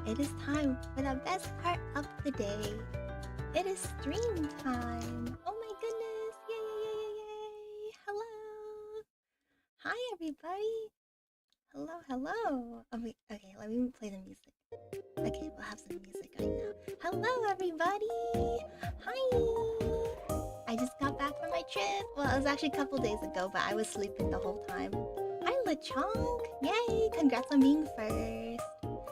It is time for the best part of the day. It is stream time. Oh my goodness. Yay, yay, yay, yay. Hello. Hi, everybody. Hello, hello. Oh, wait, okay, let me play the music. Okay, we'll have some music right now. Hello, everybody. Hi. I just got back from my trip. Well, it was actually a couple days ago, but I was sleeping the whole time. Hi, LeChonk. Yay, congrats on being first.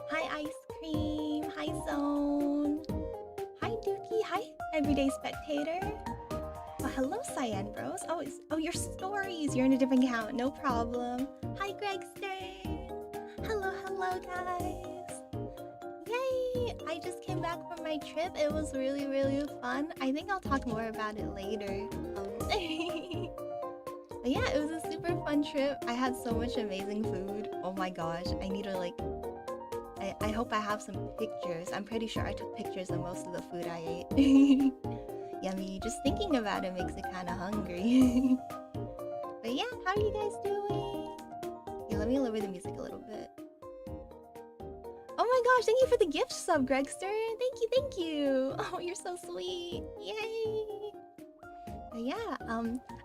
Hi, Ice Cream. Hi, Zone. Hi, Dookie. Hi, Everyday Spectator. Oh, hello, Cyan Bros. Oh, your stories. You're in a different account. No problem. Hi, Gregster. Hello, guys. Yay! I just came back from my trip. It was really, really fun. I think I'll talk more about it later. But yeah, it was a super fun trip. I had so much amazing food. Oh my gosh, I need to I hope I have some pictures. I'm pretty sure I took pictures of most of the food I ate. Yummy. Just thinking about it makes it kind of hungry. But yeah, how are you guys doing? Yeah, let me lower the music a little bit. Oh my gosh, thank you for the gift sub, Gregster. Thank you. Oh, you're so sweet. Yay. But yeah,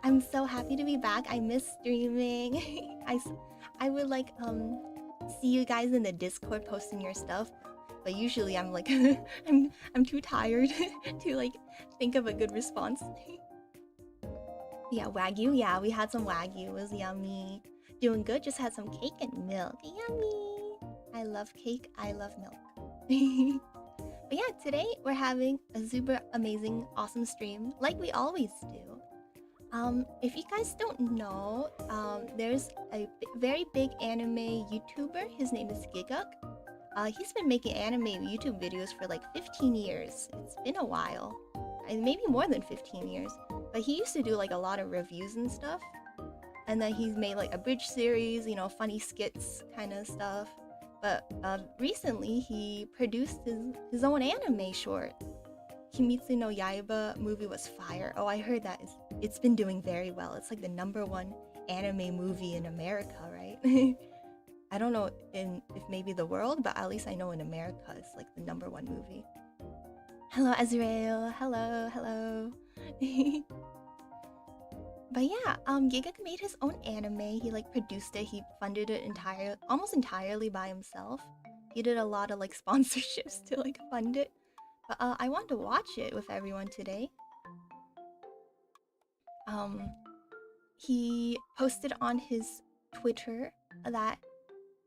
I'm so happy to be back. I miss streaming. I would see you guys in the Discord posting your stuff, but usually I'm like I'm too tired to think of a good response. Yeah, Wagyu. Yeah, we had some Wagyu. It was yummy. Doing good. Just had some cake and milk. Yummy. I love cake. I love milk. But yeah, today we're having a super amazing, awesome stream, like we always do. If you guys don't know, there's a very big anime YouTuber. His name is Giguk. He's been making anime YouTube videos for like 15 years. It's been a while, and maybe more than 15 years. But he used to do like a lot of reviews and stuff. And then he's made like a bridge series, you know, funny skits kind of stuff. But recently he produced his own anime short. Kimetsu no Yaiba movie was fire. Oh, I heard that it's been doing very well. It's like the #1 anime movie in America, right? I don't know if maybe the world, but at least I know in America it's like the #1 movie. Hello, Azrael. Hello. But yeah, Giguk made his own anime. He produced it. He funded it almost entirely by himself. He did a lot of sponsorships to fund it. But I want to watch it with everyone today. He posted on his Twitter that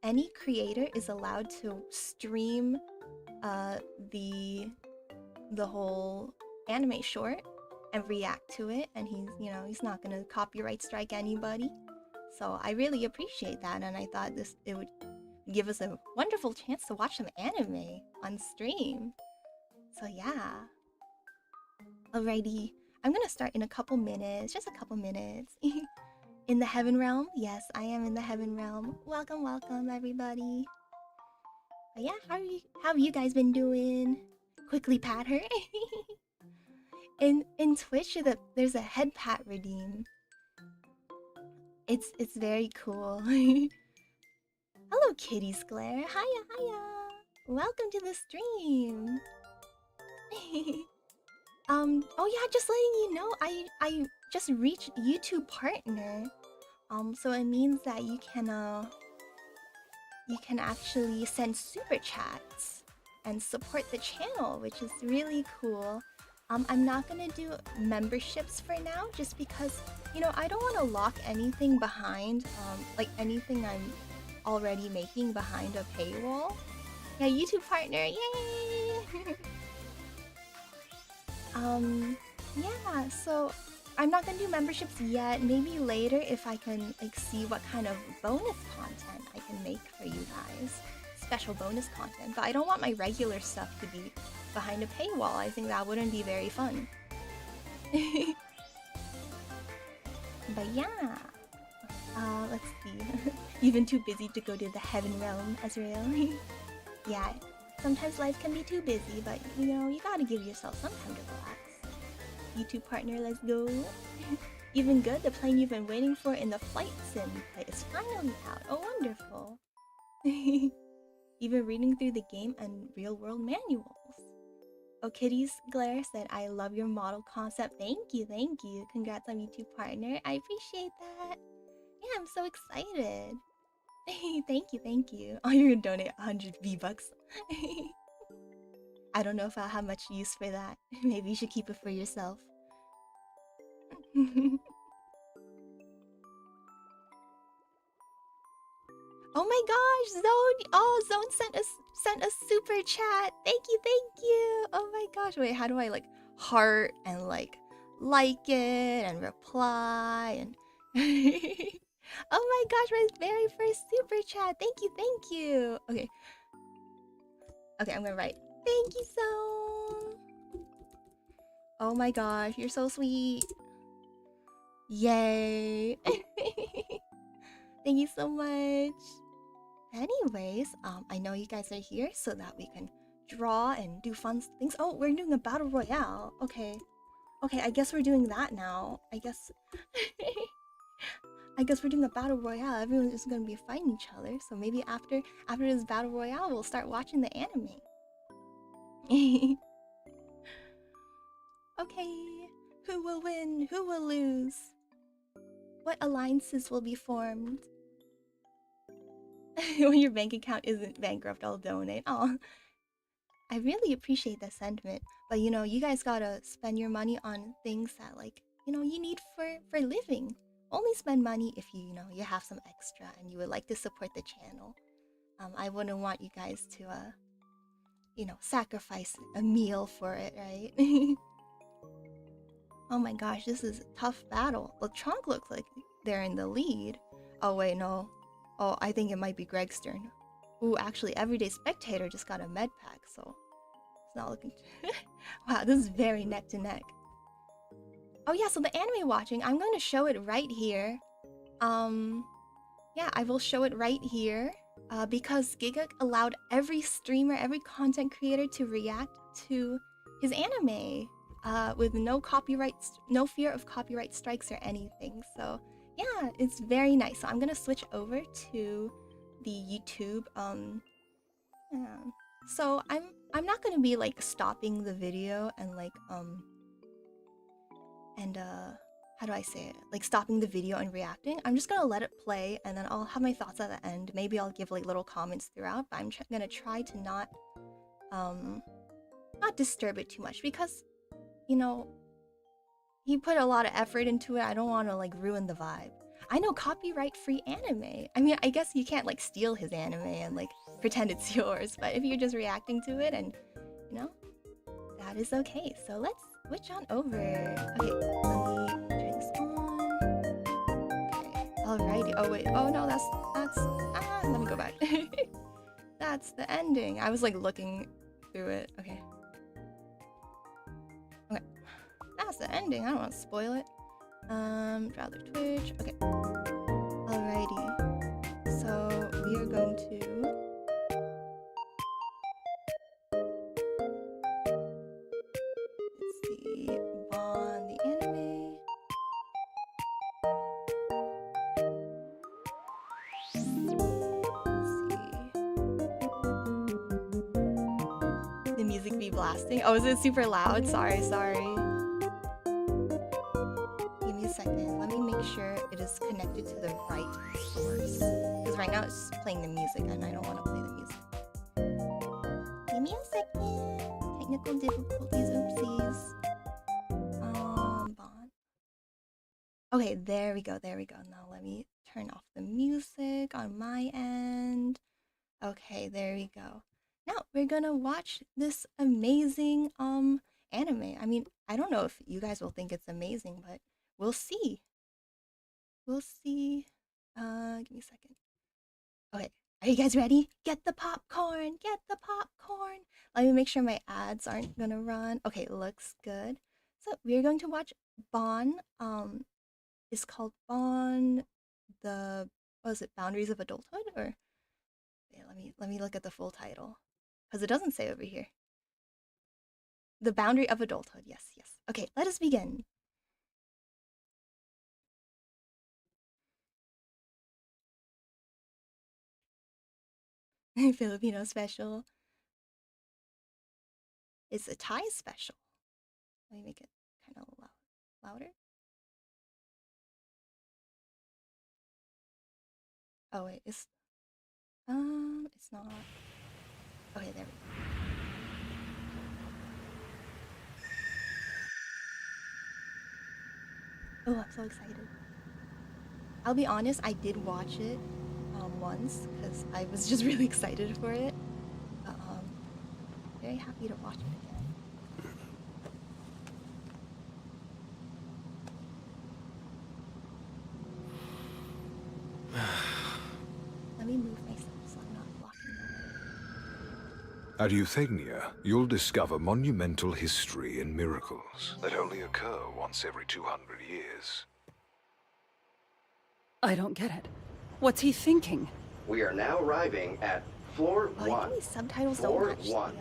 any creator is allowed to stream the whole anime short and react to it, and he's not gonna copyright strike anybody. So I really appreciate that, and I thought it would give us a wonderful chance to watch some anime on stream. So yeah. Alrighty, I'm gonna start in a couple minutes, just a couple minutes. In the Heaven Realm? Yes, I am in the Heaven Realm. Welcome, everybody. But yeah, how have you guys been doing? Quickly pat her. In Twitch, there's a head pat redeem. It's very cool. Hello, Kitty Sclare. Hiya. Welcome to the stream. Oh yeah, just letting you know, I just reached YouTube partner. So it means that you can actually send super chats and support the channel, which is really cool. I'm not gonna do memberships for now, just because, I don't want to lock anything behind, anything I'm already making behind a paywall. Yeah, YouTube partner, yay! Yeah, so I'm not gonna do memberships yet. Maybe later if I can see what kind of bonus content I can make for you guys. Special bonus content, but I don't want my regular stuff to be behind a paywall. I think that wouldn't be very fun. But yeah, let's see. You've been too busy to go to the Heaven Realm, Azrael. Yeah, sometimes life can be too busy, but you gotta give yourself some time to relax. YouTube partner, let's go. You've been good. The plane you've been waiting for in the flight sim is finally out. Oh, wonderful. even reading through the game and real-world manuals. Oh, Kitty's Glare said, I love your model concept. Thank you, thank you. Congrats on YouTube partner. I appreciate that. Yeah, I'm so excited. Thank you, thank you. Oh, you're gonna donate 100 V-Bucks. I don't know if I'll have much use for that. Maybe you should keep it for yourself. Oh my gosh, Zone! Oh, Zone sent a super chat. Thank you, thank you. Oh my gosh, wait, how do I like heart and like it and reply and oh my gosh, my very first super chat. Thank you, thank you. Okay. Okay, I'm gonna write. Thank you, Zone. Oh my gosh, you're so sweet. Yay. Thank you so much. Anyways, I know you guys are here so that we can draw and do fun things. Oh, we're doing a battle royale. Okay. Okay, I guess we're doing that now. I guess I guess we're doing a battle royale. Everyone's just gonna be fighting each other. So maybe after this battle royale, we'll start watching the anime. Okay. Who will win? Who will lose? What alliances will be formed? When your bank account isn't bankrupt, I'll donate. Oh, I really appreciate that sentiment. But you know, you guys gotta spend your money on things that like, you know, you need for living. Only spend money if you know, you have some extra and you would like to support the channel. I wouldn't want you guys to you know, sacrifice a meal for it, right? Oh my gosh, this is a tough battle. Well, Trunk looks like they're in the lead. Oh wait, no. Oh, I think it might be Greg's turn. Ooh, actually, Everyday Spectator just got a med pack, so it's not looking. Wow, this is very neck to neck. Oh yeah, so the anime watching, I'm going to show it right here. Yeah, I will show it right here. Because Giga allowed every streamer, every content creator to react to his anime. With no no fear of copyright strikes or anything. So yeah, it's very nice. So I'm gonna switch over to the YouTube. Yeah. So I'm not gonna be like stopping the video and like how do I say it? Like stopping the video and reacting. I'm just gonna let it play and then I'll have my thoughts at the end. Maybe I'll give like little comments throughout, but I'm gonna try to not disturb it too much because, you know, he put a lot of effort into it. I don't want to like ruin the vibe. I know copyright-free anime. I mean, I guess you can't like steal his anime and like pretend it's yours, but if you're just reacting to it and, you know, that is okay. So let's switch on over. Okay, let me turn this on. Okay, alrighty. Oh wait, oh no, that's let me go back. That's the ending. I was like looking through it. Okay. Okay. That's the ending. I don't want to spoil it. Draw their Twitch. Okay. Alrighty. So we are going to let's see. Bâan the anime. Let's see. The music be blasting. Oh, is it super loud? Sorry. Give me a second. Let me make sure it is connected to the right source. Because right now it's playing the music and I don't want to play the music. Give me a second. Technical difficulties, oopsies. Bâan. Okay, there we go. Now let me turn off the music on my end. Okay, there we go. Now we're gonna watch this amazing anime. I mean, I don't know if you guys will think it's amazing, but we'll see. We'll see. Give me a second. Okay, are you guys ready? Get the popcorn! Get the popcorn! Let me make sure my ads aren't gonna run. Okay, looks good. So we're going to watch Bâan. It's called Bâan the what is it? Boundaries of Adulthood? Or yeah, let me look at the full title. Because it doesn't say over here. The Boundary of Adulthood. Yes. Okay, let us begin. Filipino special. It's a Thai special. Let me make it kind of louder. Oh wait, it's not. Okay, there we go. Oh, I'm so excited. I'll be honest, I did watch it once because I was just really excited for it. But very happy to watch it again. Let me move myself so I'm not blocking the way. At Euthania, you'll discover monumental history and miracles that only occur once every 200 years. I don't get it. What's he thinking? We are now arriving at floor I 1. think these subtitles don't Floor match 1.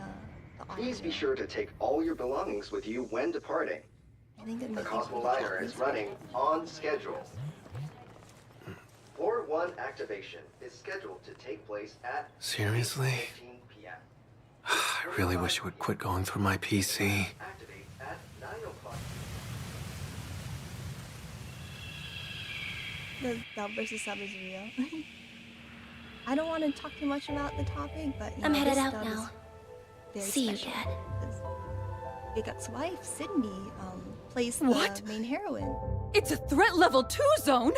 the Please be audio. sure to take all your belongings with you when departing. I think it The might be Cosmo for the Liner is Japanese running version. on schedule. Floor 1 activation is scheduled to take place at Seriously? 15 p.m. I really wish you would quit going through my PC. Activates at 9 o'clock. The dub versus sub is real. I don't want to talk too much about the topic, but I'm this headed out dub now. is very See you, special. Dad. 'Cause Bigup's wife, Sydney, plays the What? main heroine. It's a threat level 2 zone!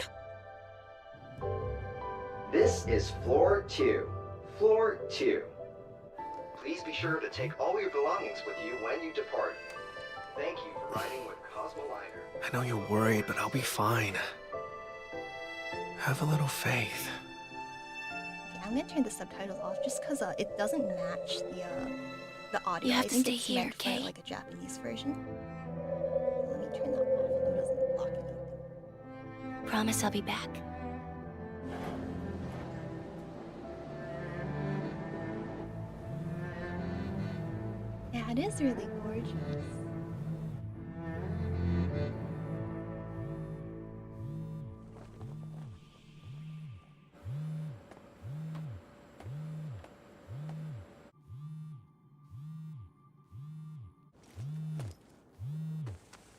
This is floor 2. Floor 2. Please be sure to take all your belongings with you when you depart. Thank you for riding with Cosmo Liner. I know you're worried, but I'll be fine. Have a little faith. Okay, I'm gonna turn the subtitles off just because it doesn't match the audio. You have I to think stay it's here, meant for okay? like a Japanese version. So let me turn that off so it doesn't block anything. Promise I'll be back. Yeah, it is really gorgeous.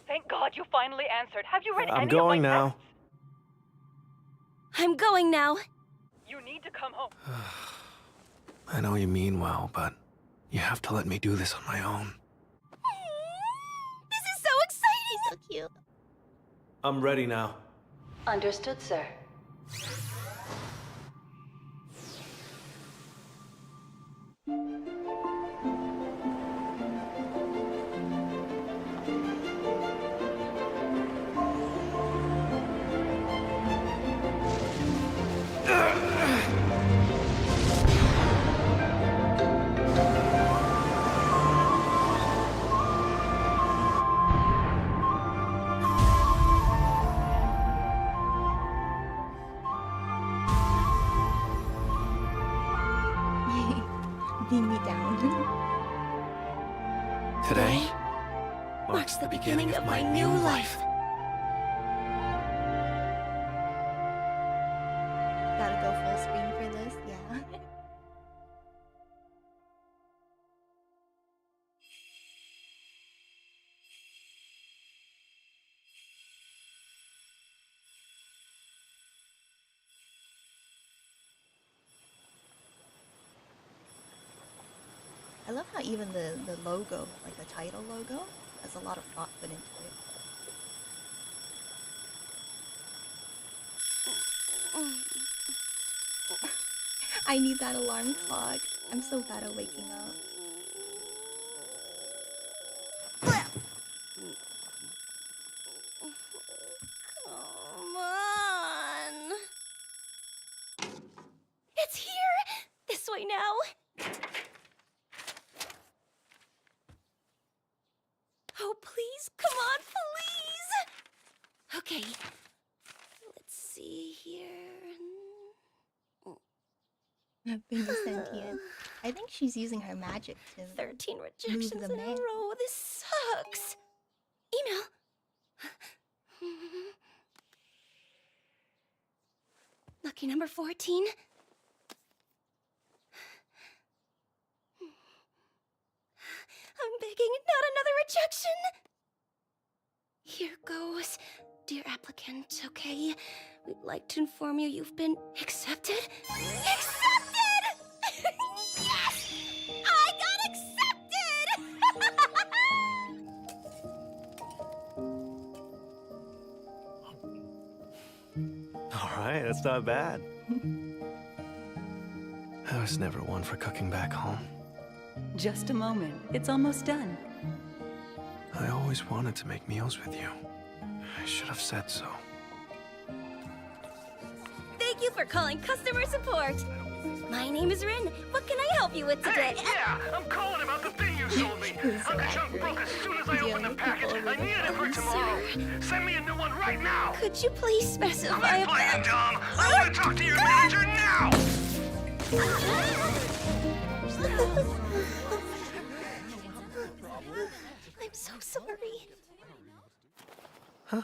Thank God you finally answered. Have you read I'm any going of my now. texts? I'm going now. You need to come home. I know you mean well, but you have to let me do this on my own. This is so exciting! So cute. I'm ready now. Understood, sir. Beam me down. Today marks the beginning of my new life. Gotta go full screen for this, yeah. I love how even the logo, like the title logo, has a lot of thought put into it. I need that alarm clock. I'm so bad at waking up. Come on. It's here! This way now. Oh, please, come on, please! Okay. Let's see here. Being sentient. I think she's using her magic to 13 rejections the in a mail. row. This sucks. Email. Lucky number 14. begging, not another rejection. Here goes. Dear applicant, okay? We'd like to inform you you've been accepted. Accepted! Yes! I got accepted! All right, that's not bad. I was never one for cooking back home. Just a moment. It's almost done. I always wanted to make meals with you. I should have said so. Thank you for calling customer support. My name is Rin. What can I help you with today? Hey, yeah, I'm calling about the thing you sold me. The junk broke as soon as I opened the package. I needed it for tomorrow. Send me a new one right now. Could you please specify Quit playing dumb. I want to talk to your manager now. I'm so sorry. Huh.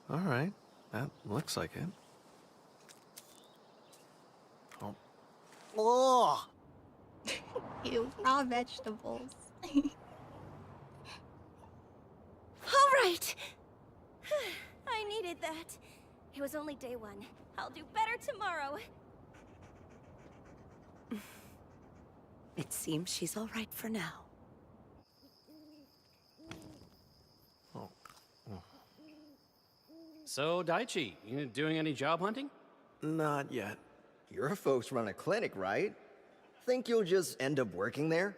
All right. That looks like it. Oh. Oh! Ew, raw vegetables. All right. I needed that. It was only day one. I'll do better tomorrow. It seems she's all right for now. So, Daichi, you doing any job hunting? Not yet. Your folks run a clinic, right? Think you'll just end up working there?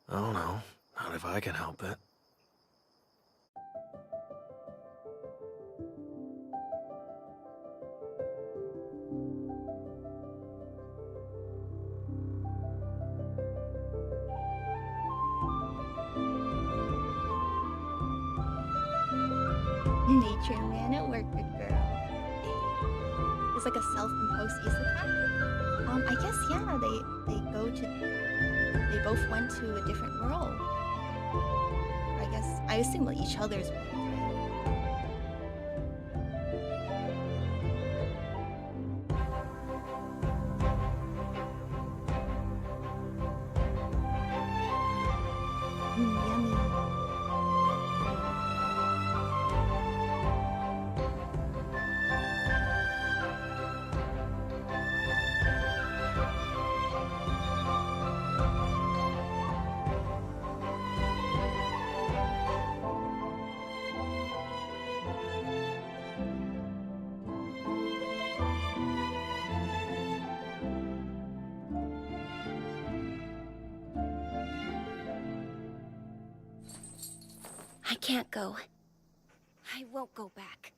Oh no. Not if I can help it. Nature man at work, good girl. It's like a self-imposed isekai. I guess yeah. They both went to a different world. Or I assume like each other's world. Yummy. I can't go. I won't go back.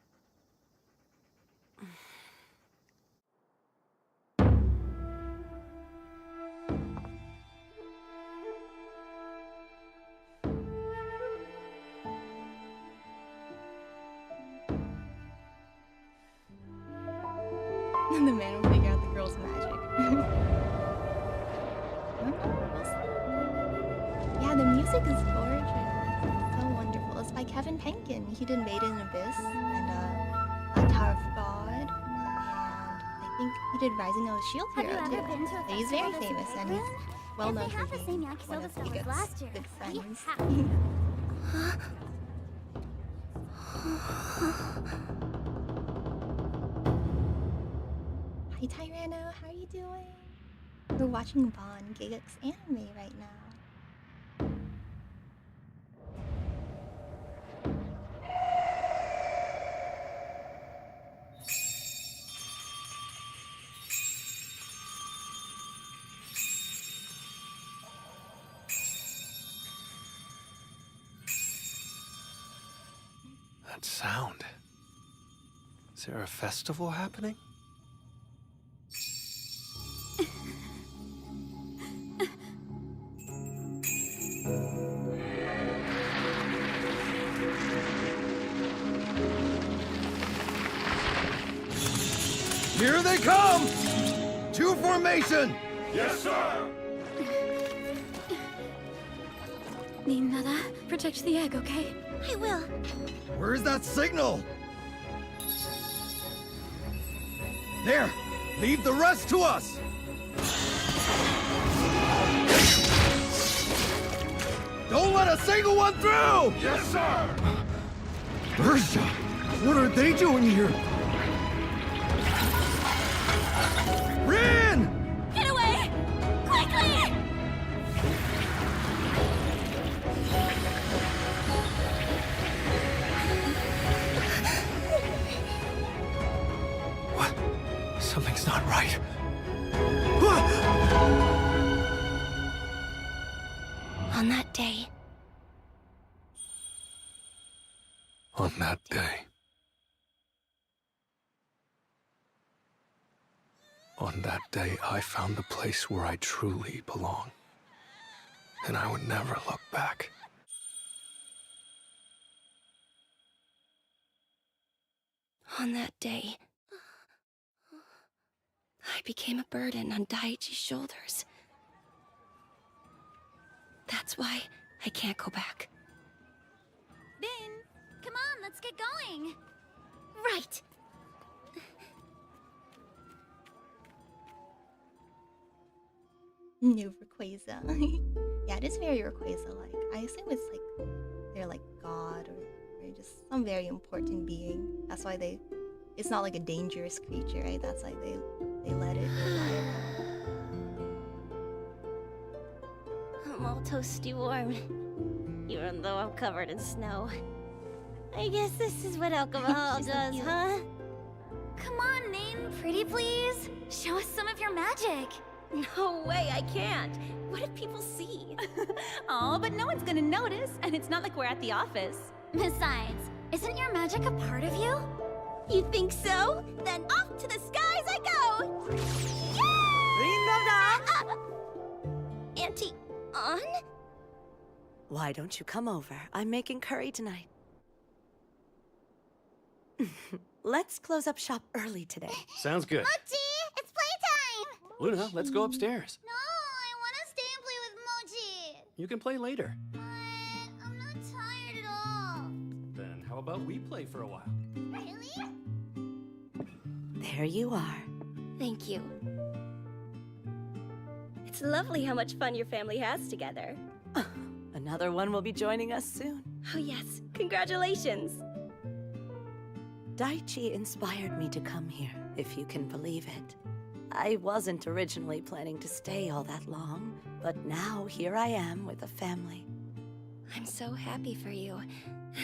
And the man will figure out the girl's magic. Yeah, the music is gorgeous. It's so wonderful. It's by Kevin Penkin. He did Made in Abyss and Tower of God. And I think he did Rising of the Shield Hero too. So he's very famous and he's well known for being one of Giga's good friends. Hi Tyrano, how are you doing? We're watching Bâan, Giga's anime right now. That sound. Is there a festival happening? Here they come! To formation! Yes, sir! Ninada, protect the egg, okay? I will. Where's that signal? There! Leave the rest to us! Don't let a single one through! Yes, sir! Ursha, what are they doing here? Rin! Get away! Quickly! What? Something's not right. On that day, On that day. On that day, I found the place where I truly belong. And I would never look back. on that day, I became a burden on Daiichi's shoulders. That's why I can't go back. Bin, come on, let's get going. Right! New Rayquaza. Yeah, it is very Rayquaza-like. I assume it's like they're like God or just some very important being. That's why it's not like a dangerous creature, right? That's why they let it live. I'm all toasty warm, even though I'm covered in snow. I guess this is what alcohol does, huh? Come on, Nin, pretty please. Show us some of your magic. No way, I can't. What if people see? Oh, but no one's gonna notice, and it's not like we're at the office. Besides, isn't your magic a part of you? You think so? Then off to the skies I go! Auntie, on? Why don't you come over? I'm making curry tonight. Let's close up shop early today. Sounds good. Mochi, it's playtime! Luna, let's go upstairs. No, I want to stay and play with Mochi. You can play later. But I'm not tired at all. Then how about we play for a while? Really? There you are. Thank you. It's lovely how much fun your family has together. Another one will be joining us soon. Oh yes, congratulations! Daiichi inspired me to come here, if you can believe it. I wasn't originally planning to stay all that long, but now here I am with a family. I'm so happy for you.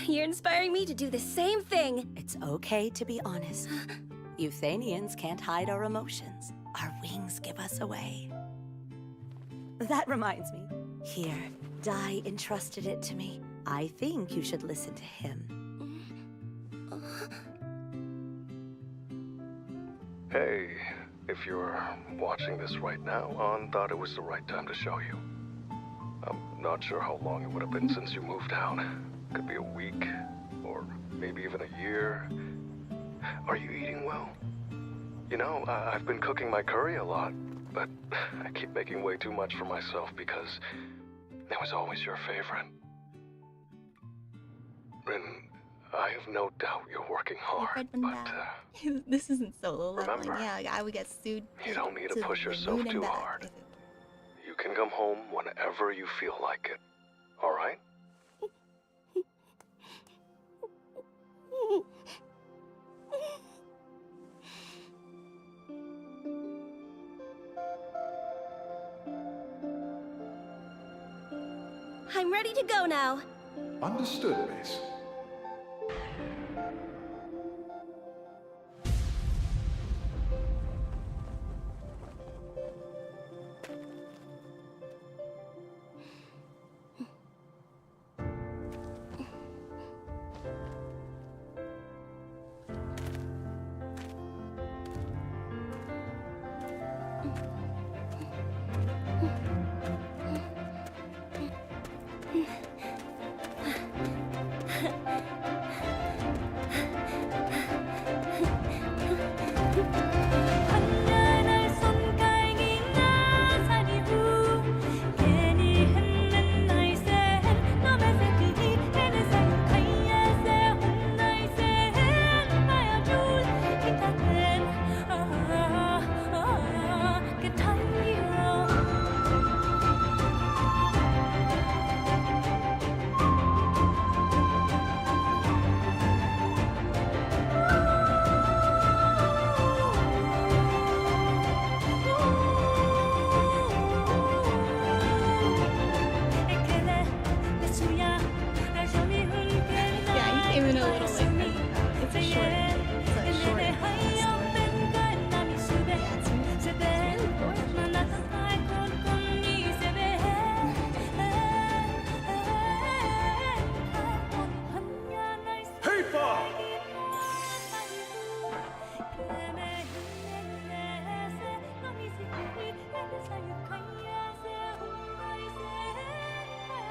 You're inspiring me to do the same thing. It's okay to be honest. Euthanians can't hide our emotions. Our wings give us away. That reminds me. Here, Dai entrusted it to me. I think you should listen to him. Hey, if you're watching this right now, An thought it was the right time to show you. I'm not sure how long it would have been since you moved down. Could be a week, or maybe even a year. Are you eating well? You know, I've been cooking my curry a lot, but I keep making way too much for myself because it was always your favorite. Rin, I have no doubt you're working hard, but this isn't solo leveling. remember, Yeah, like, I would get sued. you don't need to push the yourself moon and too back hard. if it were. You can come home whenever you feel like it. All right? I'm ready to go now. Understood, miss.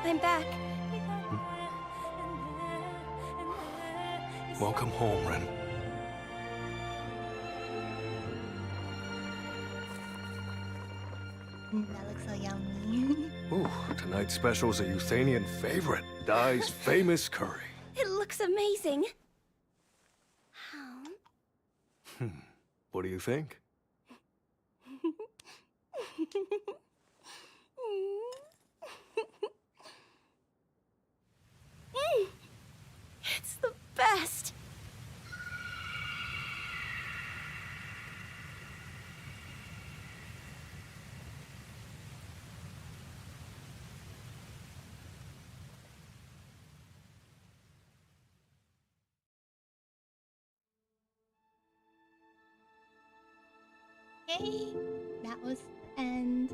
I'm back. Welcome home, Ren. That looks so yummy. Ooh, tonight's special's a Euthanian favorite. Dai's famous curry. It looks amazing. How? What do you think? It's the best. Yay! That was the end.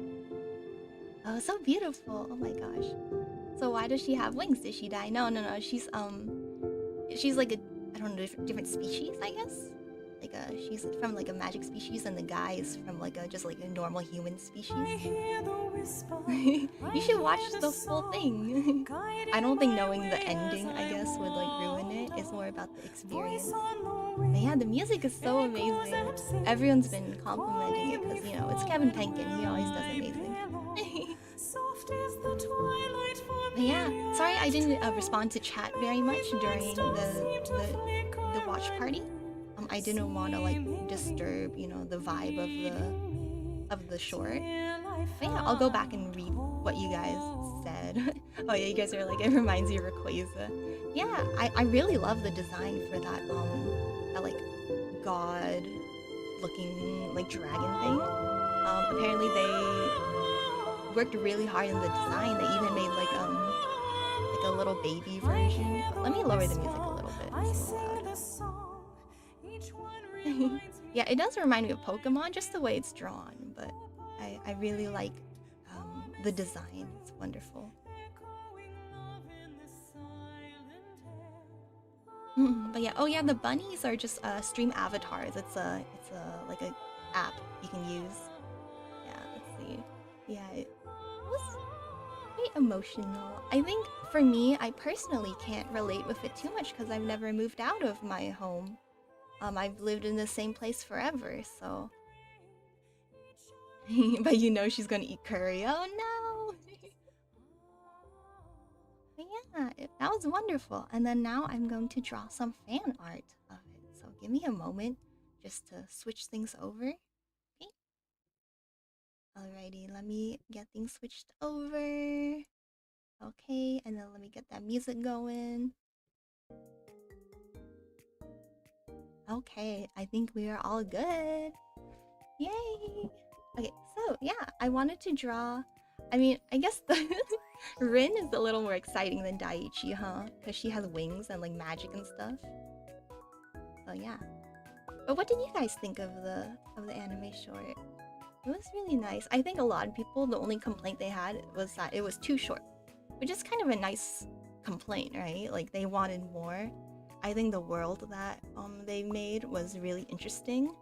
Oh, so beautiful. Oh my gosh. So why does she have wings? Did she die? No. She's like a, I don't know, different species, I guess. Like she's from like a magic species, and the guy is from like just like a normal human species. You should watch the full thing. I don't think knowing the ending, I guess, would like ruin it. It's more about the experience. But yeah, the music is so amazing. Everyone's been complimenting it because, you know, it's Kevin Penkin. He always does amazing. But yeah, sorry I didn't respond to chat very much during the watch party. I didn't want to like disturb, you know, the vibe of the short. But yeah, I'll go back and read what you guys said. Oh yeah, you guys are like, it reminds you of Rayquaza. Yeah, I really love the design for that like god looking like dragon thing. Apparently they worked really hard in the design. They even made like a little baby version. Let me lower the music a little bit. It's so loud. Yeah, it does remind me of Pokemon, just the way it's drawn, but I really like the design. It's wonderful. But yeah, oh yeah, the bunnies are just stream avatars. It's a like a app you can use. Yeah, let's see. Yeah, it was very emotional. I think for me, I personally can't relate with it too much because I've never moved out of my home. I've lived in the same place forever, so. But you know she's gonna eat curry. Oh no! But yeah, that was wonderful. And then now I'm going to draw some fan art of it. So give me a moment just to switch things over. Okay. Alrighty, let me get things switched over. Okay, and then let me get that music going. Okay, I think we are all good. Yay! Okay, so yeah, I wanted to draw. I mean, I guess the Rin is a little more exciting than Daiichi, huh? Because she has wings and like magic and stuff. So yeah. But what did you guys think of the anime short? It was really nice. I think a lot of people, the only complaint they had was that it was too short, which is kind of a nice complaint, right? Like they wanted more. I think the world that they made was really interesting.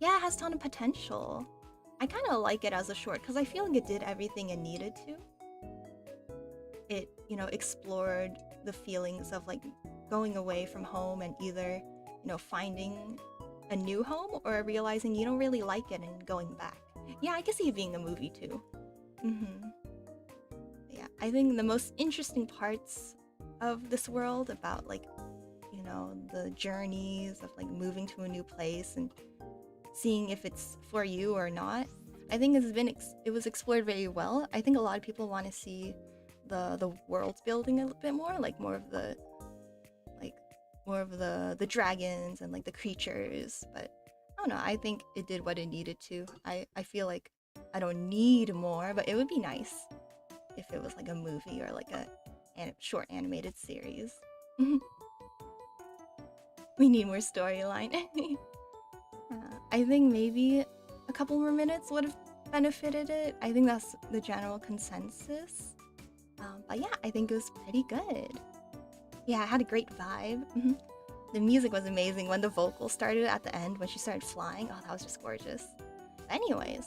Yeah, it has a ton of potential. I kind of like it as a short because I feel like it did everything it needed to. It, you know, explored the feelings of like going away from home and either, you know, finding a new home or realizing you don't really like it and going back. Yeah, I can see it being a movie too. Yeah, I think the most interesting parts of this world about like, you know, the journeys of like moving to a new place and seeing if it's for you or not. I think it was explored very well. I think a lot of people want to see the world building a little bit more, like more of the dragons and like the creatures, but I don't know, I think it did what it needed to. I feel like I don't need more, but it would be nice if it was like a movie or like a short animated series. We need more storyline. I think maybe a couple more minutes would have benefited it. I think that's the general consensus. But yeah, I think it was pretty good. Yeah, it had a great vibe. The music was amazing when the vocals started at the end, when she started flying. Oh, that was just gorgeous. But anyways,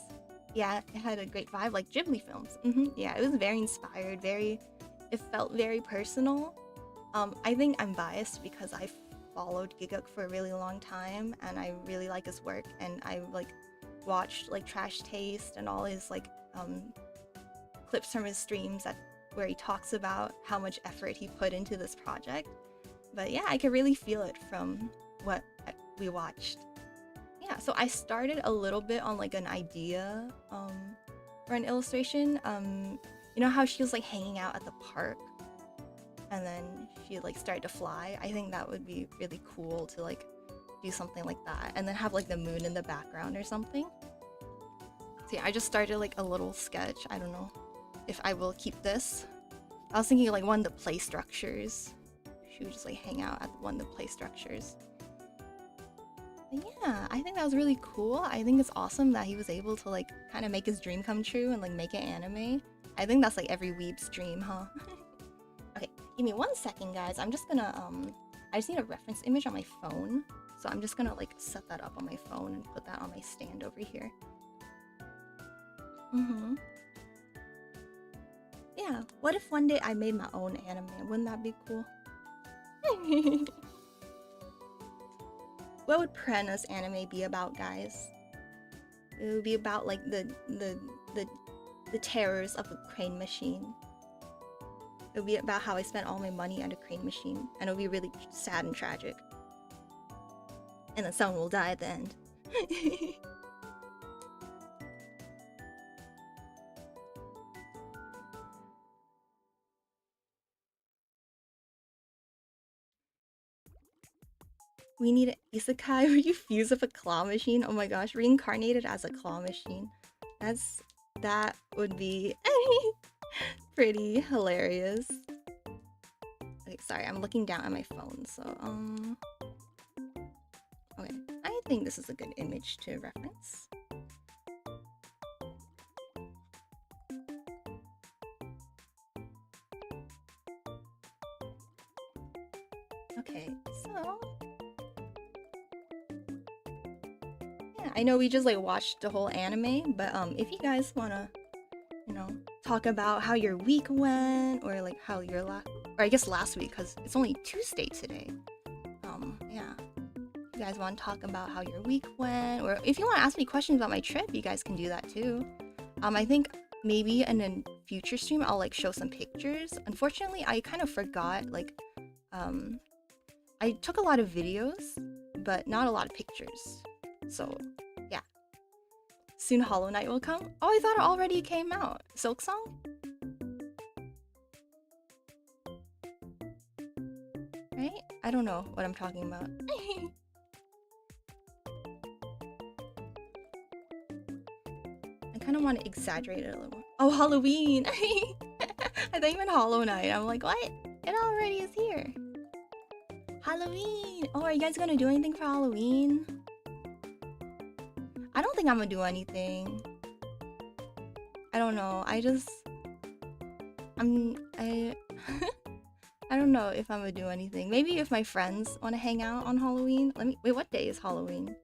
yeah, it had a great vibe, like Ghibli films. Yeah, it was very inspired, it felt very personal. I think I'm biased because I followed Giguk for a really long time, and I really like his work, and I like watched like Trash Taste and all his like clips from his streams where he talks about how much effort he put into this project. But yeah, I could really feel it from what we watched. Yeah, so I started a little bit on like an idea for an illustration. You know how she was like hanging out at the park and then she like started to fly? I think that would be really cool to like do something like that and then have like the moon in the background or something. So yeah, I just started like a little sketch. I don't know if I will keep this. I was thinking like one of the play structures. She would just like hang out at one of the play structures. But yeah, I think that was really cool. I think it's awesome that he was able to like kind of make his dream come true and like make an anime. I think that's like every weeb's dream, huh? Okay, give me 1 second, guys. I'm just gonna I just need a reference image on my phone. So I'm just gonna like set that up on my phone and put that on my stand over here. Yeah, what if one day I made my own anime? Wouldn't that be cool? What would Purena's anime be about, guys? It would be about like the terrors of a crane machine. It would be about how I spent all my money on a crane machine, and it would be really sad and tragic. And then someone will die at the end. We need an isekai where you fuse with a claw machine. Oh my gosh, reincarnated as a claw machine. That would be pretty hilarious. Okay, sorry, I'm looking down at my phone, so okay, I think this is a good image to reference. Okay, so yeah, I know we just like watched the whole anime, but if you guys wanna, you know, talk about how your week went, or like how your or I guess last week, because it's only Tuesday today. Yeah, if you guys want to talk about how your week went, or if you want to ask me questions about my trip, you guys can do that too. I think maybe in a future stream I'll like show some pictures. Unfortunately, I kind of forgot, like I took a lot of videos, but not a lot of pictures. So yeah, soon Hollow Knight will come. Oh, I thought it already came out. Silk Song? Right? I don't know what I'm talking about. I kind of want to exaggerate it a little. Oh, Halloween! I thought you meant Hollow Knight. I'm like, what? It already is here. Halloween! Oh, are you guys gonna do anything for Halloween? I don't think I'm gonna do anything. I don't know. I don't know if I'm gonna do anything. Maybe if my friends want to hang out on Halloween. Wait, what day is Halloween?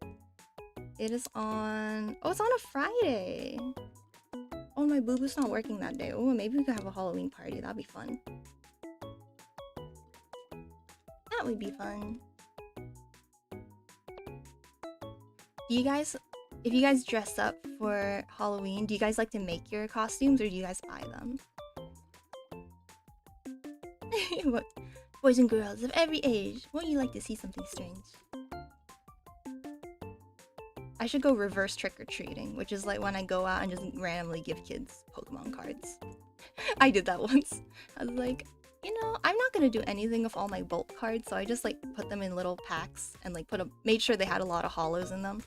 It is on... Oh, it's on a Friday. Oh, my boo-boo's not working that day. Oh, maybe we could have a Halloween party. That'd be fun. That would be fun. If you guys dress up for Halloween, do you guys like to make your costumes or do you guys buy them? What? Boys and girls of every age, won't you like to see something strange? I should go reverse trick-or-treating, which is like when I go out and just randomly give kids Pokemon cards. I did that once. I was like, you know, I'm not gonna do anything with all my bulk cards, so I just like put them in little packs and like made sure they had a lot of hollows in them,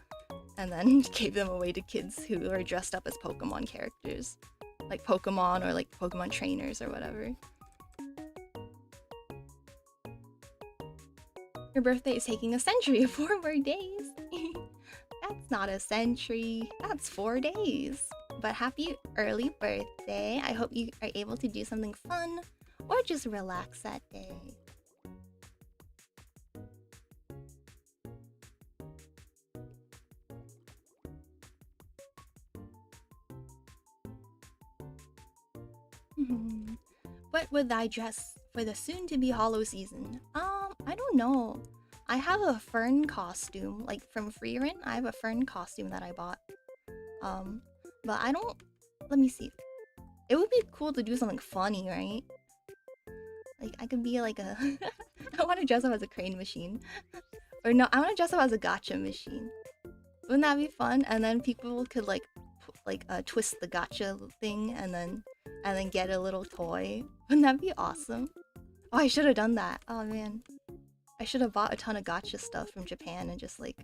and then gave them away to kids who are dressed up as Pokemon characters, like Pokemon or like Pokemon trainers or whatever. Your birthday is taking a century of 4 more days. That's not a century, that's 4 days. But happy early birthday. I hope you are able to do something fun or just relax that day. What would I dress for the soon-to-be hollow season? I don't know. I have a fern costume, like from VtuberEn. I have a fern costume that I bought. But I don't. Let me see. It would be cool to do something funny, right? Like I could be like a. I want to dress up as a crane machine, or no, I want to dress up as a gotcha machine. Wouldn't that be fun? And then people could like twist the gotcha thing, and then get a little toy. Wouldn't that be awesome? Oh, I should have done that. Oh man, I should have bought a ton of gotcha stuff from Japan and just like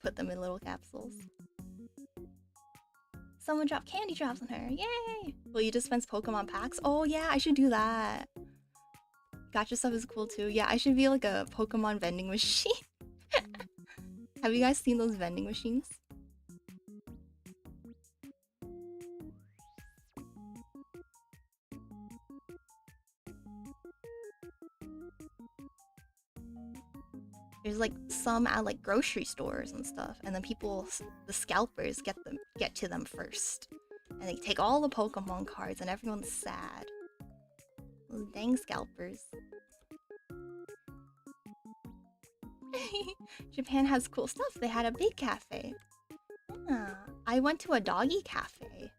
put them in little capsules. Someone dropped candy drops on her. Yay! Will you dispense Pokemon packs? Oh yeah, I should do that. Gotcha stuff is cool too. Yeah, I should be like a Pokemon vending machine. Have you guys seen those vending machines? There's like some at like grocery stores and stuff, and then people, the scalpers, get to them first, and they take all the Pokemon cards, and everyone's sad. Those dang scalpers. Japan has cool stuff. They had a big cafe. Yeah. I went to a doggy cafe.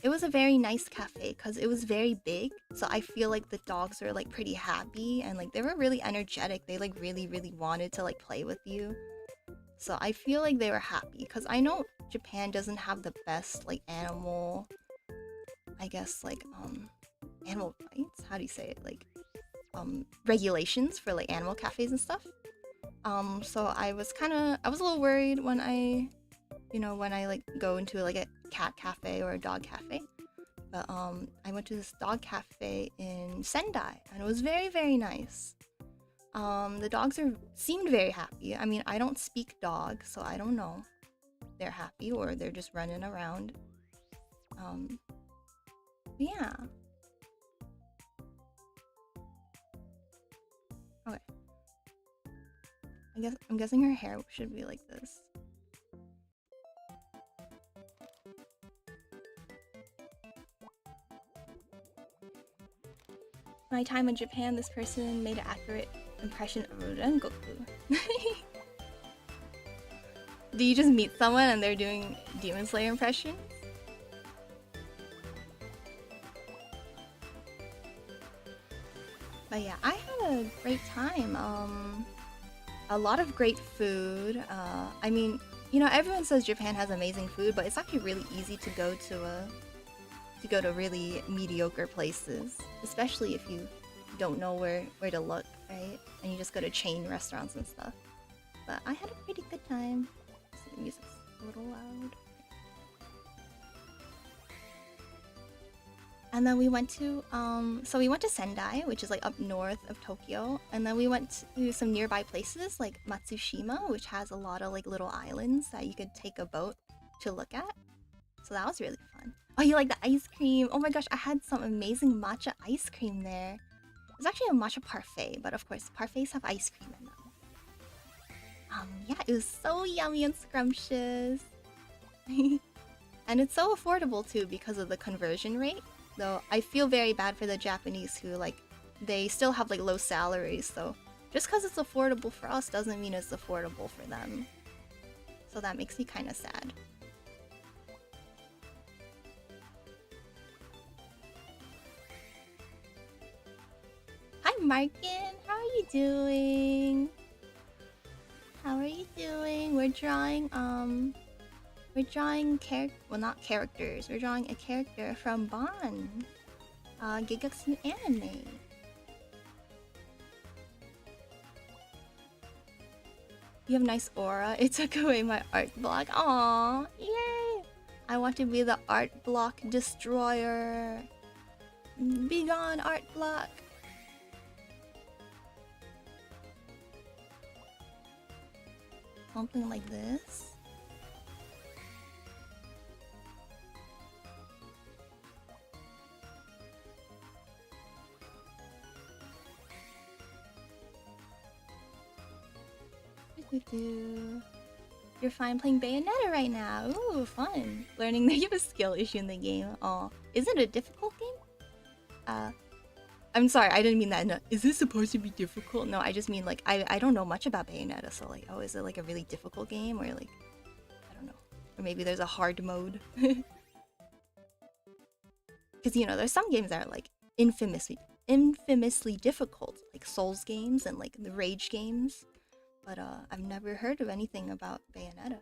It was a very nice cafe because it was very big, so I feel like the dogs were like pretty happy and like they were really energetic. They like really wanted to like play with you, so I feel like they were happy because I know Japan doesn't have the best like animal, I guess like animal rights, how do you say it, like regulations for like animal cafes and stuff. So I was a little worried when I like go into like a cat cafe or a dog cafe. But I went to this dog cafe in Sendai and it was very nice. The dogs seemed very happy. I mean, I don't speak dog, so I don't know. They're happy or they're just running around. Yeah. Okay. I'm guessing her hair should be like this. My time in Japan, this person made an accurate impression of Rengoku. Do you just meet someone and they're doing Demon Slayer impressions? But yeah, I had a great time. A lot of great food. I mean, everyone says Japan has amazing food, but it's actually really easy to go to really mediocre places, especially if you don't know where to look, right? And you just go to chain restaurants and stuff. But I had a pretty good time. The music's a little loud. And then we went to Sendai, which is like up north of Tokyo, and then we went to some nearby places like Matsushima, which has a lot of like little islands that you could take a boat to look at. So that was really fun. Oh, you like the ice cream? Oh my gosh, I had some amazing matcha ice cream there. It was actually a matcha parfait, but of course parfaits have ice cream in them. Yeah, it was so yummy and scrumptious. And it's so affordable too because of the conversion rate. Though I feel very bad for the Japanese who they still have like low salaries, so just because it's affordable for us doesn't mean it's affordable for them. So that makes me kind of sad. Hi Markin, how are you doing? How are you doing? We're drawing not characters. We're drawing a character from Bâan, Gigatsu anime. You have nice aura. It took away my art block. Aww, yay! I want to be the art block destroyer. Be gone, art block. Something like this. You're fine playing Bayonetta right now. Ooh, fun. Learning that you have a skill issue in the game. Oh, is it a difficult game? I'm sorry, I didn't mean that. No, is this supposed to be difficult? No, I just mean like I don't know much about Bayonetta, so like, oh, is it like a really difficult game, or like, I don't know, or maybe there's a hard mode. Because you know, there's some games that are like infamously difficult, like Souls games and like the Rage games, but I've never heard of anything about Bayonetta.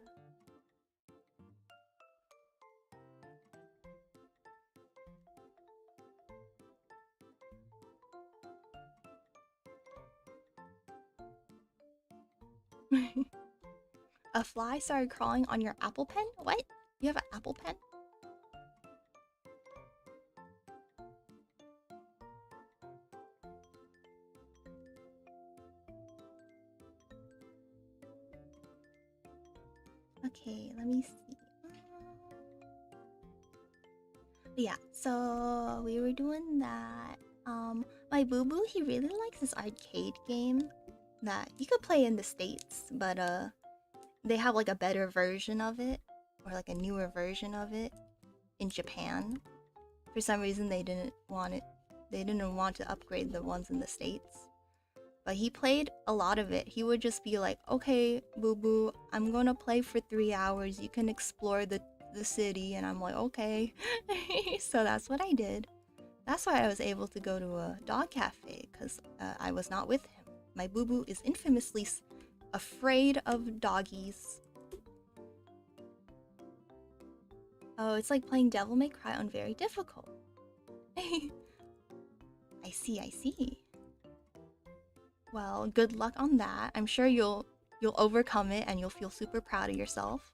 A fly started crawling on your Apple Pen? What? You have an Apple Pen? Okay, let me see. Yeah, so we were doing that. My boo-boo, he really likes this arcade game that you could play in the States, but they have like a better version of it, or like a newer version of it in Japan. For some reason they didn't want to upgrade the ones in the States. But he played a lot of it. He would just be like, okay, boo-boo, I'm gonna play for 3 hours. You can explore the city. And I'm like, okay. So that's what I did. That's why I was able to go to a dog cafe, because I was not with him. My boo-boo is infamously afraid of doggies. Oh, it's like playing Devil May Cry on very difficult. I see. Well, good luck on that. I'm sure you'll overcome it and you'll feel super proud of yourself.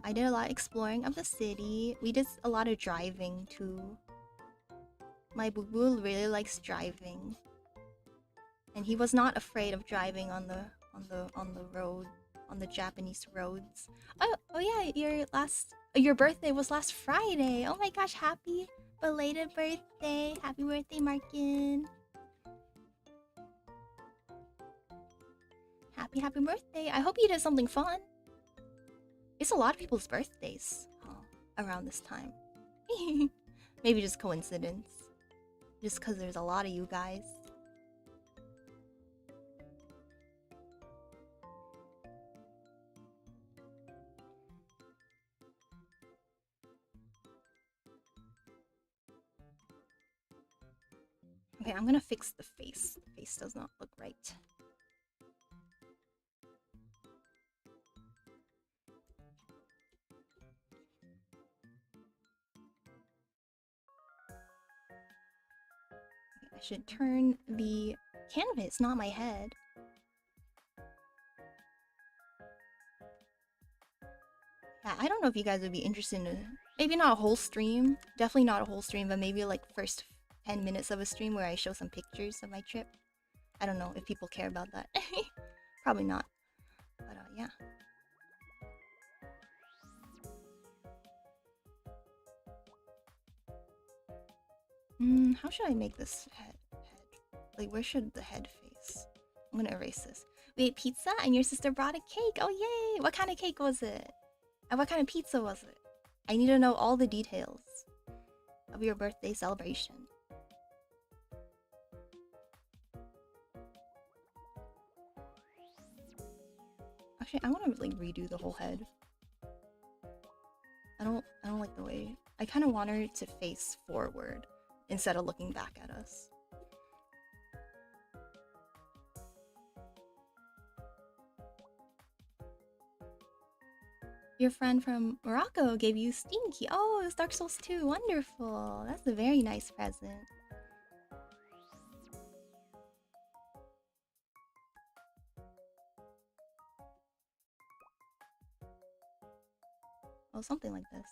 I did a lot of exploring of the city. We did a lot of driving too. My boo-boo really likes driving. And he was not afraid of driving on the road, on the Japanese roads. Oh yeah, your birthday was last Friday. Oh my gosh, happy belated birthday. Happy birthday, Markin. Happy birthday. I hope you did something fun. It's a lot of people's birthdays around this time. Maybe just coincidence. Just because there's a lot of you guys. Okay, I'm gonna fix the face. The face does not look right. I should turn the canvas, not my head. Yeah, I don't know if you guys would be interested in maybe not a whole stream. Definitely not a whole stream, but maybe like first 10 minutes of a stream where I show some pictures of my trip. I don't know if people care about that. Probably not. But yeah. How should I make this head? Like, where should the head face? I'm gonna erase this. We ate pizza and your sister brought a cake. Oh yay! What kind of cake was it? And what kind of pizza was it? I need to know all the details of your birthday celebration. Actually, I want to like redo the whole head. I don't like the way. I kind of want her to face forward instead of looking back at us. Your friend from Morocco gave you Steam Key. Oh, it's Dark Souls 2. Wonderful. That's a very nice present. Oh, something like this.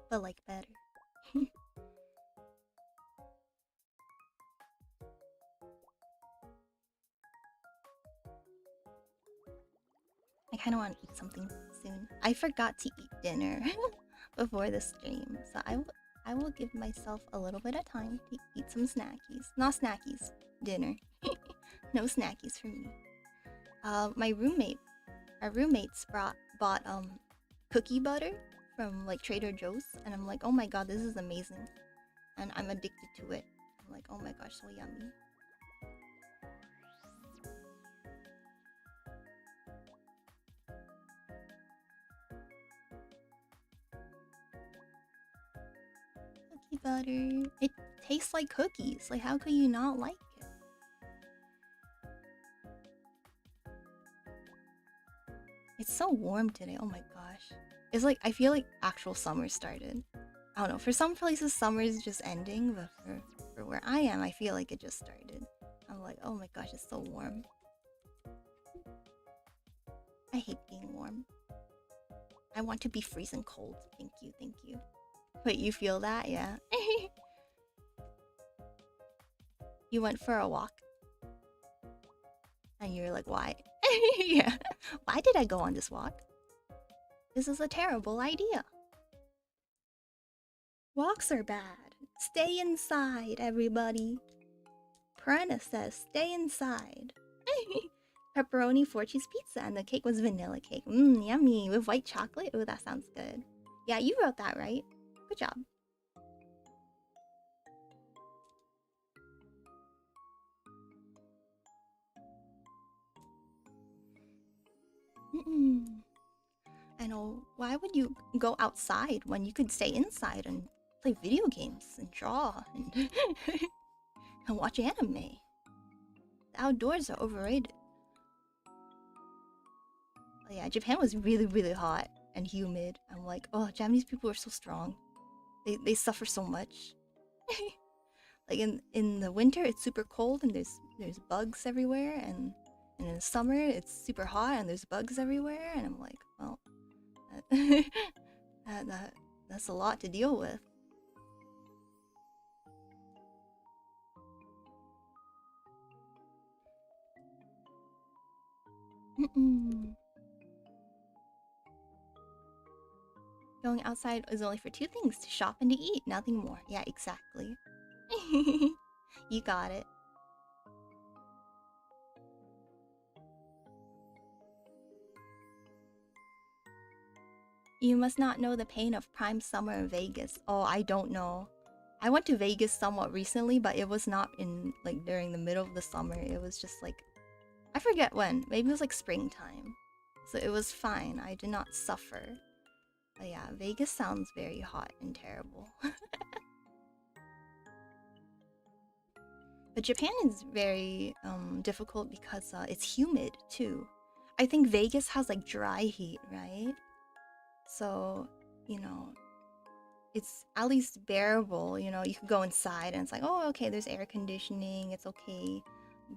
But like better. I kind of want to eat something soon. I forgot to eat dinner before the stream, so I will give myself a little bit of time to eat some snackies. Not snackies, dinner. No snackies for me. Our roommates bought cookie butter from like Trader Joe's, and I'm like, oh my god, this is amazing, and I'm addicted to it. I'm like, oh my gosh, so yummy. Cookie butter. It tastes like cookies. Like, how could you not like it? It's so warm today. Oh my gosh. It's like, I feel like actual summer started. I don't know. For some places, summer is just ending, but for where I am, I feel like it just started. I'm like, oh my gosh, it's so warm. I hate being warm. I want to be freezing cold. Thank you, thank you. Wait, you feel that? Yeah. You went for a walk? And you're like, why? Yeah. Why did I go on this walk? This is a terrible idea. Walks are bad. Stay inside, everybody. Purena says, stay inside. Pepperoni 4-cheese pizza, and the cake was vanilla cake. Mmm, yummy. With white chocolate? Oh, that sounds good. Yeah, you wrote that, right? Good job. I know. Why would you go outside when you could stay inside and play video games and draw and, and watch anime? The outdoors are overrated. Oh yeah, Japan was really, really hot and humid. I'm like, oh, Japanese people are so strong. They suffer so much. Like in the winter, it's super cold and there's bugs everywhere, and in the summer, it's super hot and there's bugs everywhere. And I'm like, well, that's a lot to deal with. Going outside is only for 2 things: to shop and to eat, nothing more. Yeah, exactly. You got it. You must not know the pain of prime summer in Vegas. Oh, I don't know. I went to Vegas somewhat recently, but it was not in like during the middle of the summer. It was just like, I forget when. Maybe it was like springtime. So it was fine. I did not suffer. But yeah, Vegas sounds very hot and terrible. But Japan is very difficult because it's humid too. I think Vegas has like dry heat, right? So, you know, it's at least bearable. You know, you could go inside and it's like, oh, okay, there's air conditioning, it's okay.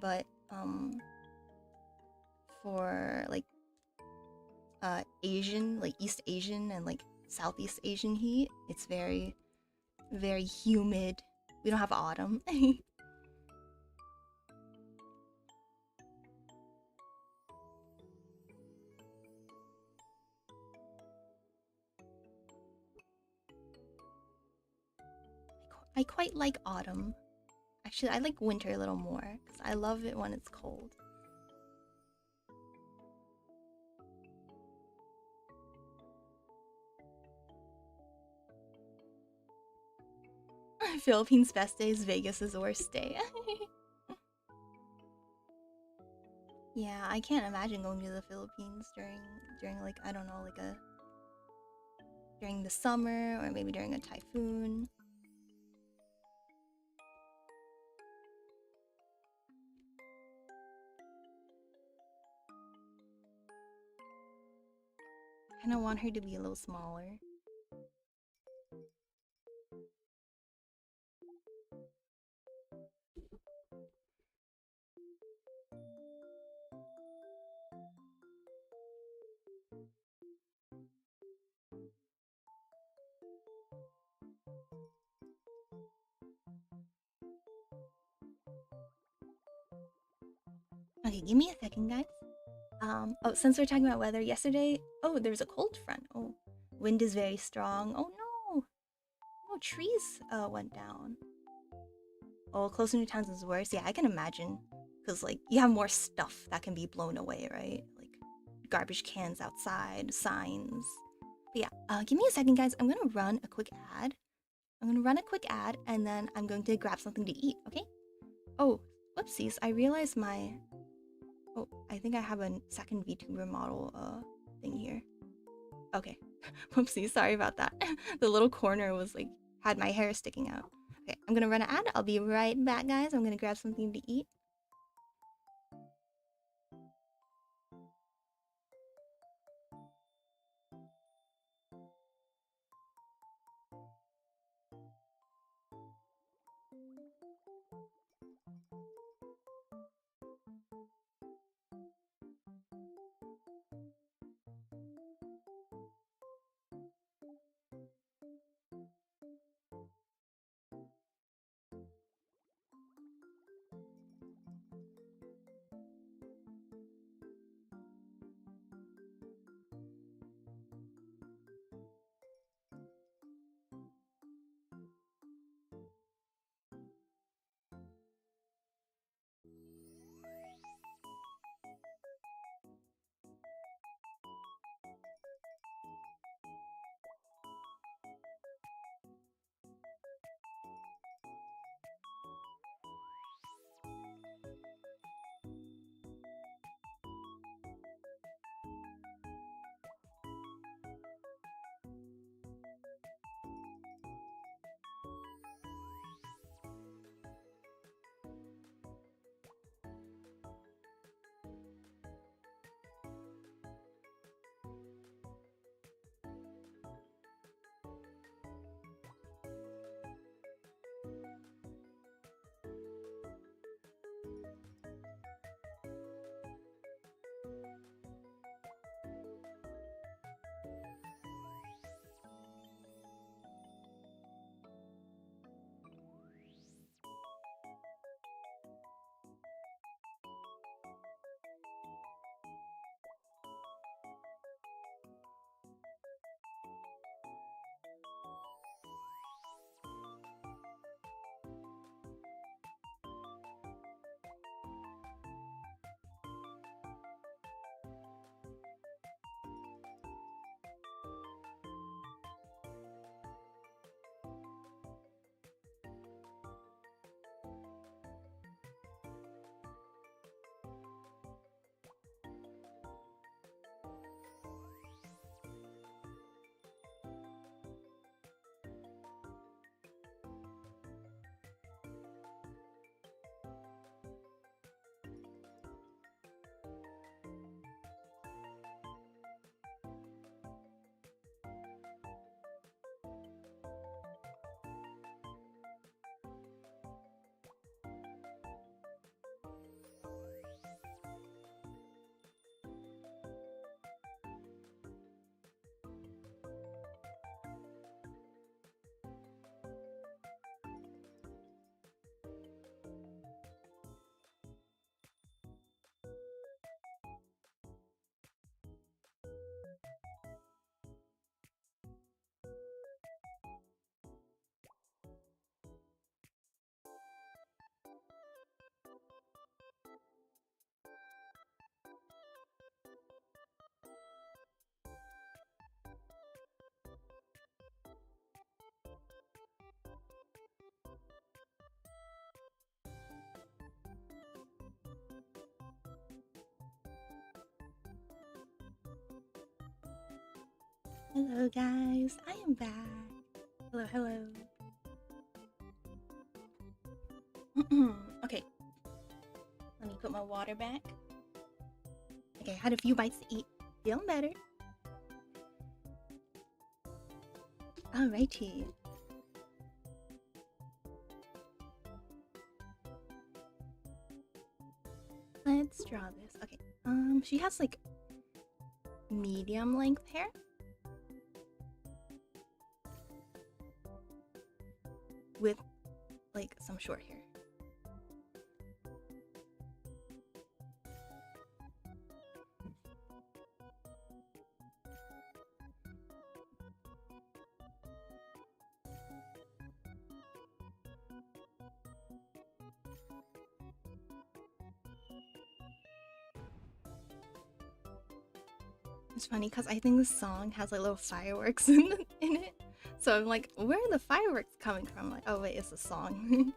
But for like Asian, like East Asian and like Southeast Asian heat, it's very, very humid. We don't have autumn. I quite like autumn. Actually, I like winter a little more because I love it when it's cold. Philippines' best day is Vegas' worst day. Yeah, I can't imagine going to the Philippines during like, I don't know, like during the summer or maybe during a typhoon. I kind of want her to be a little smaller. Okay, give me a second, guys. Oh, since we're talking about weather, yesterday, oh, there was a cold front. Oh, wind is very strong. Oh no, no, trees went down. Oh, closer to towns is worse. Yeah, I can imagine. because like you have more stuff that can be blown away, right? Like garbage cans outside, signs. But yeah, give me a second, guys. I'm gonna run a quick ad. And then I'm going to grab something to eat, okay? Oh, whoopsies, I realized my... Oh, I think I have a second VTuber model thing here. Okay, whoopsies, sorry about that. The little corner was like, had my hair sticking out. Okay, I'm gonna run an ad. I'll be right back, guys. I'm gonna grab something to eat. Hello, guys. I am back. Hello, hello. Okay. Let me put my water back. Okay, I had a few bites to eat. Feeling better. Alrighty. Let's draw this. Okay. She has like medium length hair. With like some short hair. It's funny because I think this song has like little fireworks in it. So I'm like, where are the fireworks coming from? Like, oh wait, it's a song.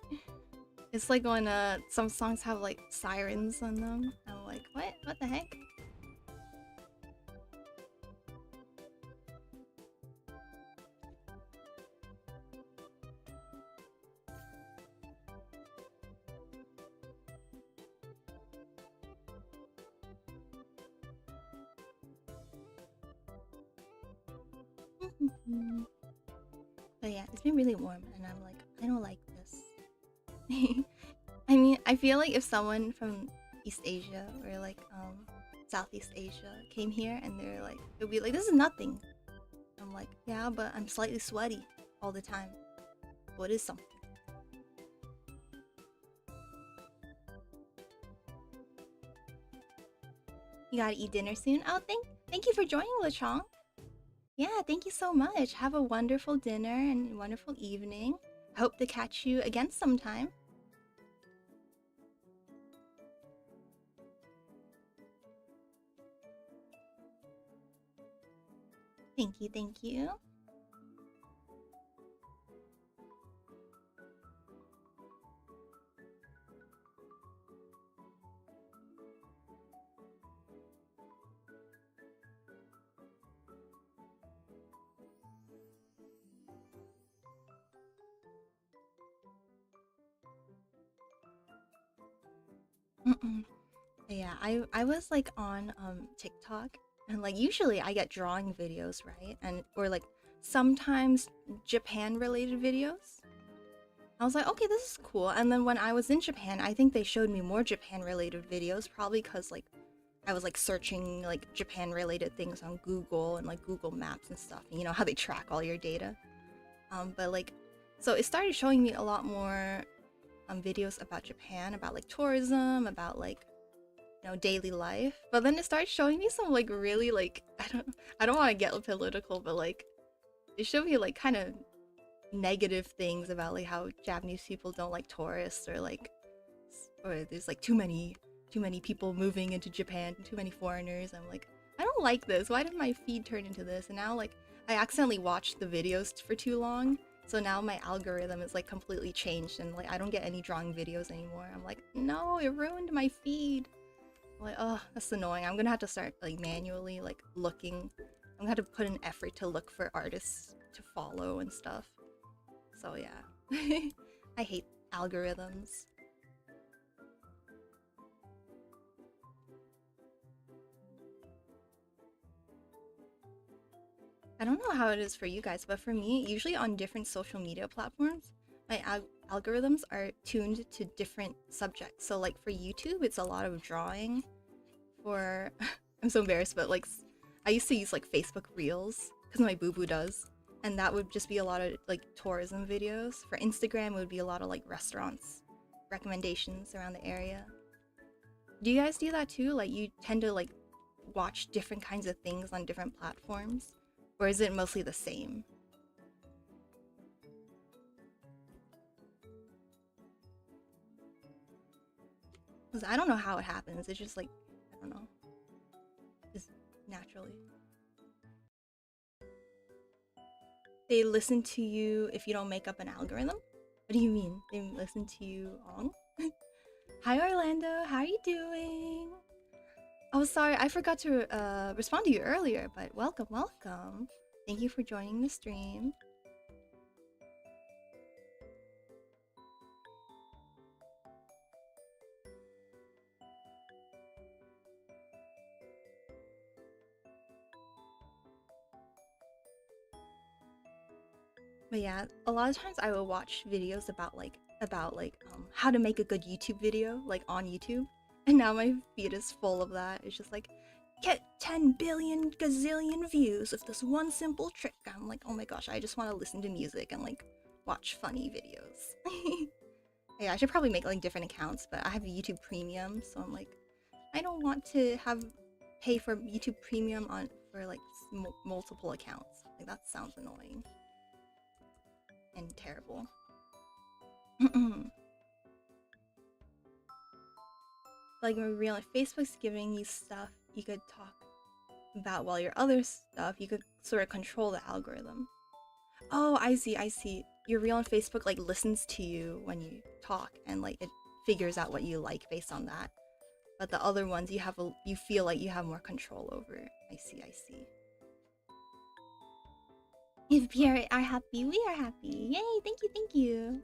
It's like when some songs have like sirens on them. I'm like, what? What the heck? But yeah, it's been really warm and I'm like, I don't like this. I mean, I feel like if someone from East Asia or like Southeast Asia came here and they're like, they'll be like, this is nothing. I'm like, yeah, but I'm slightly sweaty all the time. What is something? You gotta eat dinner soon. Oh, thank you for joining, LeChong. Yeah, thank you so much. Have a wonderful dinner and wonderful evening. Hope to catch you again sometime. Thank you, thank you. Yeah, I was like on TikTok and like usually I get drawing videos, right? And or like sometimes Japan related videos. I was like, okay, this is cool. And then when I was in Japan, I think they showed me more Japan related videos, probably because like I was like searching like Japan related things on Google and like Google Maps and stuff. And you know how they track all your data. But like, so it started showing me a lot more videos about Japan, about like tourism, about like, you know, daily life. But then it started showing me some like really like, I don't want to get political, but like it showed me like kind of negative things about like how Japanese people don't like tourists or like, or there's like too many people moving into Japan, too many foreigners. I'm like, I don't like this. Why did my feed turn into this? And now like I accidentally watched the videos for too long. So now my algorithm is like completely changed and like I don't get any drawing videos anymore. I'm like, no, it ruined my feed. I'm like, oh, that's annoying. I'm gonna have to start like manually like looking. I'm gonna have to put an effort to look for artists to follow and stuff. So yeah, I hate algorithms. I don't know how it is for you guys, but for me, usually on different social media platforms, my algorithms are tuned to different subjects. So like for YouTube, it's a lot of drawing. For I'm so embarrassed, but like I used to use like Facebook Reels because my boo-boo does, and that would just be a lot of like tourism videos. For Instagram, it would be a lot of like restaurants recommendations around the area. Do you guys do that too? Like you tend to like watch different kinds of things on different platforms? Or is it mostly the same? Because I don't know how it happens. It's just like, I don't know. Just naturally. They listen to you if you don't make up an algorithm? What do you mean? They listen to you on? Hi Orlando, how are you doing? Oh, sorry, I forgot to respond to you earlier, but welcome, welcome. Thank you for joining the stream. But yeah, a lot of times I will watch videos about how to make a good YouTube video, like on YouTube. And now my feed is full of that. It's just like, get 10 billion gazillion views with this one simple trick. I'm like, oh my gosh, I just want to listen to music and like watch funny videos. Yeah, I should probably make like different accounts, but I have YouTube Premium, so I'm like, I don't want to pay for YouTube Premium for like multiple accounts. Like that sounds annoying and terrible. Like in real life, Facebook's giving you stuff you could talk that while your other stuff, you could sort of control the algorithm. Oh, I see. Your reel on Facebook like listens to you when you talk and like it figures out what you like based on that. But the other ones you feel like you have more control over. I see. If you are happy, we are happy. Yay, thank you.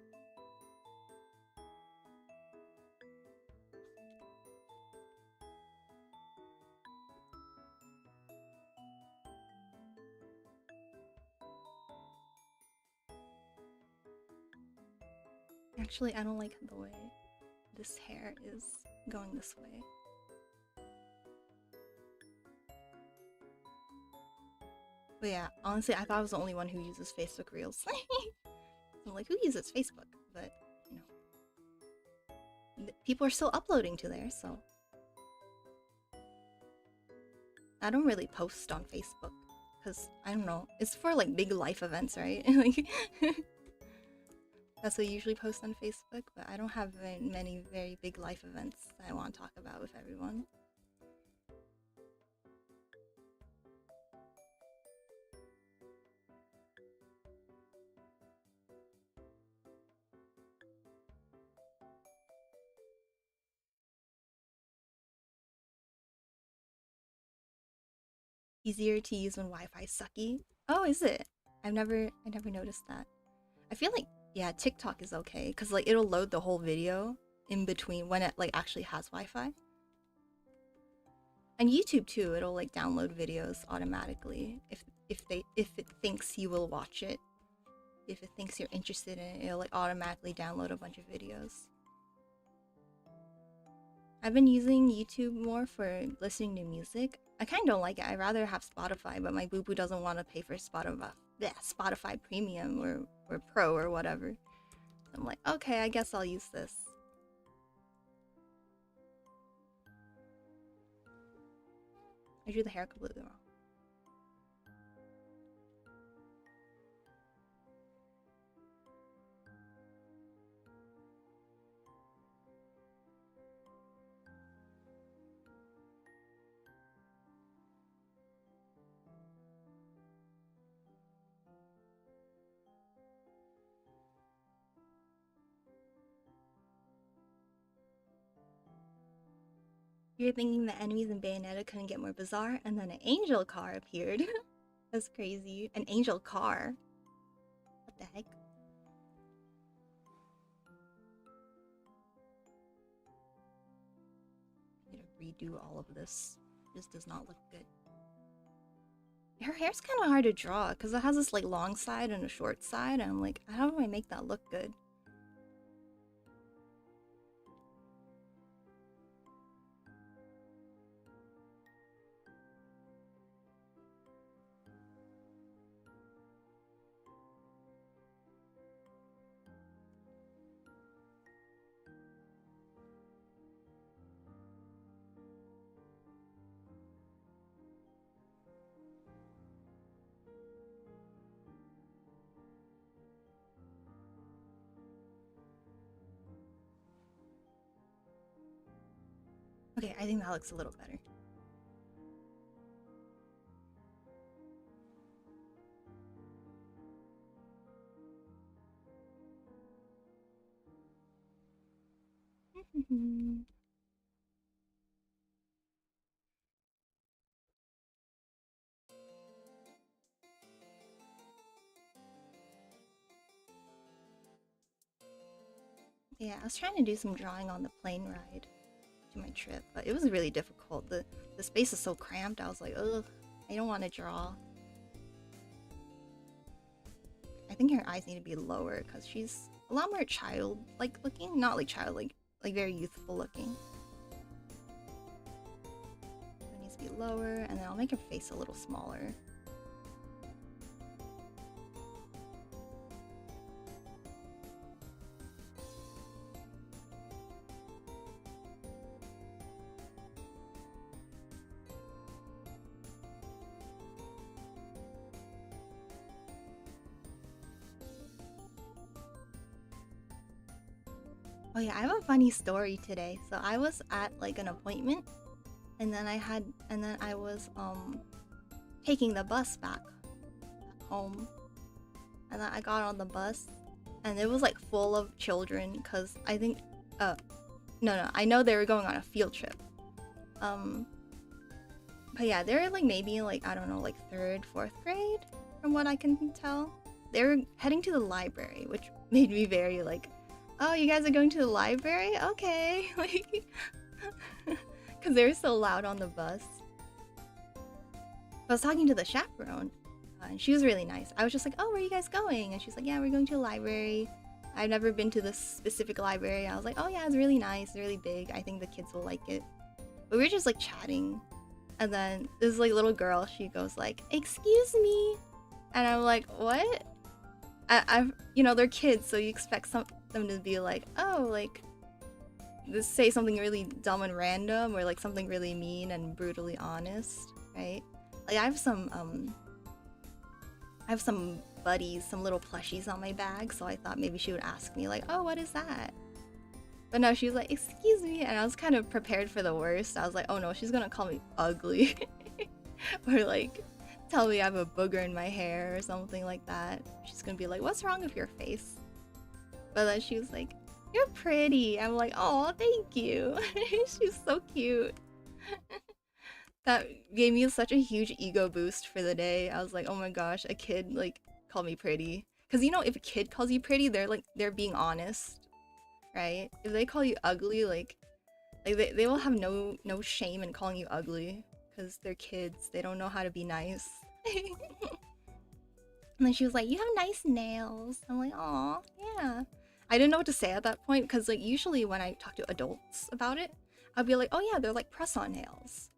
Actually, I don't like the way this hair is going this way. But yeah, honestly, I thought I was the only one who uses Facebook Reels. I'm like, who uses Facebook? But, you know, people are still uploading to there, so. I don't really post on Facebook, because, I don't know, it's for, like, big life events, right? Like, that's what I usually post on Facebook, but I don't have many very big life events that I want to talk about with everyone. Easier to use when Wi-Fi sucky. Oh, is it? I never noticed that. I feel like, yeah, TikTok is okay because like it'll load the whole video in between when it like actually has Wi-Fi. And YouTube too, it'll like download videos automatically if it thinks you will watch it. If it thinks you're interested in it, it'll like automatically download a bunch of videos. I've been using YouTube more for listening to music. I kind of don't like it. I'd rather have Spotify, but my boo-boo doesn't want to pay for Spotify Premium or Pro or whatever. So I'm like, okay, I guess I'll use this. I drew the hair completely wrong. You're thinking the enemies in Bayonetta couldn't get more bizarre, and then an angel car appeared. That's crazy. An angel car. What the heck? I need to redo all of this. This does not look good. Her hair's kind of hard to draw because it has this like long side and a short side, and I'm like, how do I make that look good? Okay, I think that looks a little better. Yeah, I was trying to do some drawing on the plane ride to my trip, but it was really difficult. The space is so cramped. I was like, ugh, I don't want to draw. I think her eyes need to be lower because she's a lot more childlike looking. Not like childlike, like very youthful looking. It needs to be lower, and then I'll make her face a little smaller. Oh yeah, I have a funny story today. So I was at like an appointment, and then I was taking the bus back home, and then I got on the bus, and it was like full of children because I think no, I know they were going on a field trip. But yeah, they're like maybe like, I don't know, like 3rd, 4th grade from what I can tell. They were heading to the library, which made me very like, oh, you guys are going to the library? Okay. Like, because they were so loud on the bus. I was talking to the chaperone, and she was really nice. I was just like, oh, where are you guys going? And she's like, yeah, we're going to a library. I've never been to this specific library. I was like, oh yeah, it's really nice, it's really big. I think the kids will like it. But we were just like chatting. And then this like little girl, she goes like, excuse me. And I'm like, what? I've, you know, they're kids, so you expect them to be like, oh, like, just say something really dumb and random, or like something really mean and brutally honest, right? Like I have some buddies, some little plushies on my bag, so I thought maybe she would ask me like, oh, what is that? But no, she was like, excuse me, and I was kind of prepared for the worst. I was like, oh no, she's gonna call me ugly. Or like tell me I have a booger in my hair or something like that. She's gonna be like, what's wrong with your face? But then she was like, you're pretty. I'm like, oh, thank you. She's so cute. That gave me such a huge ego boost for the day. I was like, oh my gosh, a kid like called me pretty. Because you know, if a kid calls you pretty, they're being honest, right? If they call you ugly, like they will have no shame in calling you ugly, because they're kids. They don't know how to be nice. And then she was like, you have nice nails. I'm like, aw, yeah. I didn't know what to say at that point, because like usually when I talk to adults about it, I'd be like, oh yeah, they're like press-on nails.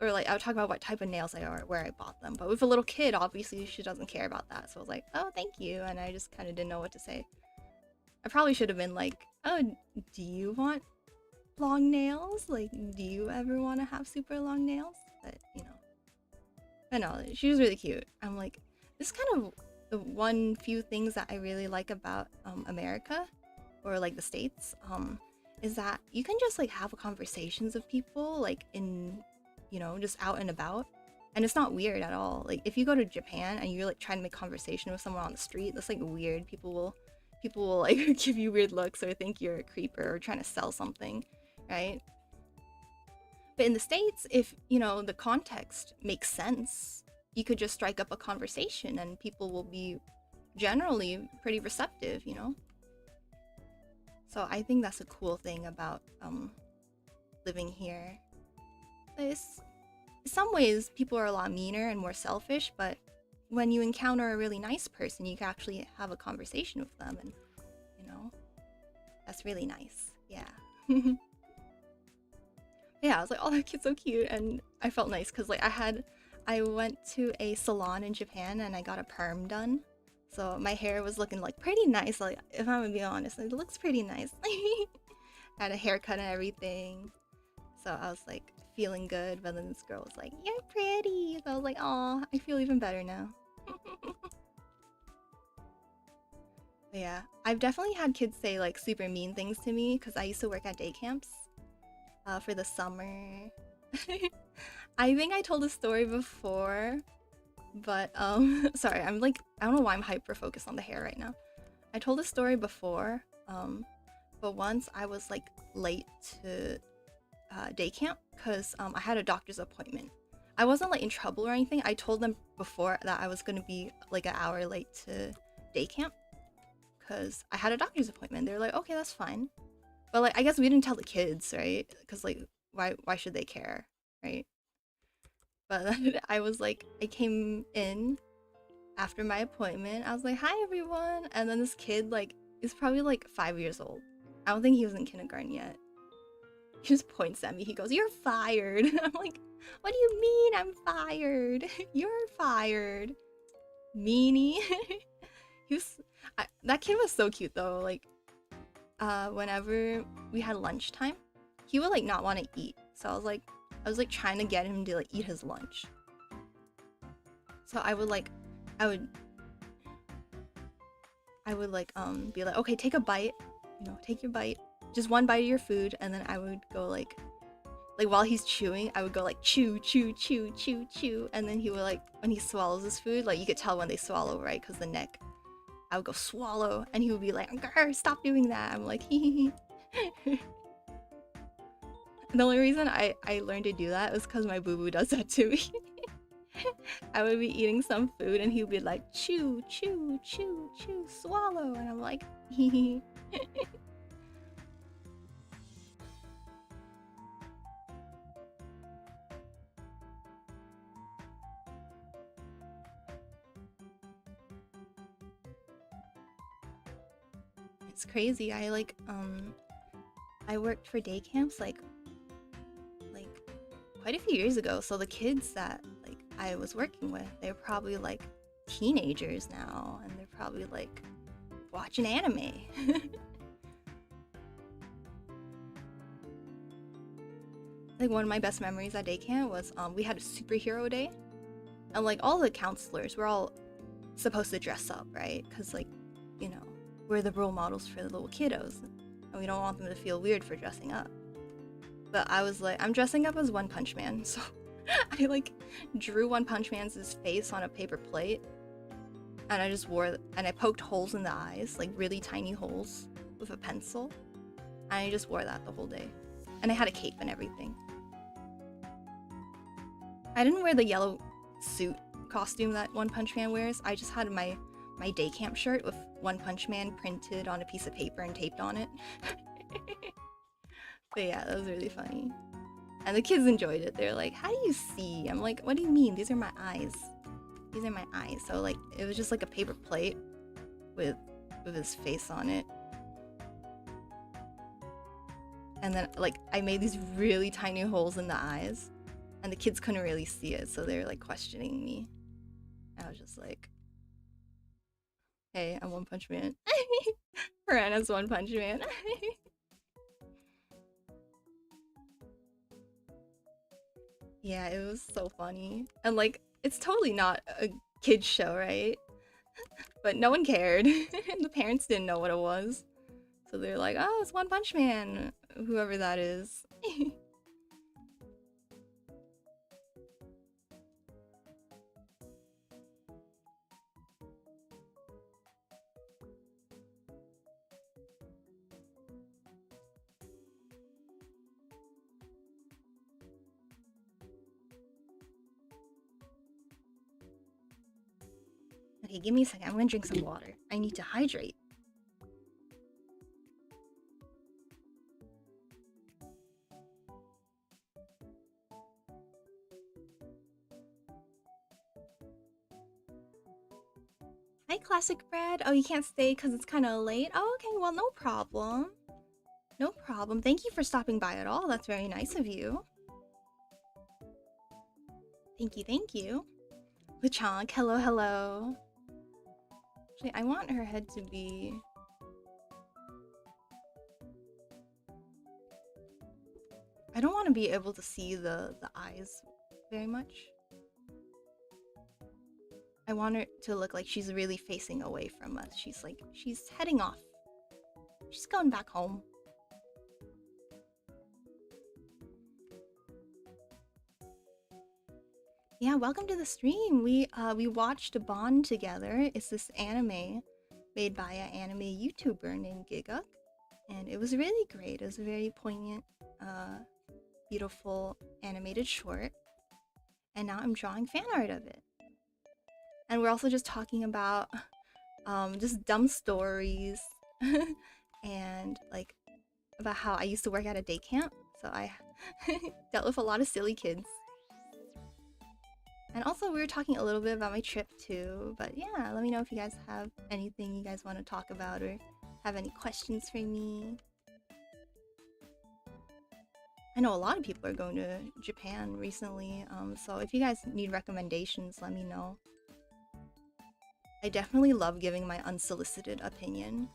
Or like I would talk about what type of nails they are, where I bought them. But with a little kid, obviously she doesn't care about that. So I was like, oh, thank you. And I just kind of didn't know what to say. I probably should have been like, oh, do you want long nails? Like, do you ever want to have super long nails? But you know, but no, she was really cute. I'm like, this is kind of the one few things that I really like about America, or like the States, is that you can just like have conversations with people like in, you know, just out and about, and it's not weird at all. Like if you go to Japan and you're like trying to make conversation with someone on the street, that's like weird. People will like give you weird looks or think you're a creeper or trying to sell something, right? But in the States, if you know the context makes sense, you could just strike up a conversation and people will be generally pretty receptive, you know? So I think that's a cool thing about living here. In some ways, people are a lot meaner and more selfish, but when you encounter a really nice person, you can actually have a conversation with them, and you know, that's really nice. Yeah. Yeah, I was like, oh, that kid's so cute, and I felt nice because like I went to a salon in Japan and I got a perm done, so my hair was looking like pretty nice. Like if I'm gonna be honest, it looks pretty nice. I had a haircut and everything, so I was like feeling good. But then this girl was like, "You're pretty," so I was like, "Aw, I feel even better now." But yeah, I've definitely had kids say like super mean things to me because I used to work at day camps for the summer. I think I told this story before, but sorry, I'm like, I don't know why I'm hyper focused on the hair right now. I told this story before, but once I was like late to day camp because I had a doctor's appointment. I wasn't like in trouble or anything. I told them before that I was gonna be like an hour late to day camp because I had a doctor's appointment. They were like, okay, that's fine. But like, I guess we didn't tell the kids, right? Because like, why should they care, right? But then I was like, I came in after my appointment. I was like, hi everyone. And then this kid like is probably like 5 years old. I don't think he was in kindergarten yet. He just points at me. He goes, "You're fired." I'm like, what do you mean I'm fired? You're fired, meanie. That kid was so cute though. Like, whenever we had lunchtime, he would like not want to eat. So I was like trying to get him to like eat his lunch. So I would be like, okay, take a bite, you know, take your bite, just one bite of your food, and then I would go like like while he's chewing, I would go like chew, chew, chew, chew, chew, and then he would like when he swallows his food, like you could tell when they swallow, right? Because the neck. I would go swallow, and he would be like, "Grr, stop doing that." I'm like, hee hee. The only reason I learned to do that was because my boo-boo does that to me. I would be eating some food, and he would be like, chew, chew, chew, chew, swallow, and I'm like, hee hee. It's crazy. I worked for day camps like quite a few years ago. So the kids that like I was working with, they're probably like teenagers now, and they're probably like watching anime. Like one of my best memories at day camp was we had a superhero day, and like all the counselors were all supposed to dress up, right? Because like, you know, we're the role models for the little kiddos, and we don't want them to feel weird for dressing up. But I was like, I'm dressing up as One Punch Man, so I like drew One Punch Man's face on a paper plate, and I just and I poked holes in the eyes, like really tiny holes, with a pencil, and I just wore that the whole day. And I had a cape and everything. I didn't wear the yellow suit costume that One Punch Man wears. I just had my day camp shirt with One Punch Man printed on a piece of paper and taped on it. But yeah, that was really funny. And the kids enjoyed it. They're like, how do you see? I'm like, what do you mean? These are my eyes. These are my eyes. So like, it was just like a paper plate with his face on it. And then like, I made these really tiny holes in the eyes, and the kids couldn't really see it. So they're like questioning me. I was just like, hey, I'm One Punch Man. Piranha's One Punch Man. Yeah, it was so funny. And like, it's totally not a kid's show, right? But no one cared. The parents didn't know what it was. So they're like, oh, it's One Punch Man, whoever that is. Okay, give me a second. I'm gonna drink some water. I need to hydrate. Hi, Classic Bread. Oh, you can't stay because it's kind of late? Oh, okay, well, no problem. No problem. Thank you for stopping by at all. That's very nice of you. Thank you, thank you. Luchonk, hello, hello. Actually, I want her head to be... I don't want to be able to see the eyes very much. I want her to look like she's really facing away from us. She's heading off. She's going back home. Yeah, welcome to the stream. We watched Bâan together. It's this anime made by an anime YouTuber named Giguk, and it was really great. It was a very poignant, beautiful animated short, and now I'm drawing fan art of it. And we're also just talking about just dumb stories and like about how I used to work at a day camp, so I dealt with a lot of silly kids. And also we were talking a little bit about my trip too, but yeah, let me know if you guys have anything you guys want to talk about or have any questions for me. I know a lot of people are going to Japan recently, so if you guys need recommendations, let me know. I definitely love giving my unsolicited opinion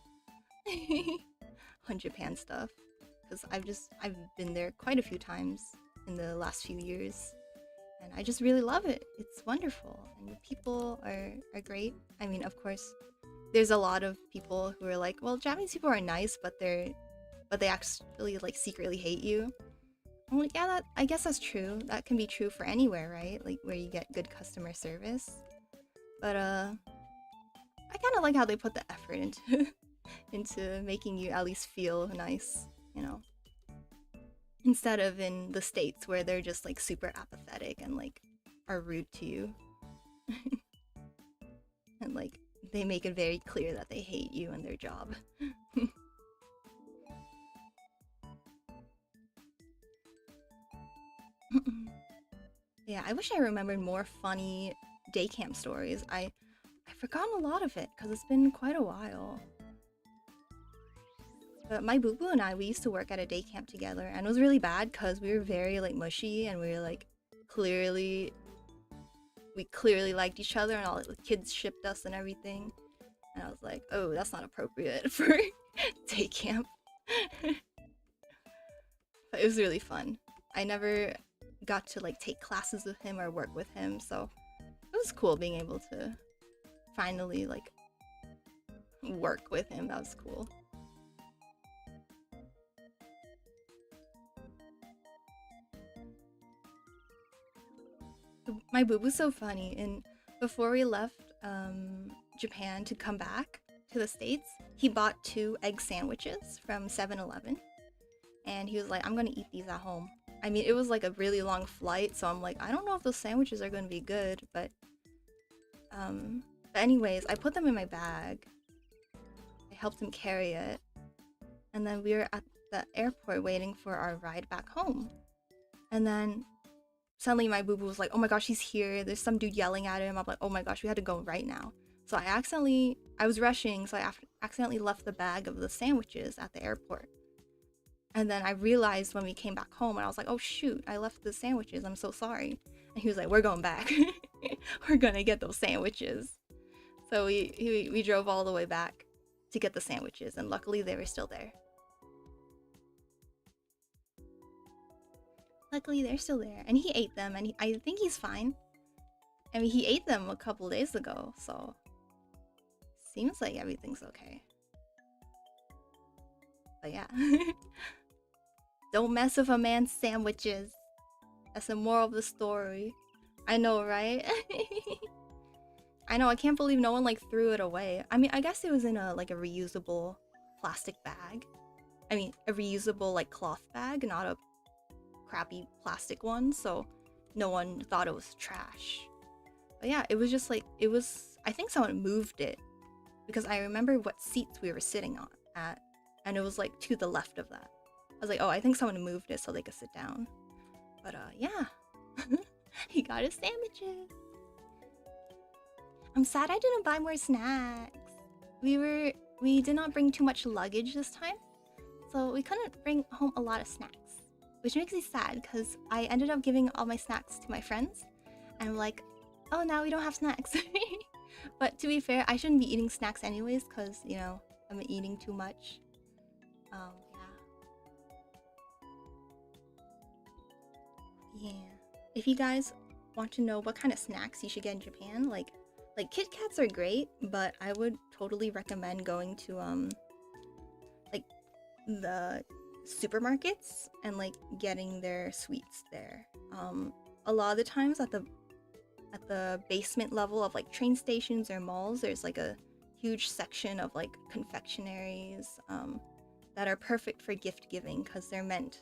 on Japan stuff, because I've been there quite a few times in the last few years. And I just really love it. It's wonderful. And the people are great. I mean, of course, there's a lot of people who are like, well, Japanese people are nice, but they actually like secretly hate you. Well, yeah, I guess that's true. That can be true for anywhere, right? Like where you get good customer service. But I kind of like how they put the effort into into making you at least feel nice, you know. Instead of in the States where they're just like super apathetic and like are rude to you. And like they make it very clear that they hate you and their job. Yeah, I wish I remembered more funny day camp stories. I've forgotten a lot of it because it's been quite a while. But my boo-boo and we used to work at a day camp together, and it was really bad because we were very like mushy, and we were like clearly liked each other, and all the kids shipped us and everything. And I was like, oh, that's not appropriate for day camp. But it was really fun. I never got to like take classes with him or work with him, so it was cool being able to finally like work with him. That was cool. My boo-boo's so funny, and before we left Japan to come back to the States, he bought 2 egg sandwiches from 7-Eleven, and he was like, I'm gonna eat these at home. I mean, it was like a really long flight, so I'm like, I don't know if those sandwiches are gonna be good, but anyways, I put them in my bag. I helped him carry it, and then we were at the airport waiting for our ride back home, and then suddenly my boo-boo was like, oh my gosh, he's here. There's some dude yelling at him. I'm like, oh my gosh, we had to go right now. So I was rushing, so I accidentally left the bag of the sandwiches at the airport. And then I realized when we came back home, and I was like, oh shoot, I left the sandwiches. I'm so sorry. And he was like, we're going back. We're gonna get those sandwiches. So we drove all the way back to get the sandwiches, and luckily they were still there. Luckily, they're still there, and he ate them, and I think he's fine. I mean, he ate them a couple days ago, so seems like everything's okay. But yeah, don't mess with a man's sandwiches. That's the moral of the story. I know, right? I know. I can't believe no one like threw it away. I mean, I guess it was in a like a reusable plastic bag. I mean, a reusable like cloth bag, not a crappy plastic one, so no one thought it was trash. But yeah, it was just like, I think someone moved it, because I remember what seats we were sitting on at, and it was like to the left of that. I was like, oh, I think someone moved it so they could sit down. But yeah, he got his sandwiches. I'm sad I didn't buy more snacks. We did not bring too much luggage this time, so we couldn't bring home a lot of snacks. Which makes me sad, because I ended up giving all my snacks to my friends. And I'm like, oh, now we don't have snacks. But to be fair, I shouldn't be eating snacks anyways, because, you know, I'm eating too much. Yeah. If you guys want to know what kind of snacks you should get in Japan, like Kit Kats are great, but I would totally recommend going to, like, the supermarkets and like getting their sweets there. A lot of the times at the basement level of like train stations or malls, there's like a huge section of like confectionaries that are perfect for gift giving, because they're meant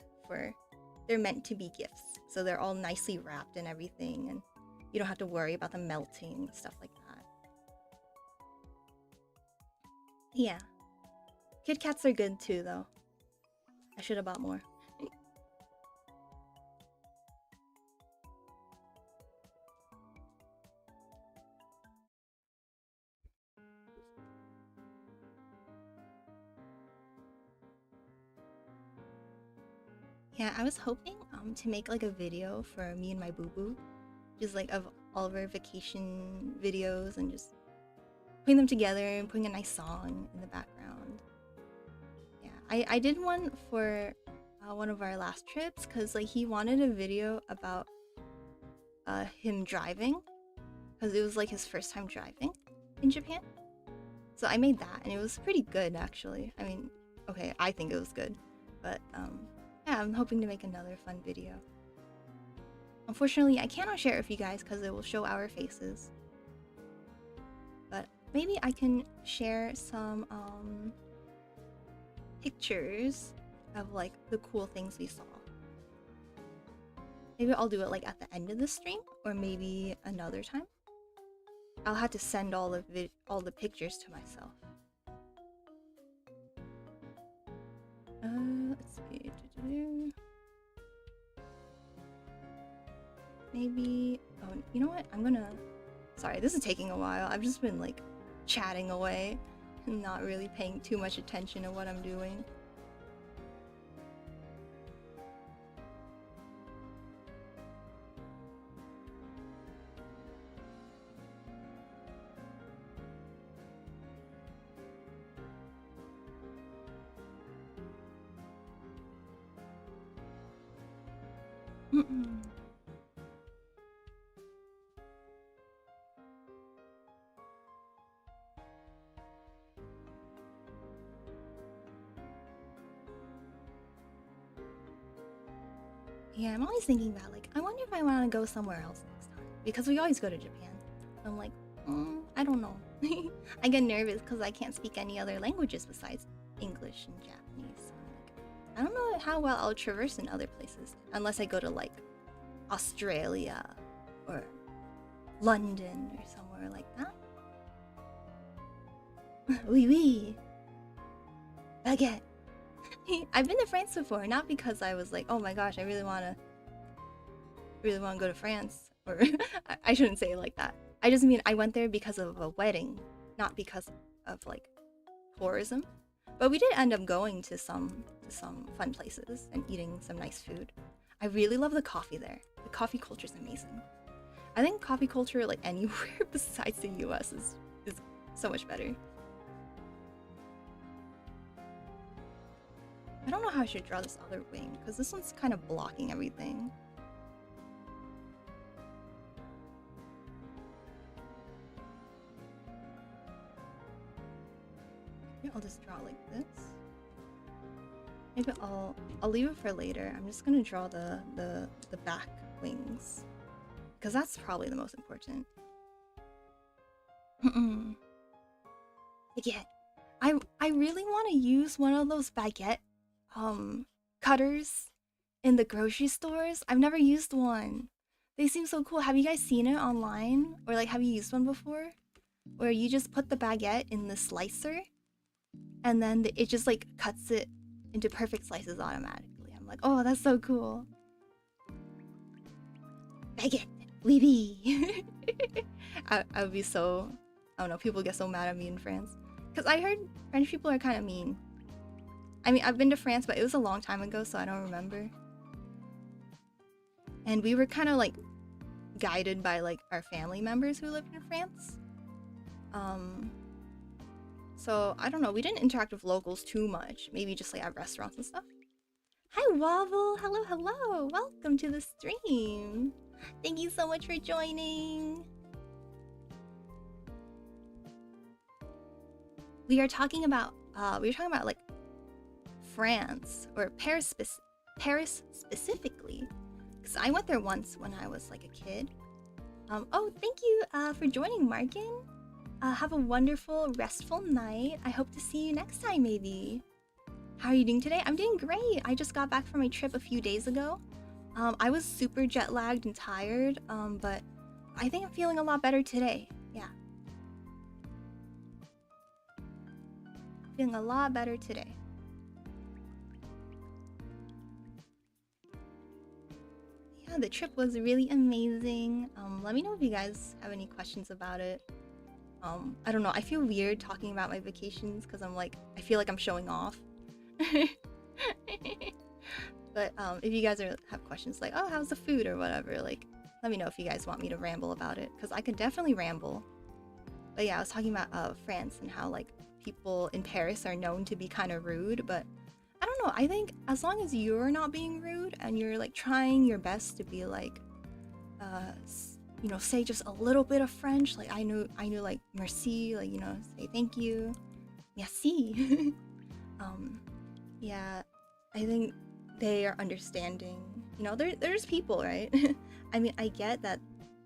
to be gifts, so they're all nicely wrapped and everything, and you don't have to worry about them melting, stuff like that. Yeah, Kit Kats are good too though. I should have bought more. Yeah, I was hoping to make like a video for me and my boo-boo, just like of all of our vacation videos, and just putting them together and putting a nice song in the background. I did one for one of our last trips, because like he wanted a video about him driving, because it was like his first time driving in Japan. So I made that, and it was pretty good actually. I mean, okay, I think it was good, but yeah, I'm hoping to make another fun video. Unfortunately, I cannot share it with you guys because it will show our faces. But maybe I can share some pictures of like the cool things we saw. Maybe I'll do it like at the end of the stream, or maybe another time. I'll have to send all the pictures to myself. Let's see. Maybe. Oh, you know what? Sorry, this is taking a while. I've just been like chatting away and not really paying too much attention to what I'm doing. Yeah, I'm always thinking about like, I wonder if I want to go somewhere else next time. Because we always go to Japan. I'm like, I don't know. I get nervous because I can't speak any other languages besides English and Japanese. So I'm like, I don't know how well I'll traverse in other places. Unless I go to like Australia or London or somewhere like that. Oui, oui. Baguette. I've been to France before, not because I was like, oh my gosh, I really want to go to France, or I shouldn't say it like that. I just mean I went there because of a wedding, not because of like tourism. But we did end up going to some fun places and eating some nice food. I really love the coffee there. The coffee culture is amazing. I think coffee culture like anywhere besides the US is so much better. I don't know how I should draw this other wing, because this one's kind of blocking everything. Maybe I'll just draw like this. Maybe I'll leave it for later. I'm just gonna draw the back wings, because that's probably the most important. Baguette. I really want to use one of those baguette cutters in the grocery stores. I've never used one. They seem so cool. Have you guys seen it online? Or like, have you used one before? Where you just put the baguette in the slicer and then it just like cuts it into perfect slices automatically. I'm like, oh, that's so cool. Baguette, oui, oui. I would be so, I don't know, people get so mad at me in France. Because I heard French people are kind of mean. I mean, I've been to France, but it was a long time ago, so I don't remember. And we were kind of like guided by like our family members who lived in France. So I don't know, we didn't interact with locals too much. Maybe just like at restaurants and stuff. Hi Wobble, hello, hello. Welcome to the stream. Thank you so much for joining. We were talking about like France or Paris specifically, because I went there once when I was like a kid. Oh, thank you for joining, Markin. Have a wonderful, restful night. I hope to see you next time, maybe. How are you doing today? I'm doing great. I just got back from my trip a few days ago. I was super jet lagged and tired, but I think I'm feeling a lot better today. Yeah. Feeling a lot better today. Yeah, the trip was really amazing. Let me know if you guys have any questions about it. I don't know, I feel weird talking about my vacations because I'm like, I feel like I'm showing off. But if you guys have questions like, oh, how's the food or whatever, like, let me know if you guys want me to ramble about it, because I could definitely ramble. But yeah, I was talking about France and how like people in Paris are known to be kind of rude, but I don't know, I think as long as you're not being rude and you're like trying your best to be like you know, say just a little bit of French, like I knew like merci, like, you know, say thank you, merci. Yeah, I think they are understanding. You know, there's people, right? I mean, I get that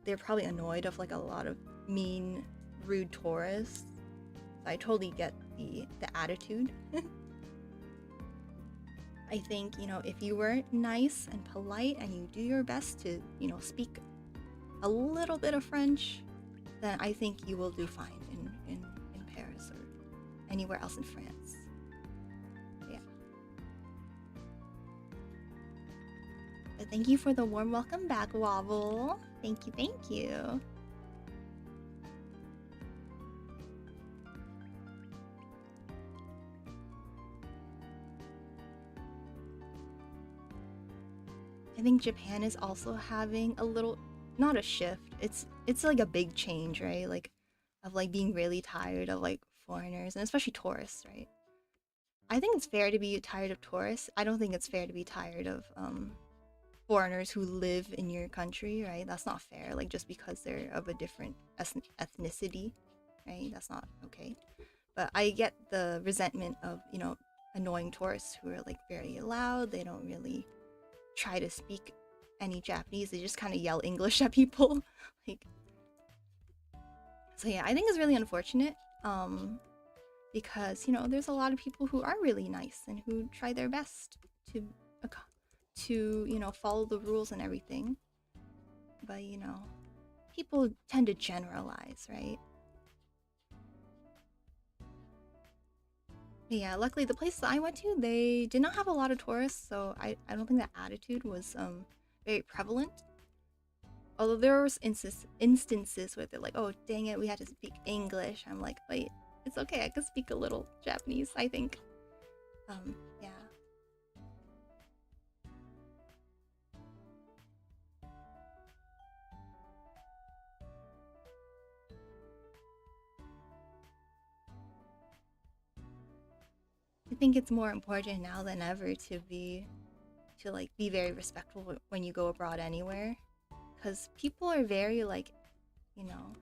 they're probably annoyed of like a lot of mean, rude tourists. I totally get the attitude. I think, you know, if you were nice and polite and you do your best to, you know, speak a little bit of French, then I think you will do fine in Paris or anywhere else in France. Yeah. But thank you for the warm welcome back, Wobble. Thank you, thank you. I think Japan is also having a little, not a shift, it's like a big change, right? Like, of like being really tired of like foreigners and especially tourists, right? I think it's fair to be tired of tourists. I don't think it's fair to be tired of foreigners who live in your country, right? That's not fair, like just because they're of a different ethnicity, right? That's not okay. But I get the resentment of, you know, annoying tourists who are like very loud. They don't really try to speak any Japanese. They just kind of yell English at people. Like, so yeah, I think it's really unfortunate because, you know, there's a lot of people who are really nice and who try their best to you know, follow the rules and everything. But, you know, people tend to generalize, right? But yeah, luckily the places I went to, they did not have a lot of tourists, so I don't think that attitude was very prevalent. Although there was instances with it, like, oh dang it, we had to speak English. I'm like, wait, it's okay, I can speak a little Japanese, I think. Yeah. I think it's more important now than ever to be very respectful when you go abroad anywhere, because people are very like, you know,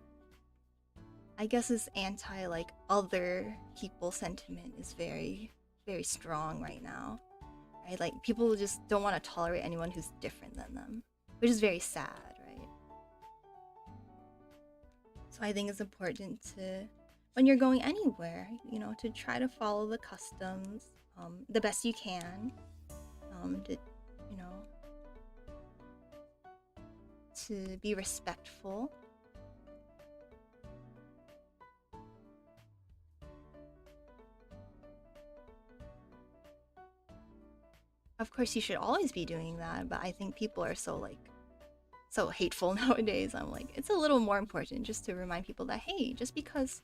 I guess this anti like other people sentiment is very, very strong right now, right? Like people just don't want to tolerate anyone who's different than them, which is very sad, right? So I think it's important to, when you're going anywhere, you know, to try to follow the customs the best you can, to, you know, to be respectful. Of course, you should always be doing that, but I think people are so hateful nowadays. I'm like, it's a little more important just to remind people that, hey, just because,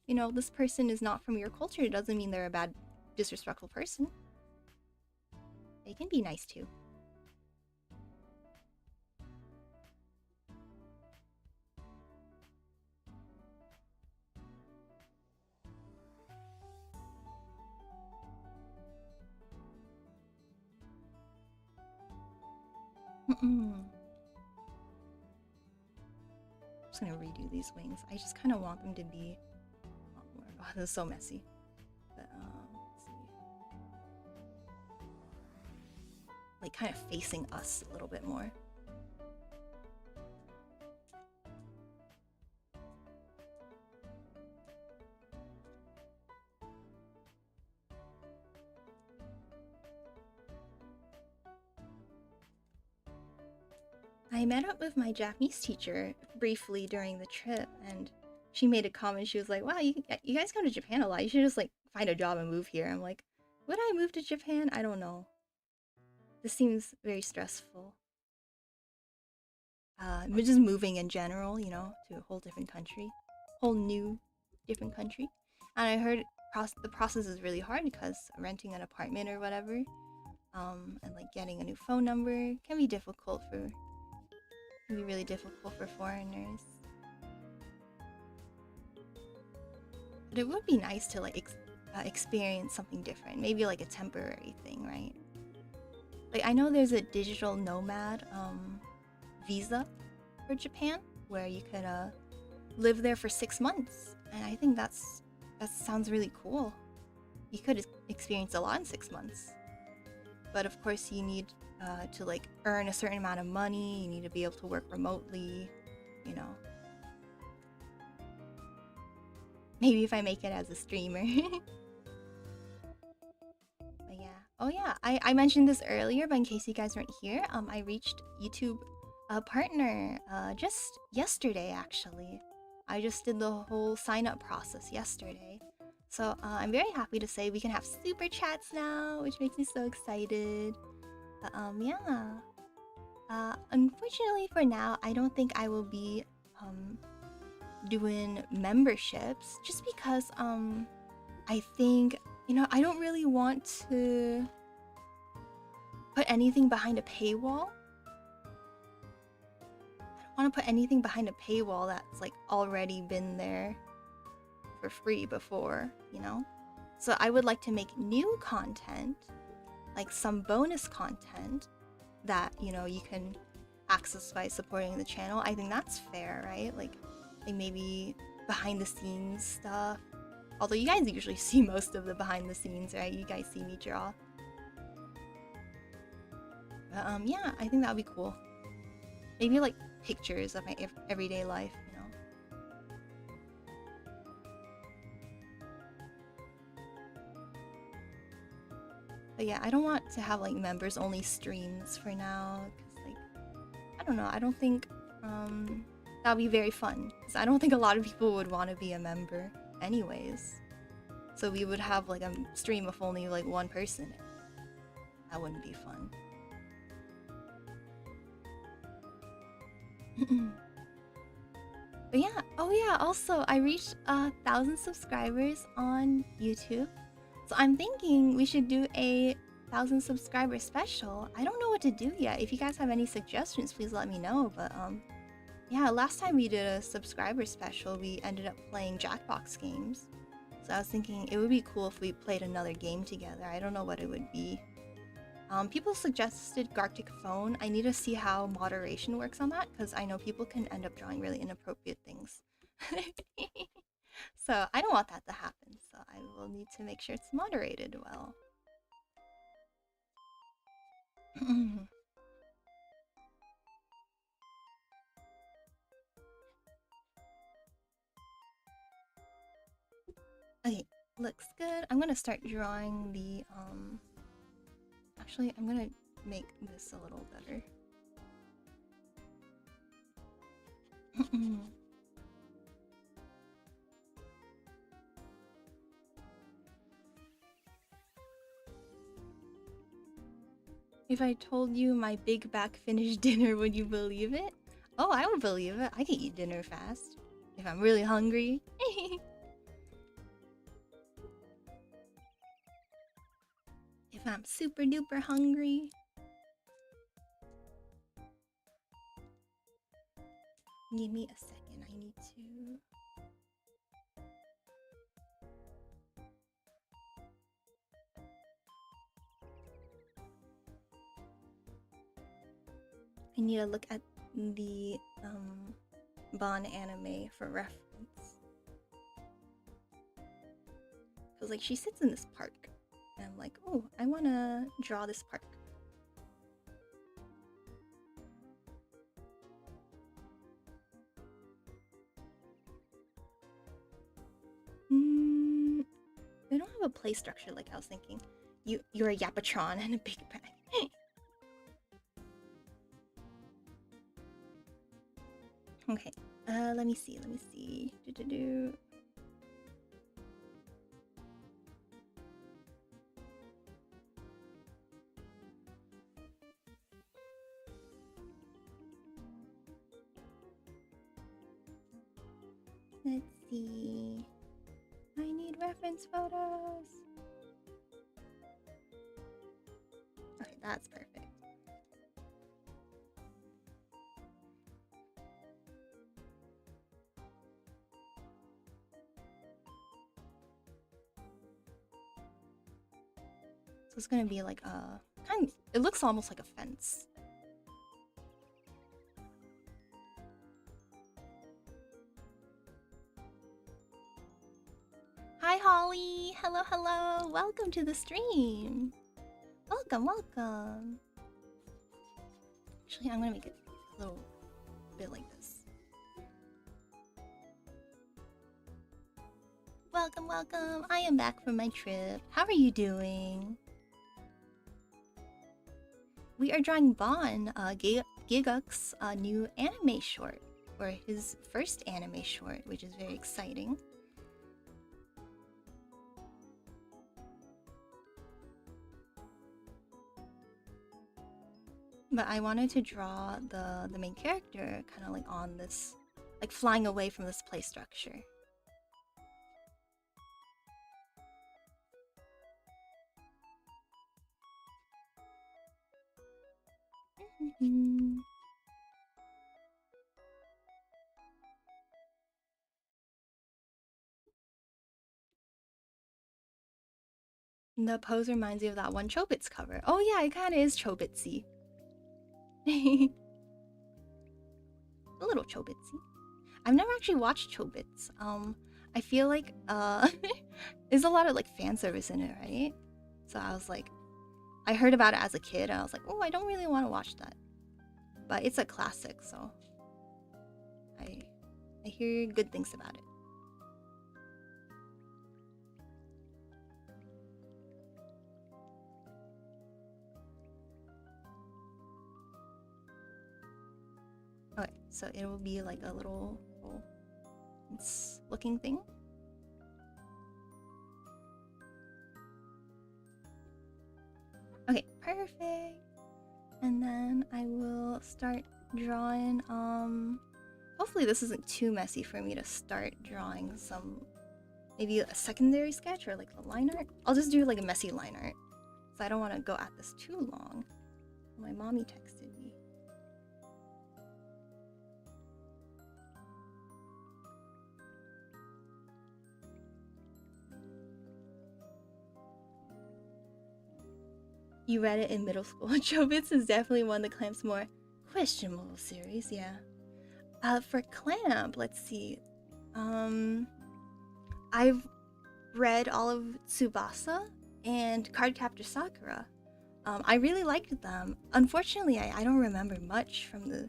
you know, this person is not from your culture doesn't mean they're a bad, disrespectful person. They can be nice too. I'm just gonna redo these wings. I just kind of want them to be, oh, this is so messy. But let's see, like kind of facing us a little bit more. I met up with my Japanese teacher briefly during the trip, and she made a comment. She was like, wow, you guys come to Japan a lot. You should just like find a job and move here. I'm like, would I move to Japan? I don't know. This seems very stressful. Just moving in general, you know, to a whole different country. Whole new, different country. And I heard the process is really hard because renting an apartment or whatever, and like getting a new phone number can be difficult for... Can be really difficult for foreigners. But it would be nice to like experience something different, maybe like a temporary thing, right? Like I know there's a digital nomad visa for Japan where you could live there for 6 months, and I think that sounds really cool. You could experience a lot in 6 months. but of course you need to like earn a certain amount of money. You need to be able to work remotely, you know. Maybe if I make it as a streamer. But yeah. Oh yeah, I mentioned this earlier, but in case you guys weren't here, I reached YouTube partner just yesterday actually. I just did the whole sign up process yesterday. So I'm very happy to say we can have super chats now, which makes me so excited. But yeah. Unfortunately for now, I don't think I will be doing memberships just because I think, you know, I don't really want to put anything behind a paywall. I don't want to put anything behind a paywall that's like already been there for free before, you know? So I would like to make new content, like some bonus content that, you know, you can access by supporting the channel. I think that's fair, right? Like maybe behind the scenes stuff. Although you guys usually see most of the behind the scenes, right? You guys see me draw. But yeah, I think that would be cool. Maybe like pictures of my everyday life, you know? But yeah, I don't want to have like members only streams for now, because like, I don't know, I don't think that'll be very fun, because I don't think a lot of people would want to be a member anyways. So we would have like a stream of only like one person. That wouldn't be fun. But yeah, oh yeah, also I reached 1,000 subscribers on YouTube. So I'm thinking we should do a 1,000 subscriber special. I don't know what to do yet. If you guys have any suggestions, please let me know. But yeah, last time we did a subscriber special, we ended up playing Jackbox games. So I was thinking it would be cool if we played another game together. I don't know what it would be. People suggested Gartic Phone. I need to see how moderation works on that, because I know people can end up drawing really inappropriate things. So I don't want that to happen, so I will need to make sure it's moderated well. Okay, looks good. I'm gonna start drawing the actually I'm gonna make this a little better. If I told you my big back finished dinner, would you believe it? Oh, I would believe it. I can eat dinner fast if I'm really hungry. If I'm super duper hungry. Give me a second, I need to... I need to look at the Bâan anime for reference. Cause like she sits in this park. And I'm like, oh, I wanna draw this park. They don't have a play structure like I was thinking. You're a Yapatron and a big bag. Okay, let me see. Let's see. I need reference photos. Okay, that's perfect. So it's gonna be like a kind of, it looks almost like a fence. Hi Holly! Hello, hello! Welcome to the stream! Welcome, welcome. Actually, I'm gonna make it a little bit like this. Welcome, welcome. I am back from my trip. How are you doing? We are drawing Bâan, Giguk's new anime short, or his first anime short, which is very exciting. But I wanted to draw the main character kind of like on this, like flying away from this play structure. The pose reminds you of that one Chobits cover. Oh yeah, it kind of is Chobitsy. A little Chobitsy. I've never actually watched Chobits. I feel like there's a lot of like fan service in it, right? So I was like, I heard about it as a kid and I was like, oh, I don't really want to watch that. But it's a classic, so I hear good things about it. Okay, so it will be like a little looking thing. Okay, perfect. And then I will start drawing. Hopefully this isn't too messy for me to start drawing some, maybe a secondary sketch or like a line art. I'll just do like a messy line art, so I don't want to go at this too long. My mommy texted me. You read it in middle school. Chobits is definitely one of the Clamp's more questionable series, yeah. For Clamp, let's see. I've read all of Tsubasa and Cardcaptor Sakura. I really liked them. Unfortunately, I don't remember much from the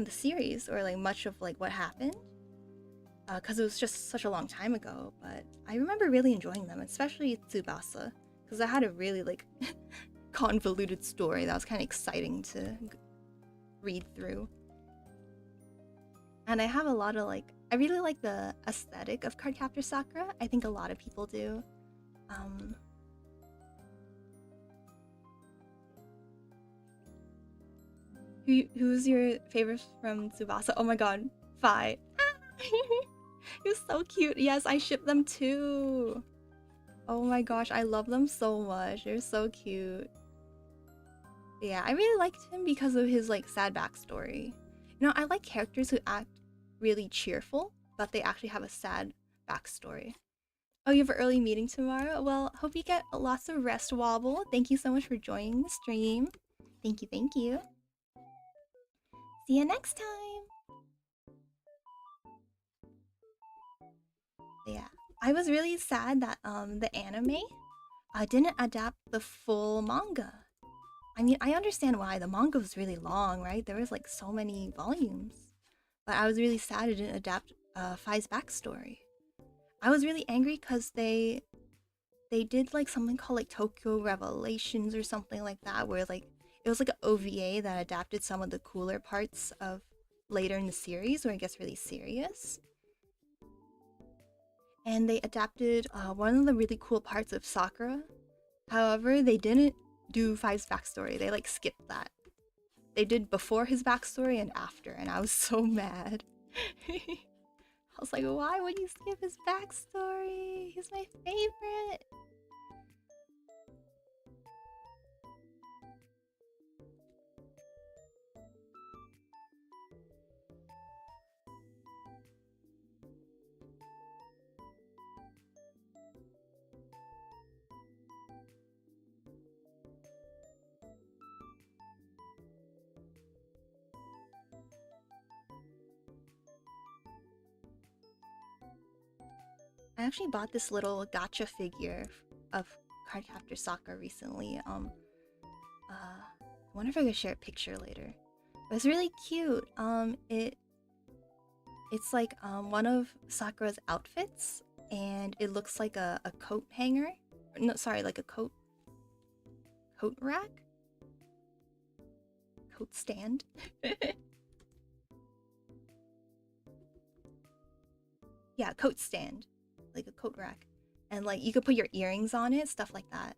series, or like much of like what happened, because it was just such a long time ago. But I remember really enjoying them, especially Tsubasa, because I had a really like convoluted story that was kind of exciting to read through. And I have a lot of like, I really like the aesthetic of Cardcaptor Sakura. I think a lot of people do. Who's your favorite from Tsubasa? Oh my god, Fi. He was so cute. Yes, I ship them too. Oh my gosh, I love them so much. They're so cute. Yeah, I really liked him because of his like sad backstory. You know, I like characters who act really cheerful, but they actually have a sad backstory. Oh, you have an early meeting tomorrow? Well, hope you get lots of rest, Wobble. Thank you so much for joining the stream. Thank you, thank you. See you next time. Yeah, I was really sad that the anime didn't adapt the full manga. I mean, I understand why. The manga was really long, right? There was like so many volumes. But I was really sad it didn't adapt Fai's backstory. I was really angry because they did like something called like Tokyo Revelations or something like that, where like it was like an OVA that adapted some of the cooler parts of later in the series where it gets really serious. And they adapted one of the really cool parts of Sakura. However, they didn't do Fai's backstory. They like skipped that. They did before his backstory and after, and I was so mad. I was like, why would you skip his backstory? He's my favorite. I actually bought this little gacha figure of Cardcaptor Sakura recently. I wonder if I could share a picture later. But it's really cute. It's like one of Sakura's outfits, and it looks like a coat hanger. No, sorry, like a coat rack? Coat stand? Yeah, coat stand. Like a coat rack. And like you could put your earrings on it, stuff like that.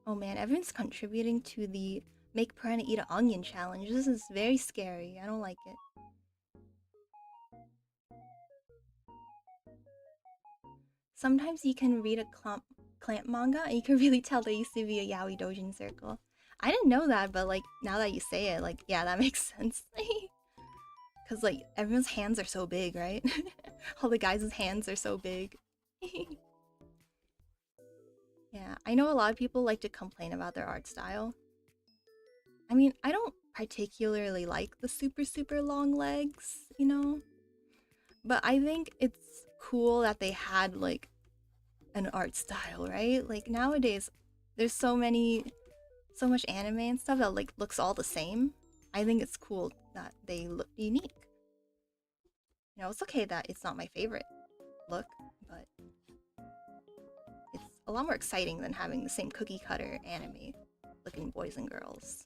Oh man, everyone's contributing to the Make Purena Eat an Onion challenge. This is very scary. I don't like it. Sometimes you can read a clamp manga and you can really tell there used to be a yaoi doujin circle. I didn't know that, but like now that you say it, like yeah, that makes sense. Cause like everyone's hands are so big, right? All the guys' hands are so big. Yeah, I know a lot of people like to complain about their art style. I mean, I don't particularly like the super long legs, you know? But I think it's cool that they had like an art style, right? Like nowadays, there's so much anime and stuff that like looks all the same. I think it's cool that they look unique. You know, it's okay that it's not my favorite look, but it's a lot more exciting than having the same cookie cutter anime looking boys and girls.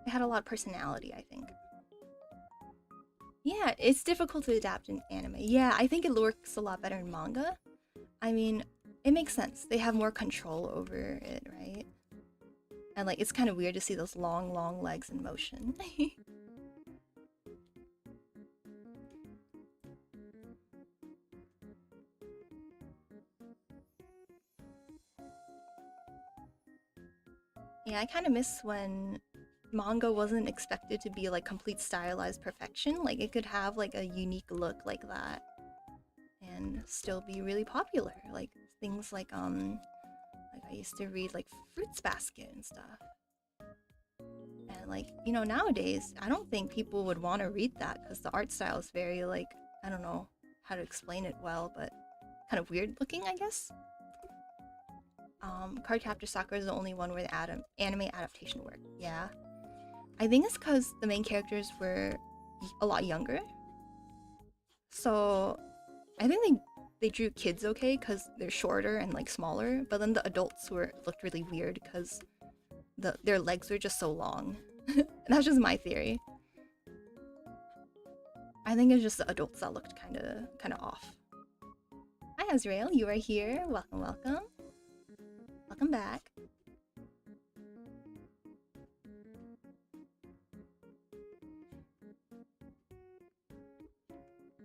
It had a lot of personality, I think. Yeah, it's difficult to adapt in anime. Yeah, I think it works a lot better in manga. I mean, it makes sense. They have more control over it, right? And like, it's kind of weird to see those long legs in motion. Yeah, I kind of miss when manga wasn't expected to be like complete stylized perfection. Like it could have like a unique look like that and still be really popular. Like things like I used to read like Fruits Basket and stuff. And like, you know, nowadays I don't think people would want to read that because the art style is very like, I don't know how to explain it well, but kind of weird looking, I guess. Cardcaptor Sakura is the only one where the anime adaptation worked. Yeah. I think it's because the main characters were a lot younger. So I think they drew kids okay because they're shorter and like smaller, but then the adults looked really weird because their legs were just so long. That's just my theory. I think it's just the adults that looked kind of off. Hi Azrael, you are here. Welcome. Welcome back.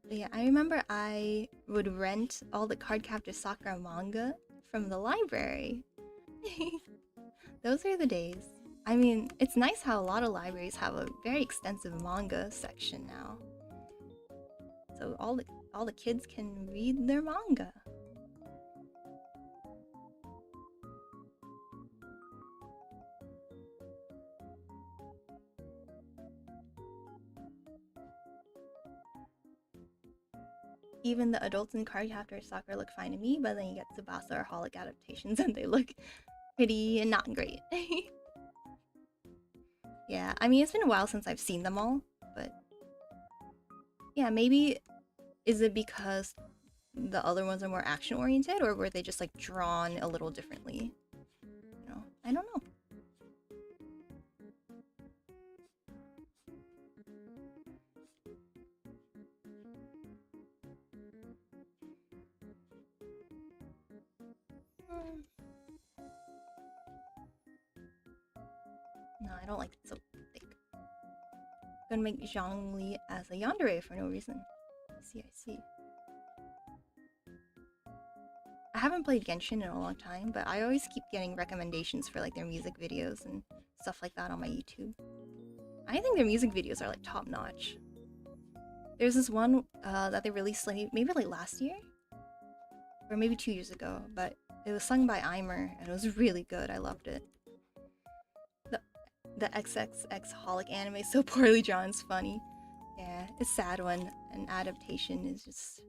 But yeah, I remember I would rent all the Cardcaptor Sakura manga from the library. Those are the days. I mean, it's nice how a lot of libraries have a very extensive manga section now. So all the kids can read their manga. Even the adults in Cardcaptor Sakura look fine to me, but then you get Tsubasa or Holic adaptations and they look pretty and not great. Yeah, I mean, it's been a while since I've seen them all, but yeah, maybe is it because the other ones are more action-oriented, or were they just like drawn a little differently? You know, I don't know. No, I don't like it so thick. Gonna make Zhongli as a yandere for no reason. I see. I haven't played Genshin in a long time, but I always keep getting recommendations for like their music videos and stuff like that on my YouTube. I think their music videos are like top notch. There's this one that they released like maybe like last year? Or maybe 2 years ago, but it was sung by Eimer and it was really good. I loved it. The XXX Holic anime is so poorly drawn, it's funny. Yeah, it's sad when an adaptation is just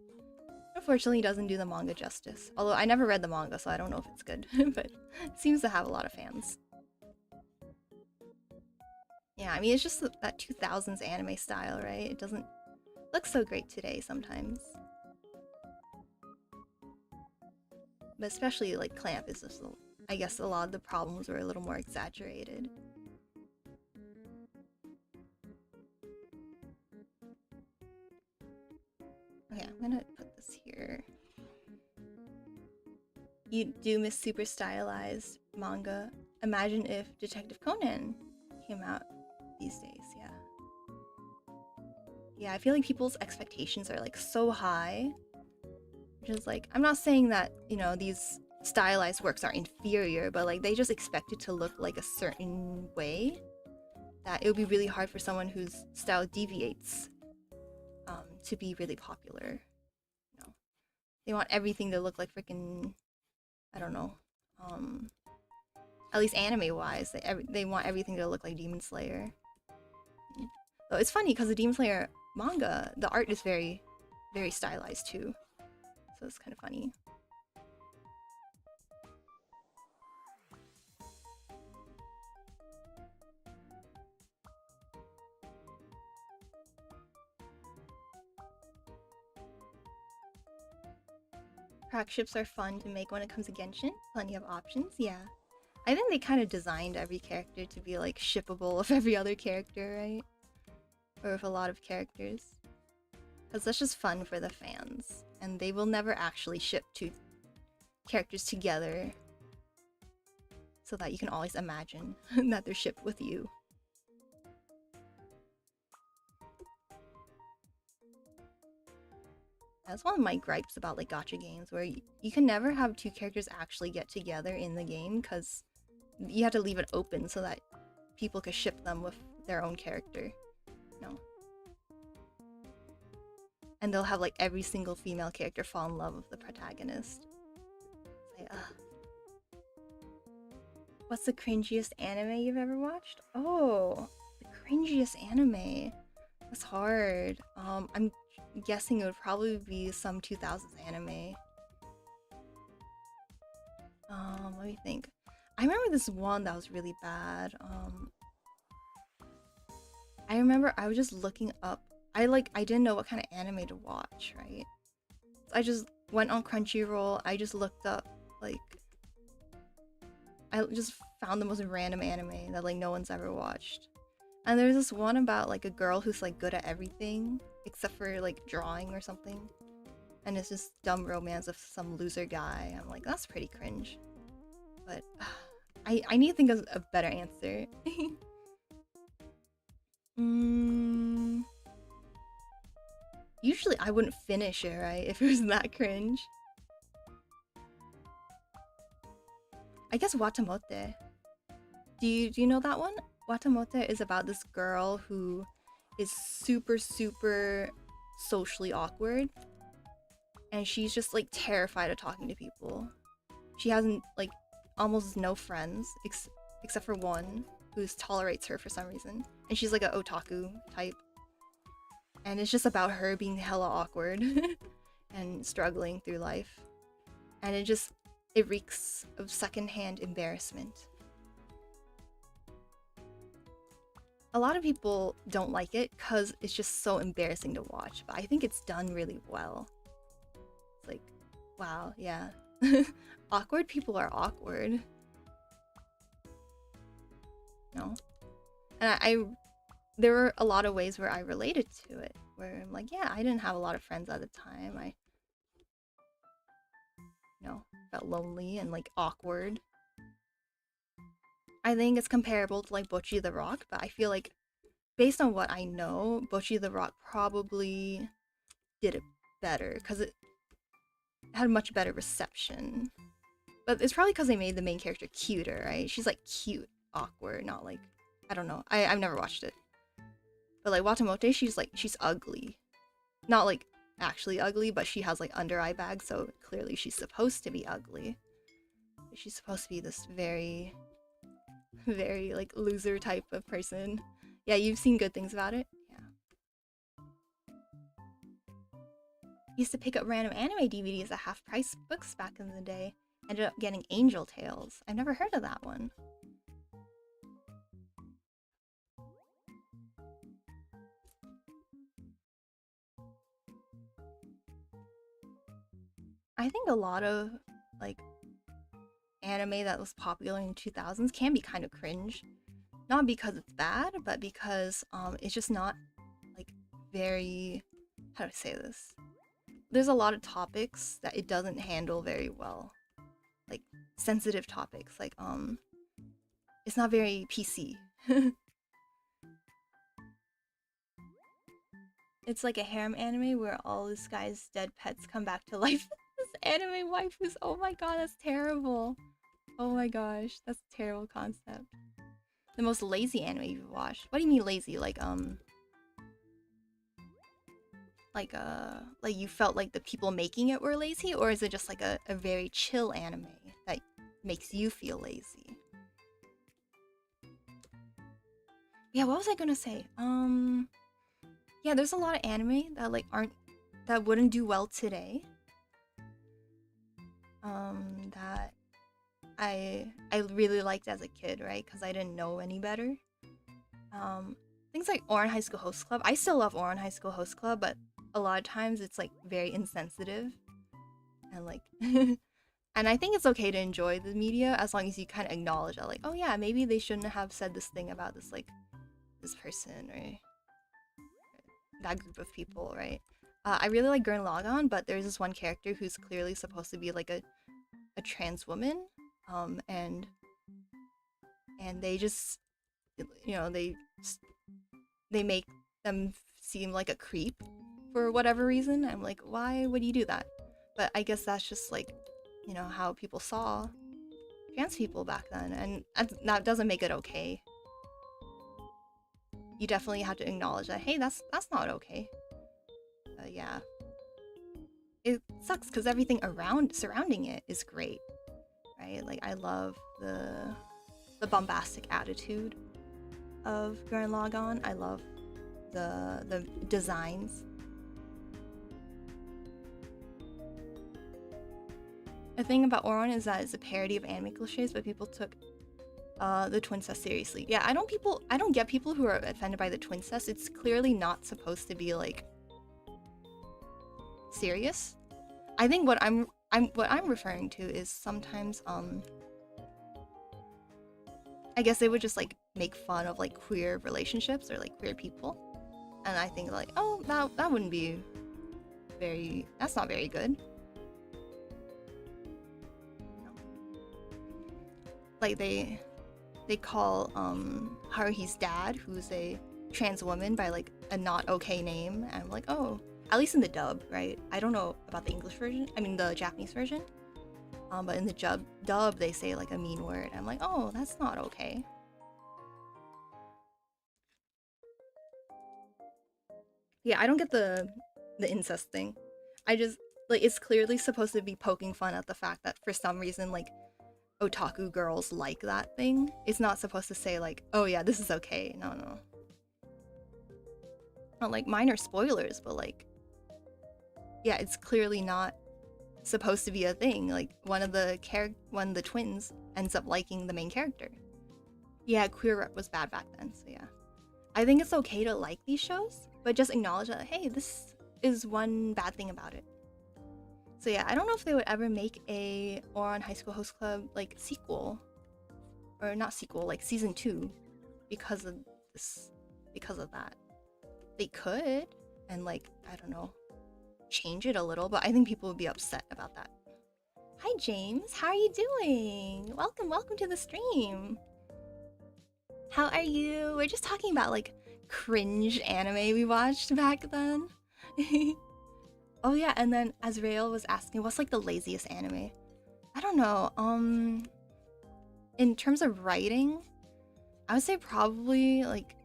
unfortunately doesn't do the manga justice. Although I never read the manga, so I don't know if it's good, but it seems to have a lot of fans. Yeah, I mean, it's just that 2000s anime style, right? It doesn't look so great today sometimes. But especially like Clamp is just, I guess a lot of the problems were a little more exaggerated. Okay, I'm gonna put this here. You do miss super stylized manga. Imagine if Detective Conan came out these days, yeah. Yeah, I feel like people's expectations are like so high. Which is like, I'm not saying that, you know, these stylized works are inferior, but like they just expect it to look like a certain way that it would be really hard for someone whose style deviates to be really popular. You know, they want everything to look like freaking, I don't know, at least anime-wise, they want everything to look like Demon Slayer. So it's funny because the Demon Slayer manga, the art is very, very stylized too. So it's kind of funny. Crack ships are fun to make when it comes to Genshin. Plenty of options, yeah. I think they kind of designed every character to be like shippable with every other character, right? Or with a lot of characters. Because that's just fun for the fans. And they will never actually ship two characters together so that you can always imagine that they're shipped with you. That's one of my gripes about like gacha games, where you can never have two characters actually get together in the game because you have to leave it open so that people can ship them with their own character. No. And they'll have like every single female character fall in love with the protagonist. It's like, ugh. What's the cringiest anime you've ever watched? Oh, the cringiest anime. That's hard. I'm guessing it would probably be some 2000s anime. Let me think. I remember this one that was really bad. I remember I was just looking up. I didn't know what kind of anime to watch, right? So I just went on Crunchyroll. I just looked up, like, I just found the most random anime that like no one's ever watched. And there's this one about like a girl who's like good at everything except for like drawing or something. And it's just dumb romance of some loser guy. I'm like, that's pretty cringe. But I need to think of a better answer. Usually I wouldn't finish it, right? If it was that cringe. I guess Watamote. Do you know that one? Watamote is about this girl who is super socially awkward, and she's just like terrified of talking to people. She hasn't like almost no friends except for one who tolerates her for some reason, and she's like an otaku type, and it's just about her being hella awkward and struggling through life, and it reeks of secondhand embarrassment. A lot of people don't like it because it's just so embarrassing to watch, but I think it's done really well. It's like, wow, yeah. Awkward people are awkward. No? And there were a lot of ways where I related to it, where I'm like, yeah, I didn't have a lot of friends at the time. I, felt lonely and like awkward. I think it's comparable to like Bocchi the Rock, but I feel like based on what I know, Bocchi the Rock probably did it better because it had a much better reception. But it's probably because they made the main character cuter, right? She's like cute, awkward, not like, I don't know. I've never watched it. But like Watamote, she's ugly. Not like actually ugly, but she has like under eye bags, so clearly she's supposed to be ugly. She's supposed to be this very like loser type of person. Yeah, you've seen good things about it? Yeah. Used to pick up random anime DVDs at half-price books back in the day. Ended up getting Angel Tales. I've never heard of that one. I think a lot of like anime that was popular in the 2000s can be kind of cringe. Not because it's bad, but because it's just not like very, how do I say this? There's a lot of topics that it doesn't handle very well. Like sensitive topics, like it's not very PC. It's like a harem anime where all this guy's dead pets come back to life. This anime waifus, oh my god, that's terrible. Oh my gosh, that's a terrible concept. The most lazy anime you've watched. What do you mean lazy? Like you felt like the people making it were lazy, or is it just like a very chill anime that makes you feel lazy? Yeah, what was I gonna say? Yeah, there's a lot of anime that like that wouldn't do well today. That I really liked as a kid, right? Because I didn't know any better. Things like Ouran High School Host Club. I still love Ouran High School Host Club, but a lot of times it's like very insensitive and like and I think it's okay to enjoy the media as long as you kind of acknowledge that, like, oh yeah, maybe they shouldn't have said this thing about this, like, this person or that group of people, right? I really like Gurren Lagann, but there's this one character who's clearly supposed to be like a trans woman, and they just, you know, they make them seem like a creep for whatever reason. I'm like, why would you do that? But I guess that's just like, you know, how people saw trans people back then, and that doesn't make it okay. You definitely have to acknowledge that, hey, that's not okay. Yeah, it sucks because everything surrounding it is great, right? Like, I love the bombastic attitude of Gurren Lagann. I love the designs. The thing about Ouran is that it's a parody of anime cliches, but people took the twincest seriously. Yeah, I don't get people who are offended by the twincest. It's clearly not supposed to be like serious. I think what I'm referring to is sometimes I guess they would just like make fun of like queer relationships or like queer people, and I think like, oh, that wouldn't be that's not very good. Like they call Haruhi's dad, who's a trans woman, by like a not okay name, and I'm like, oh, at least in the dub, right? I don't know about the English version, I mean the Japanese version, but in the dub they say like a mean word. I'm like, oh, that's not okay. Yeah, I don't get the incest thing. I just, like, it's clearly supposed to be poking fun at the fact that for some reason, like, otaku girls like that thing. It's not supposed to say like, oh yeah, this is okay. No. Not like minor spoilers, but like, yeah, it's clearly not supposed to be a thing. Like, one of the twins ends up liking the main character. Yeah, queer rep was bad back then, so yeah. I think it's okay to like these shows, but just acknowledge that, hey, this is one bad thing about it. So yeah, I don't know if they would ever make a Ouran High School Host Club like sequel, or not sequel, like season 2, because of that. They could, and like, I don't know, change it a little, but I think people would be upset about that. Hi James, how are you doing? Welcome to the stream. How are you? We're just talking about like cringe anime we watched back then. Oh yeah, and then Azrael was asking, what's like the laziest anime? I don't know. In terms of writing, I would say probably like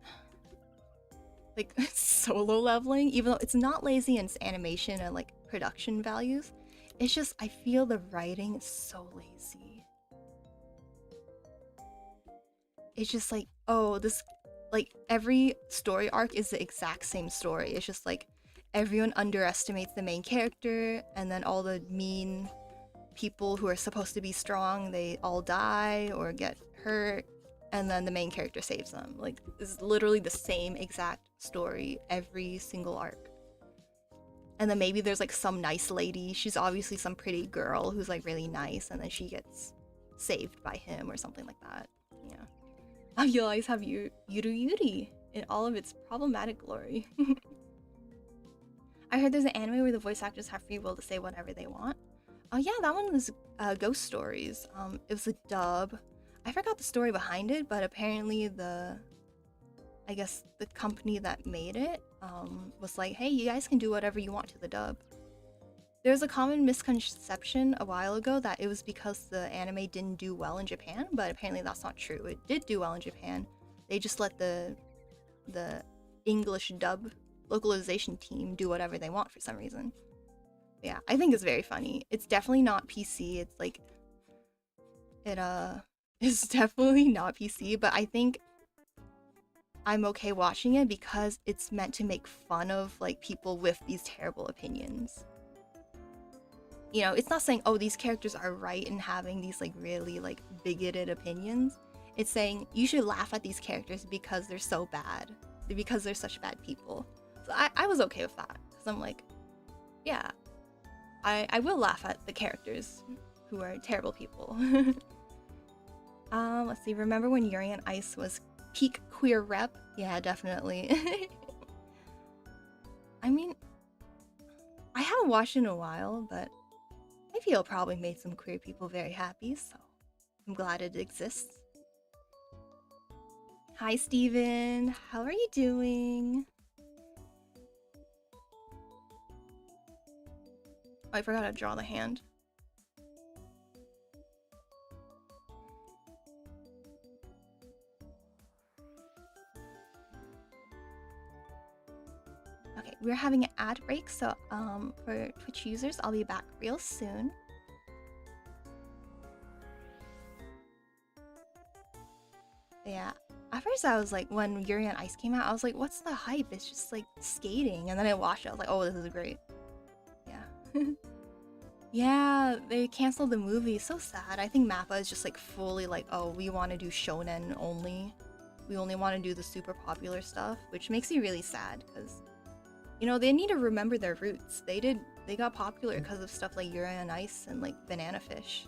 Solo Leveling, even though it's not lazy in its animation and like production values. It's just, I feel the writing is so lazy. It's just like, oh, this, like every story arc is the exact same story. It's just like everyone underestimates the main character, and then all the mean people who are supposed to be strong, they all die or get hurt, and then the main character saves them. Like, it's literally the same exact story every single arc. And then maybe there's like some nice lady, she's obviously some pretty girl who's like really nice, and then she gets saved by him or something like that. Yeah. Oh, you'll always have Yuru Yuri in all of its problematic glory. I heard there's an anime where the voice actors have free will to say whatever they want. Oh yeah, that one was Ghost Stories. It was a dub. I forgot the story behind it, but apparently I guess the company that made it was like, hey, you guys can do whatever you want to the dub. There's a common misconception a while ago that it was because the anime didn't do well in Japan, but apparently that's not true. It did do well in Japan. They just let the English dub localization team do whatever they want for some reason. Yeah, I think it's very funny. It's definitely not PC. It's like it's definitely not PC, but I think I'm okay watching it because it's meant to make fun of like people with these terrible opinions. You know, it's not saying, oh, these characters are right in having these like really like bigoted opinions. It's saying you should laugh at these characters because they're so bad, because they're such bad people. So I was okay with that because I'm like, yeah, I will laugh at the characters who are terrible people. Let's see. Remember when Yuri on Ice was peak queer rep? Yeah, definitely. I mean, I haven't watched in a while, but I feel it probably made some queer people very happy, so I'm glad it exists. Hi, Steven. How are you doing? Oh, I forgot to draw the hand. Okay, we're having an ad break, so for Twitch users, I'll be back real soon. Yeah, at first I was like, when Yuri on Ice came out, I was like, what's the hype? It's just like skating. And then I watched it, I was like, oh, this is great. Yeah. Yeah, they canceled the movie. So sad. I think MAPPA is just like fully like, oh, we want to do shonen only. We only want to do the super popular stuff, which makes me really sad because, you know, they need to remember their roots. They got popular because of stuff like Yuri on Ice and like Banana Fish.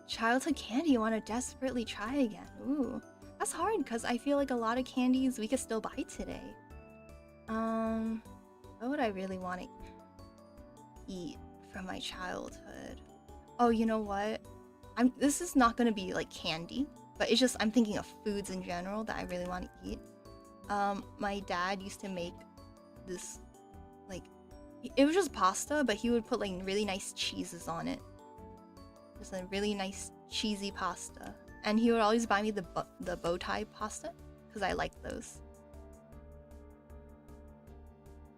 Childhood candy you want to desperately try again. Ooh, that's hard because I feel like a lot of candies we could still buy today. What would I really want to eat from my childhood? Oh, you know what? This is not gonna be like candy, but it's just I'm thinking of foods in general that I really want to eat. My dad used to make this, like, it was just pasta, but he would put like really nice cheeses on it. Just a really nice cheesy pasta, and he would always buy me the bow tie pasta because I liked those.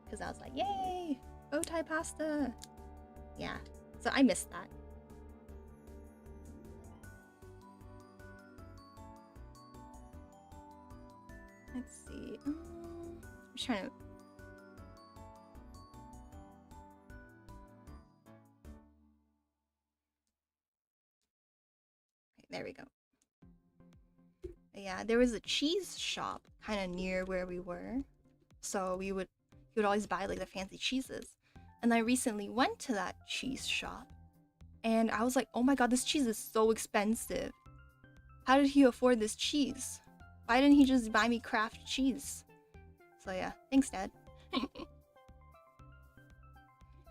Because I was like, yay, bow tie pasta. Yeah, so I missed that. Let's see. I'm just trying to. There we go. Yeah, there was a cheese shop kind of near where we were, so he would always buy like the fancy cheeses. And I recently went to that cheese shop, and I was like, oh my god, this cheese is so expensive. How did he afford this cheese? Why didn't he just buy me Kraft cheese? So yeah, thanks, Dad.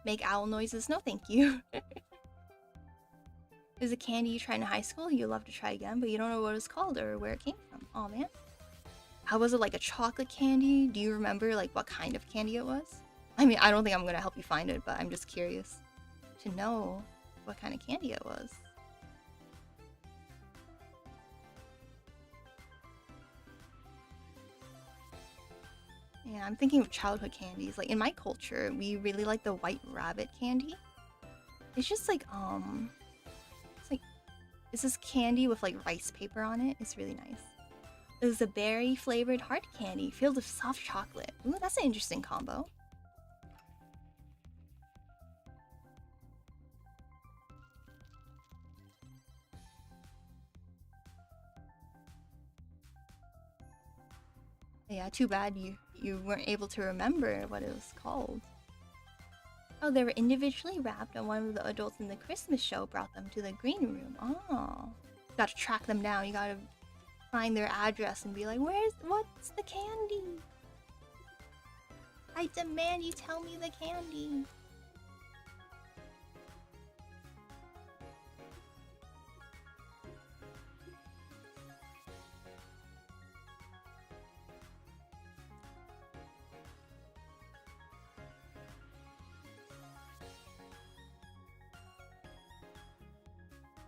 Make owl noises? No, thank you. There's a candy you tried in high school you love to try again, but you don't know what it's called or where it came from. Oh man. How was it, like a chocolate candy? Do you remember like what kind of candy it was? I mean, I don't think I'm gonna help you find it, but I'm just curious to know what kind of candy it was. Yeah, I'm thinking of childhood candies. Like in my culture, we really like the White Rabbit candy. It's just like it's this candy with like rice paper on it. It's really nice. It was a berry-flavored hard candy filled with soft chocolate. Ooh, that's an interesting combo. Yeah, too bad you weren't able to remember what it was called. Oh, they were individually wrapped, and one of the adults in the Christmas show brought them to the green room. Oh, you gotta track them down. You gotta find their address and be like, what's the candy? I demand you tell me the candy.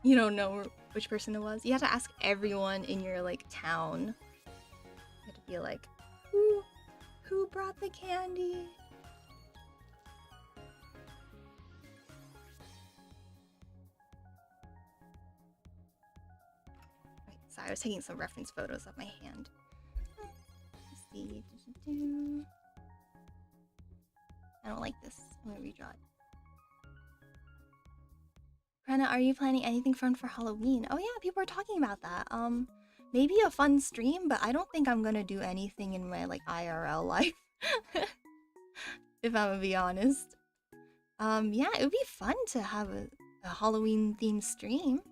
You don't know which person it was? You have to ask everyone in your, like, town. You have to be like, who brought the candy? Right, sorry, I was taking some reference photos of my hand. Let's see. I don't like this. I'm gonna redraw it. Purena, are you planning anything fun for Halloween? Oh yeah, people are talking about that. Maybe a fun stream, but I don't think I'm gonna do anything in my, like, IRL life. If I'm gonna be honest. Yeah, it would be fun to have a Halloween themed stream.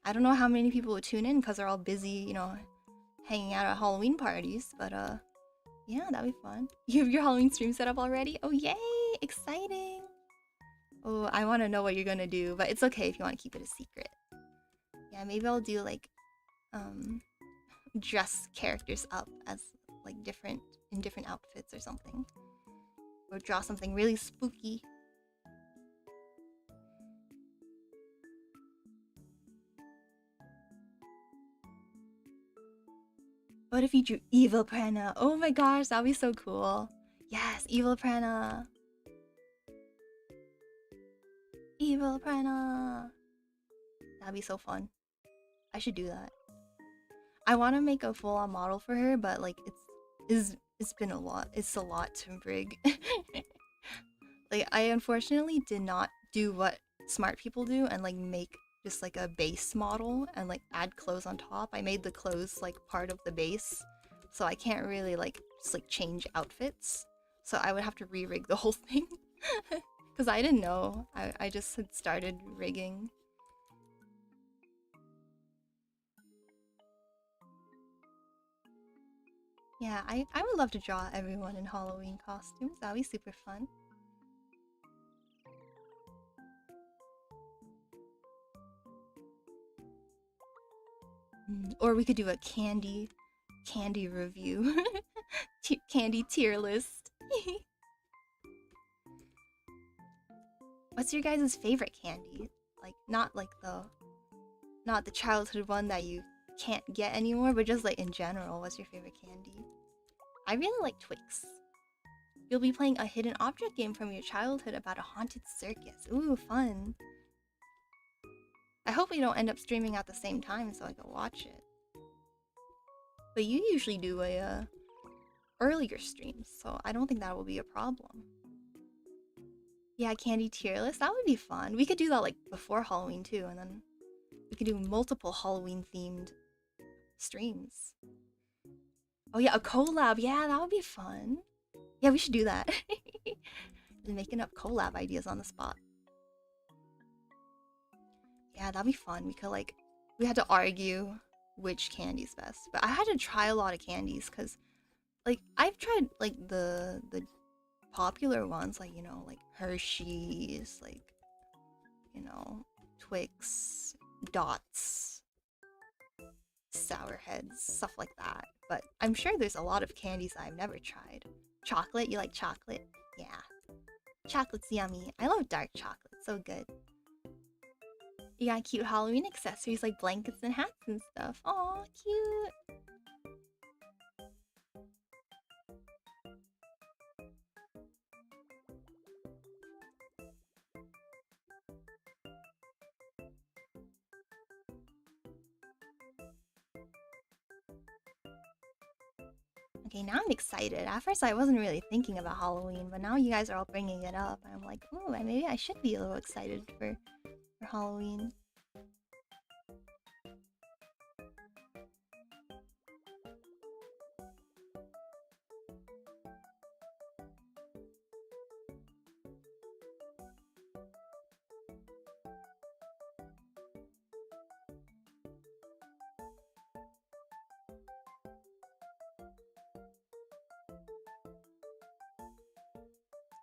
I don't know how many people would tune in because they're all busy, you know, hanging out at Halloween parties, but yeah, that'd be fun. You have your Halloween stream set up already? Oh yay, exciting. Oh, I want to know what you're gonna do, but it's okay if you want to keep it a secret. Yeah, maybe I'll do, like, dress characters up as, like, in different outfits or something. Or draw something really spooky. What if you drew evil Purena? Oh my gosh, that'd be so cool. Yes, evil Purena. Evil Purena. That'd be so fun. I should do that. I want to make a full-on model for her, but, like, it's been a lot. It's a lot to brig. Like, I unfortunately did not do what smart people do and, like, make just, like, a base model and, like, add clothes on top. I made the clothes, like, part of the base, so I can't really, like, just, like, change outfits. So I would have to re-rig the whole thing. Because I didn't know. I just had started rigging. Yeah, I would love to draw everyone in Halloween costumes. That'd be super fun. Or we could do a candy review. Candy tier list. What's your guys' favorite candy? Like, not the childhood one that you can't get anymore, but just, like, in general, what's your favorite candy? I really like Twix. You'll be playing a hidden object game from your childhood about a haunted circus. Ooh, fun. I hope we don't end up streaming at the same time so I can watch it. But you usually do a earlier streams, so I don't think that will be a problem. Yeah, candy tier list, that would be fun. We could do that, like, before Halloween too, and then we could do multiple Halloween themed streams. Oh yeah, a collab. Yeah, that would be fun. Yeah, we should do that. Just making up collab ideas on the spot. Yeah, that'd be fun. We could, like, we had to argue which candy's best. But I had to try a lot of candies because, like, I've tried, like, the popular ones, like, you know, like Hershey's, like, you know, Twix, Dots, Sour Heads, stuff like that. But I'm sure there's a lot of candies I've never tried. Chocolate? You like chocolate? Yeah. Chocolate's yummy. I love dark chocolate. So good. You got cute Halloween accessories like blankets and hats and stuff. Aw, cute. Okay, now I'm excited. At first, I wasn't really thinking about Halloween, but now you guys are all bringing it up. I'm like, ooh, maybe I should be a little excited for Halloween.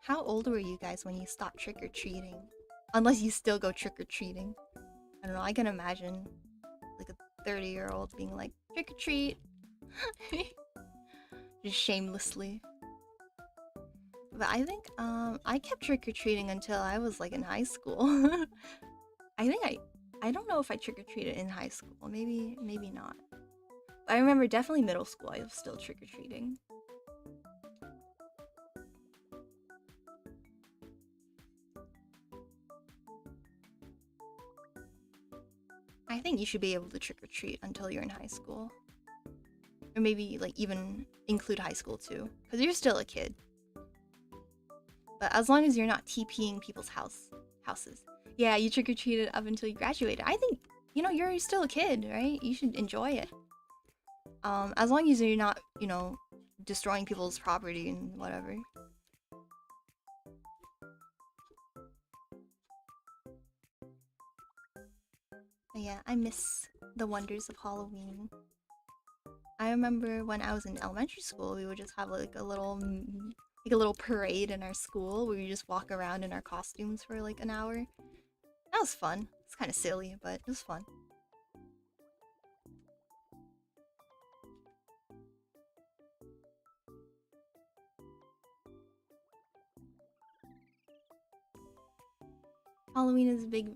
How old were you guys when you stopped trick-or-treating? Unless you still go trick-or-treating. I don't know, I can imagine like a 30-year-old being like, trick-or-treat! Just shamelessly. But I think, I kept trick-or-treating until I was like in high school. I don't know if I trick-or-treated in high school. Maybe not. But I remember definitely middle school, I was still trick-or-treating. I think you should be able to trick-or-treat until you're in high school. Or maybe like even include high school too. Because you're still a kid. But as long as you're not TPing people's houses. Yeah, you trick-or-treated up until you graduated. I think, you know, you're still a kid, right? You should enjoy it. As long as you're not, you know, destroying people's property and whatever. But yeah, I miss the wonders of Halloween. I remember when I was in elementary school, we would just have like a little parade in our school where we just walk around in our costumes for like an hour. That was fun. It's kind of silly, but it was fun. Halloween is a big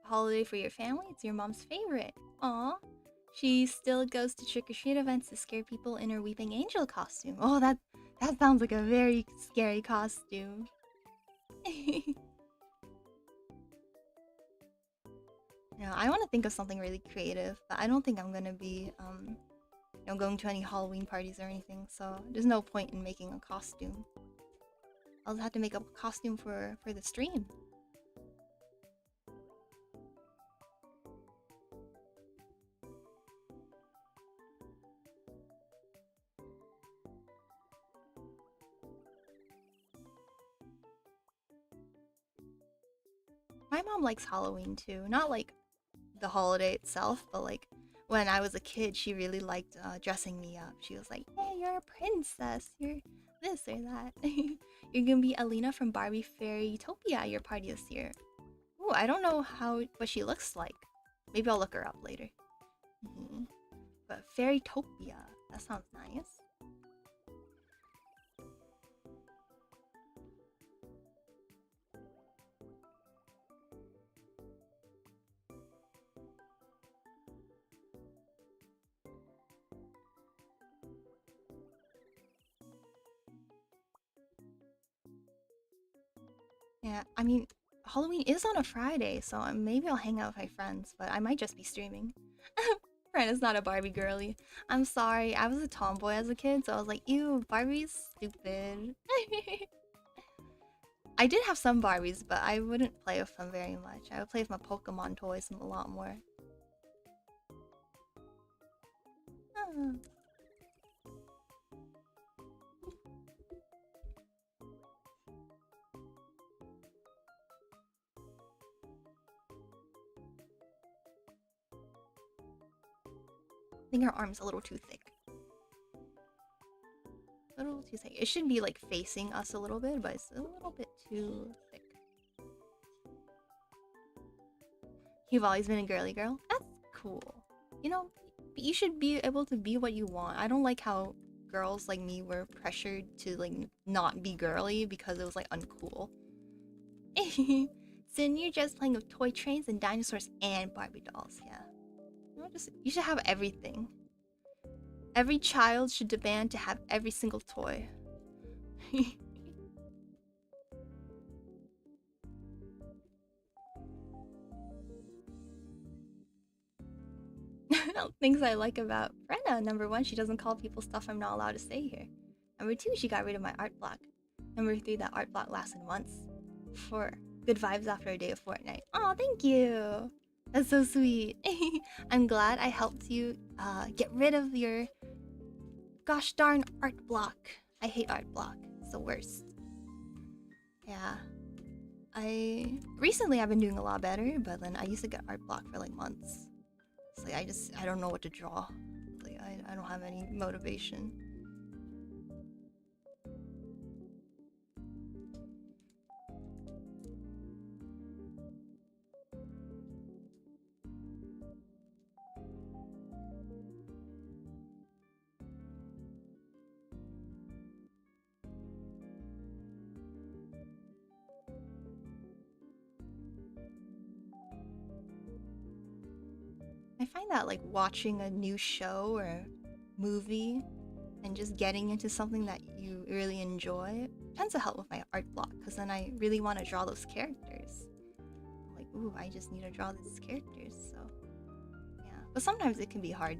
holiday for your family. It's your mom's favorite. Aw. She still goes to trick-or-treat events to scare people in her Weeping Angel costume. Oh, that sounds like a very scary costume. No, I want to think of something really creative, but I don't think I'm gonna be you know, going to any Halloween parties or anything, so there's no point in making a costume. I'll have to make up a costume for the stream. My mom likes Halloween too. Not like the holiday itself, but like when I was a kid, she really liked dressing me up. She was like, "Hey, you're a princess. You're this or that. You're gonna be Alina from Barbie Fairytopia at your party this year." Ooh, I don't know what she looks like. Maybe I'll look her up later. But Fairytopia, that sounds nice. Yeah, I mean, Halloween is on a Friday, so maybe I'll hang out with my friends, but I might just be streaming. Brenna's not a Barbie girly. I'm sorry, I was a tomboy as a kid, so I was like, ew, Barbie's stupid. I did have some Barbies, but I wouldn't play with them very much. I would play with my Pokemon toys a lot more. Oh. I think her arm's a little too thick. A little too thick. It should be like facing us a little bit, but it's a little bit too thick. You've always been a girly girl? That's cool. You know, you should be able to be what you want. I don't like how girls like me were pressured to like not be girly because it was like uncool. Sin, you're just playing with toy trains and dinosaurs and Barbie dolls, yeah. You should have everything. Every child should demand to have every single toy. Things I like about Purena. Number 1, she doesn't call people stuff I'm not allowed to say here. Number 2, she got rid of my art block. Number 3, that art block lasted months. 4, good vibes after a day of Fortnite. Oh, thank you. That's so sweet. I'm glad I helped you get rid of your gosh darn art block. I hate art block. It's the worst. Yeah. Recently I've been doing a lot better, but then I used to get art block for like months. It's like I don't know what to draw. Like I don't have any motivation. I find that like watching a new show or movie and just getting into something that you really enjoy tends to help with my art block, because then I really want to draw those characters. I'm like, ooh, I just need to draw these characters, so yeah. But sometimes it can be hard.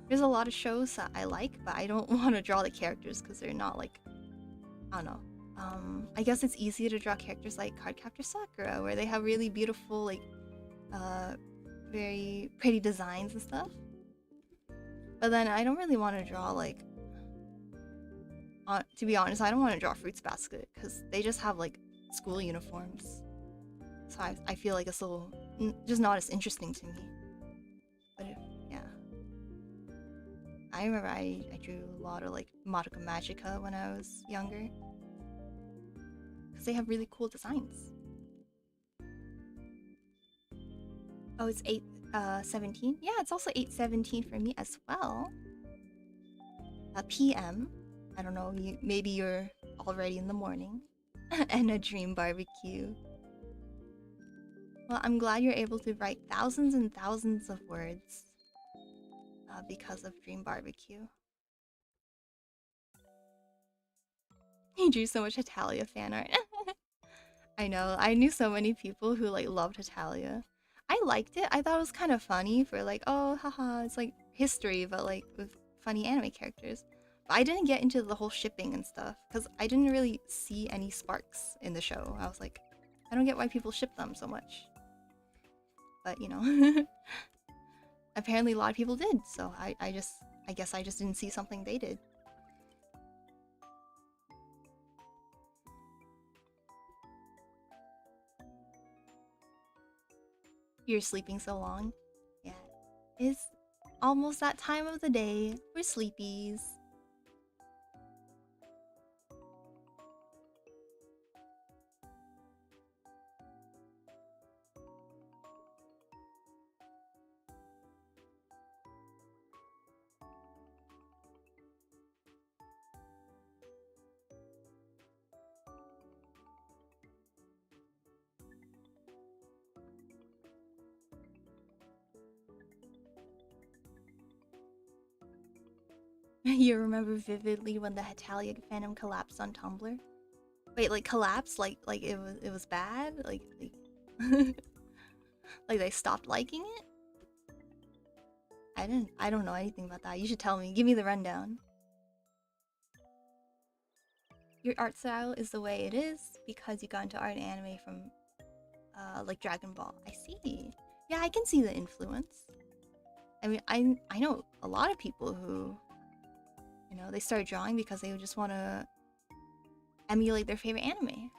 There's a lot of shows that I like, but I don't want to draw the characters because they're not like, I don't know. I guess it's easy to draw characters like Cardcaptor Sakura, where they have really beautiful, like, very pretty designs and stuff. But then I don't really want to draw like, to be honest, I don't want to draw Fruits Basket because they just have like school uniforms. So I feel like it's a little just not as interesting to me. But yeah, I remember I drew a lot of like Madoka Magica when I was younger because they have really cool designs. Oh, it's 8:17. Yeah, it's also 8:17 for me as well. PM. I don't know. Maybe you're already in the morning. And a dream barbecue. Well, I'm glad you're able to write thousands and thousands of words because of Dream Barbecue. He drew so much Hetalia fan art. I know. I knew so many people who like loved Hetalia. I liked it. I thought it was kind of funny for like, oh, haha, it's like history, but like with funny anime characters. But I didn't get into the whole shipping and stuff because I didn't really see any sparks in the show. I was like, I don't get why people ship them so much. But you know, apparently a lot of people did. So I guess I just didn't see something they did. You're sleeping so long. Yeah, it's almost that time of the day. We're sleepies. You remember vividly when the Hetalia fandom collapsed on Tumblr? Wait, like collapsed? Like it was bad? Like like they stopped liking it? I don't know anything about that. You should tell me. Give me the rundown. Your art style is the way it is because you got into art and anime from like Dragon Ball. I see. Yeah, I can see the influence. I mean, I know a lot of people who, you know, they started drawing because they just want to emulate their favorite anime.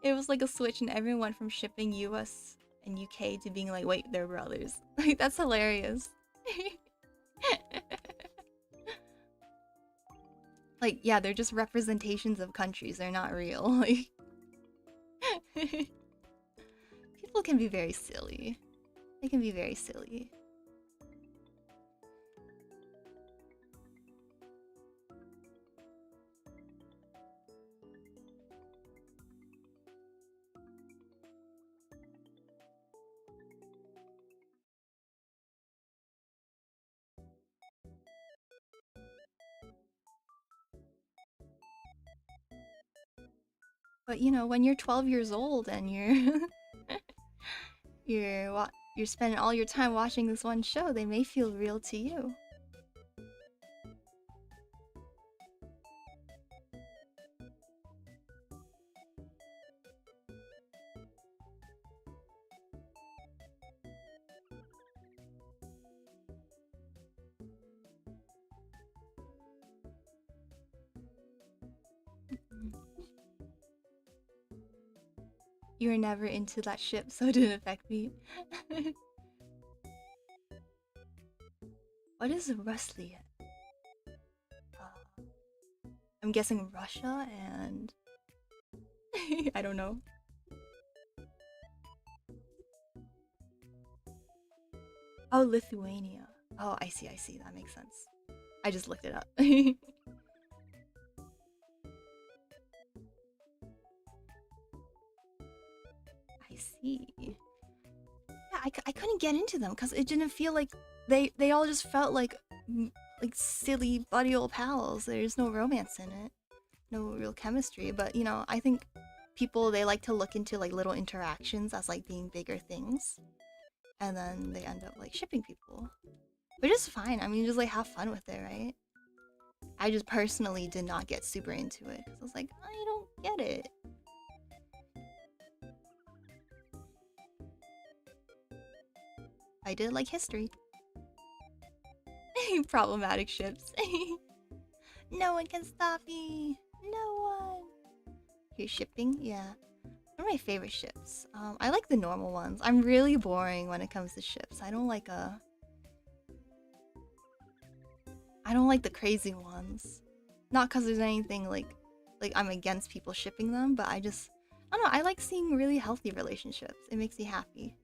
It was like a switch and everyone went from shipping US and UK to being like, wait, they're brothers. Like, that's hilarious. Like, yeah, they're just representations of countries. They're not real. Like, people can be very silly. They can be very silly. But you know, when you're 12 years old and you're you're spending all your time watching this one show, they may feel real to you. You were never into that ship, so it didn't affect me. What is Ruslia? I'm guessing Russia and... I don't know. Oh, Lithuania. Oh, I see. That makes sense. I just looked it up. I see. Yeah, I couldn't get into them because it didn't feel like they all just felt like silly buddy old pals. There's no romance in it, no real chemistry. But you know, I think people, they like to look into like little interactions as like being bigger things, and then they end up like shipping people, which is fine. I mean, just like have fun with it, right? I just personally did not get super into it because I was like, I don't get it. I did like history. Problematic ships. No one can stop me. No one. Here's shipping. Yeah. One of my favorite ships. I like the normal ones. I'm really boring when it comes to ships. I don't like the crazy ones. Not because there's anything like I'm against people shipping them, but I don't know. I like seeing really healthy relationships. It makes me happy.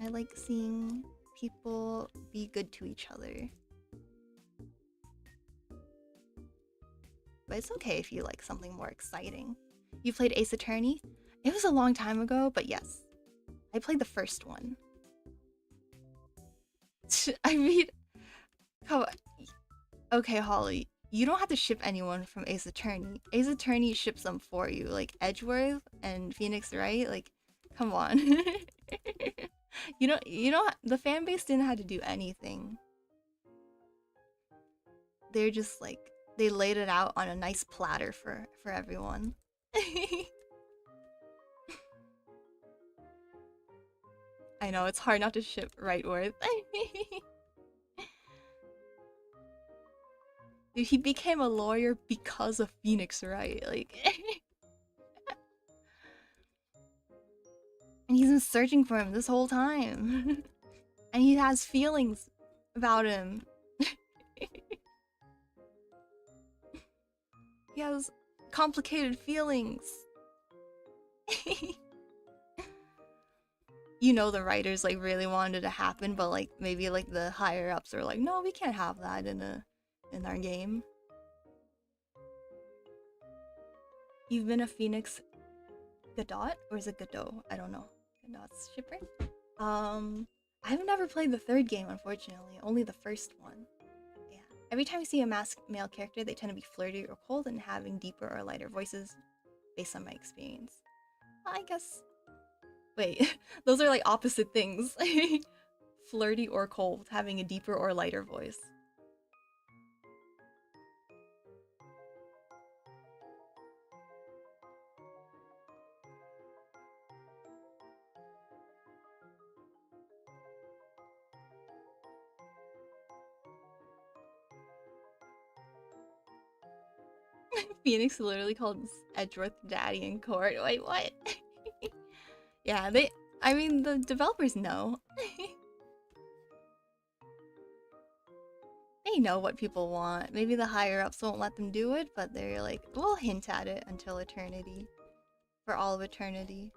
I like seeing people be good to each other. But it's okay if you like something more exciting. You played Ace Attorney? It was a long time ago, but yes. I played the first one. I mean... Come on. Okay, Holly. You don't have to ship anyone from Ace Attorney. Ace Attorney ships them for you. Like Edgeworth and Phoenix Wright. Like, come on. You know, the fan base didn't have to do anything. They're just like, they laid it out on a nice platter for everyone. I know, it's hard not to ship Wrightworth. Dude, he became a lawyer because of Phoenix Wright, like... And he's been searching for him this whole time. And he has feelings about him. He has complicated feelings. You know, the writers like really wanted it to happen, but like maybe like the higher ups are like, no, we can't have that in our game. You've been a Phoenix Godot, or is it Godot? I don't know. Godot's shipper. I've never played the third game, unfortunately. Only the first one. Yeah. Every time you see a masked male character, they tend to be flirty or cold and having deeper or lighter voices, based on my experience. I guess. Wait, those are like opposite things. Flirty or cold, having a deeper or lighter voice. Phoenix literally called Edgeworth daddy in court. Wait, what? Yeah, I mean, the developers know. They know what people want. Maybe the higher ups won't let them do it, but they're like, we'll hint at it until eternity. For all of eternity.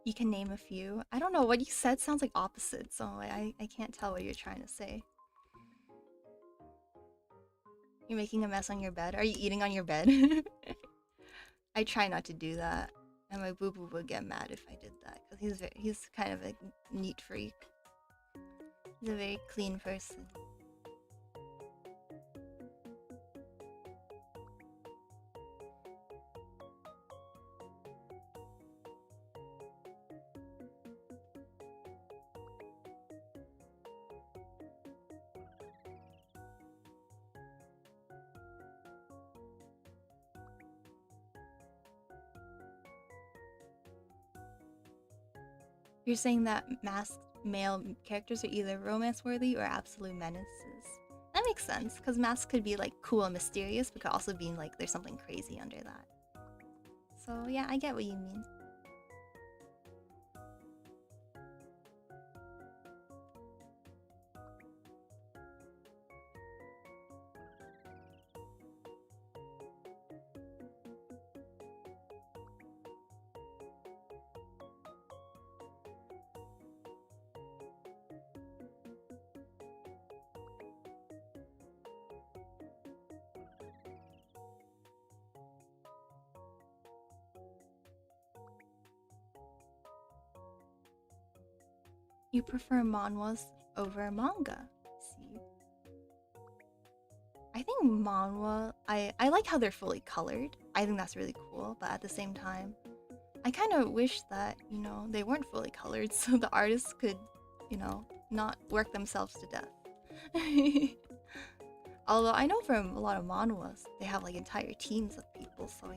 You can name a few. I don't know, what you said sounds like opposites, so I can't tell what you're trying to say. You're making a mess on your bed? Are you eating on your bed? I try not to do that. And my boo-boo would get mad if I did that, because he's kind of a neat freak. He's a very clean person. You're saying that masked male characters are either romance-worthy or absolute menaces. That makes sense, because masks could be like cool and mysterious, but could also be like there's something crazy under that. So yeah, I get what you mean. You prefer manhwas over manga. See, I think manhwa. I like how they're fully colored. I think that's really cool. But at the same time, I kind of wish that they weren't fully colored, so the artists could not work themselves to death. Although I know from a lot of manhwas, they have like entire teams of people, so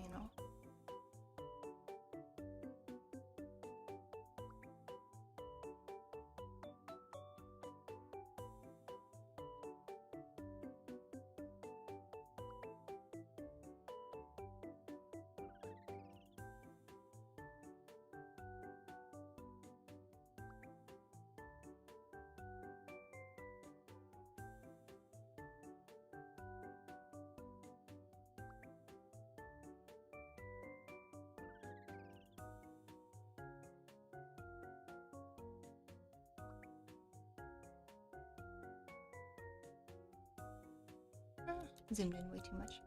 zoomed in way too much.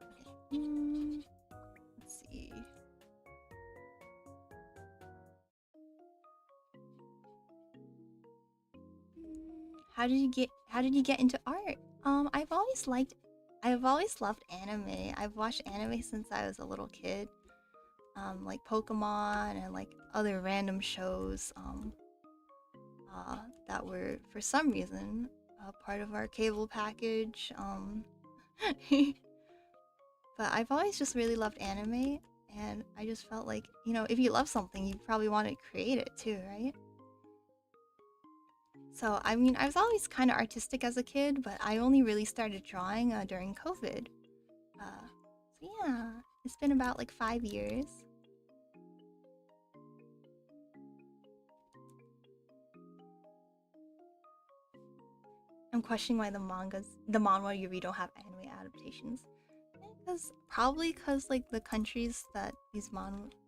Okay. Let's see. How did you get into art? I've always loved anime. I've watched anime since I was a little kid. Like Pokemon and like other random shows that were for some reason part of our cable package. But I've always just really loved anime, and I just felt like, if you love something, you probably want to create it too, right? So, I mean, I was always kind of artistic as a kid, but I only really started drawing during COVID. So yeah, it's been about like 5 years. I'm questioning why the manhwa you read don't have anime adaptations. Probably because like the countries that the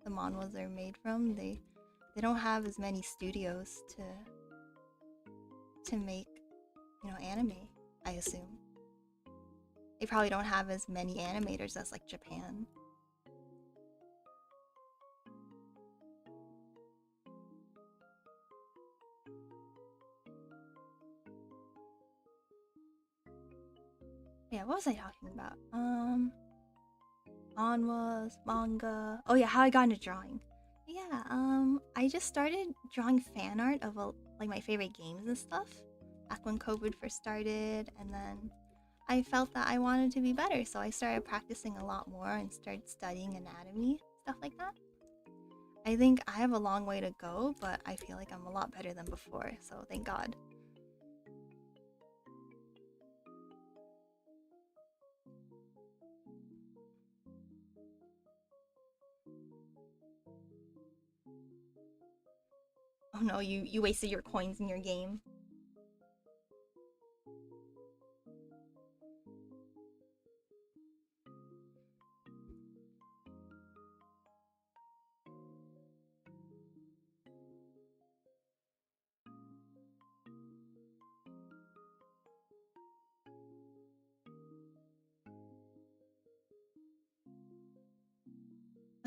manhwas are made from, they don't have as many studios to make anime. I assume they probably don't have as many animators as like Japan. Yeah, what was I talking about? Manhwas, manga. Oh yeah, how I got into drawing. Yeah, I just started drawing fan art of like my favorite games and stuff back when COVID first started, and then I felt that I wanted to be better, so I started practicing a lot more and started studying anatomy, stuff like that. I think I have a long way to go, but I feel like I'm a lot better than before, so thank God. Oh no, you wasted your coins in your game.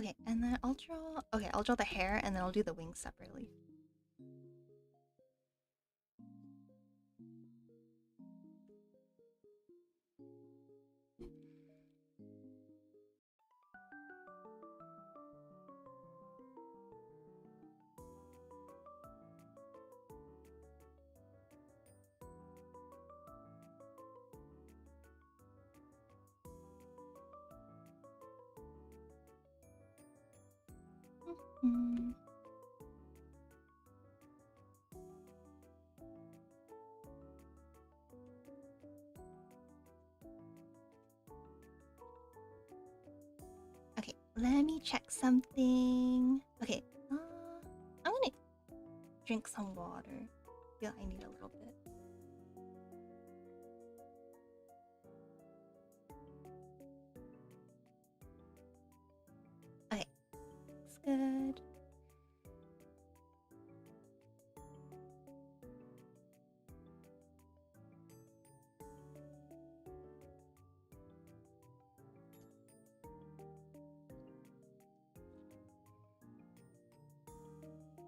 Okay, and then I'll draw... Okay, I'll draw the hair, and then I'll do the wings separately. Mm. Okay, let me check something. Okay, I'm gonna drink some water. I feel I need a little bit. Okay, looks good.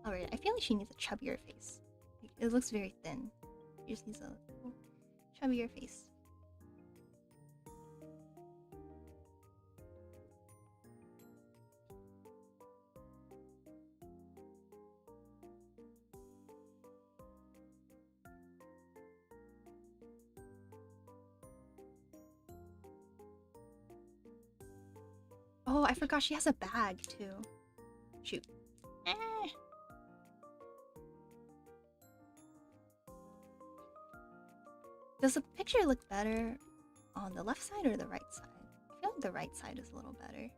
Alright, I feel like she needs a chubbier face. It looks very thin. She just needs a little chubbier face. Oh, I forgot she has a bag too. Shoot. Does the picture look better on the left side or the right side? I feel like the right side is a little better.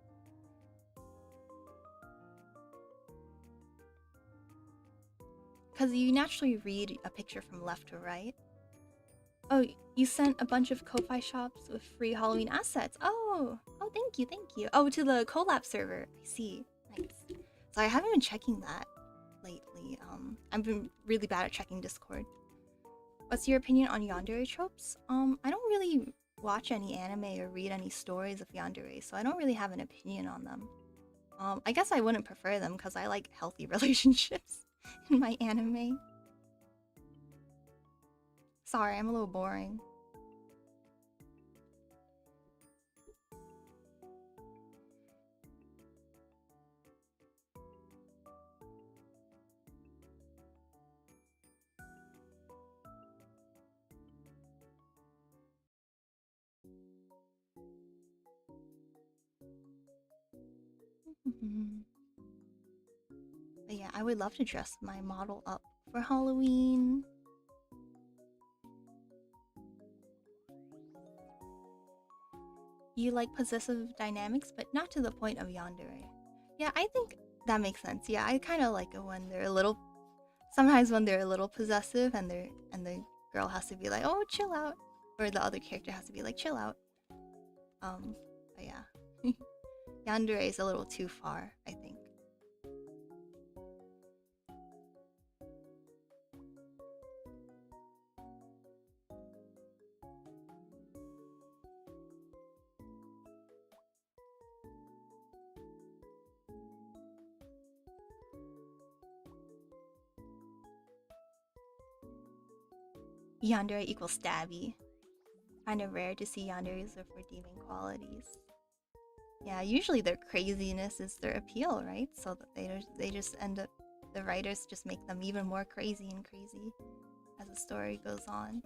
Because you naturally read a picture from left to right. Oh, you sent a bunch of Ko-Fi shops with free Halloween assets. Oh, thank you, thank you. Oh, to the collab server. I see. Nice. So I haven't been checking that lately. I've been really bad at checking Discord. What's your opinion on yandere tropes? I don't really watch any anime or read any stories of yandere, so I don't really have an opinion on them. I guess I wouldn't prefer them because I like healthy relationships in my anime. Sorry, I'm a little boring. But yeah, I would love to dress my model up for Halloween. You like possessive dynamics, but not to the point of yandere. Yeah, I think that makes sense. Yeah, I kind of like it when they're a little... Sometimes when they're a little possessive and the girl has to be like, oh, chill out. Or the other character has to be like, chill out. But yeah. Yandere is a little too far, I think. Yandere equals stabby. Kind of rare to see yanderes with redeeming qualities. Yeah, usually their craziness is their appeal, right? So that they just end up, the writers just make them even more crazy and crazy as the story goes on.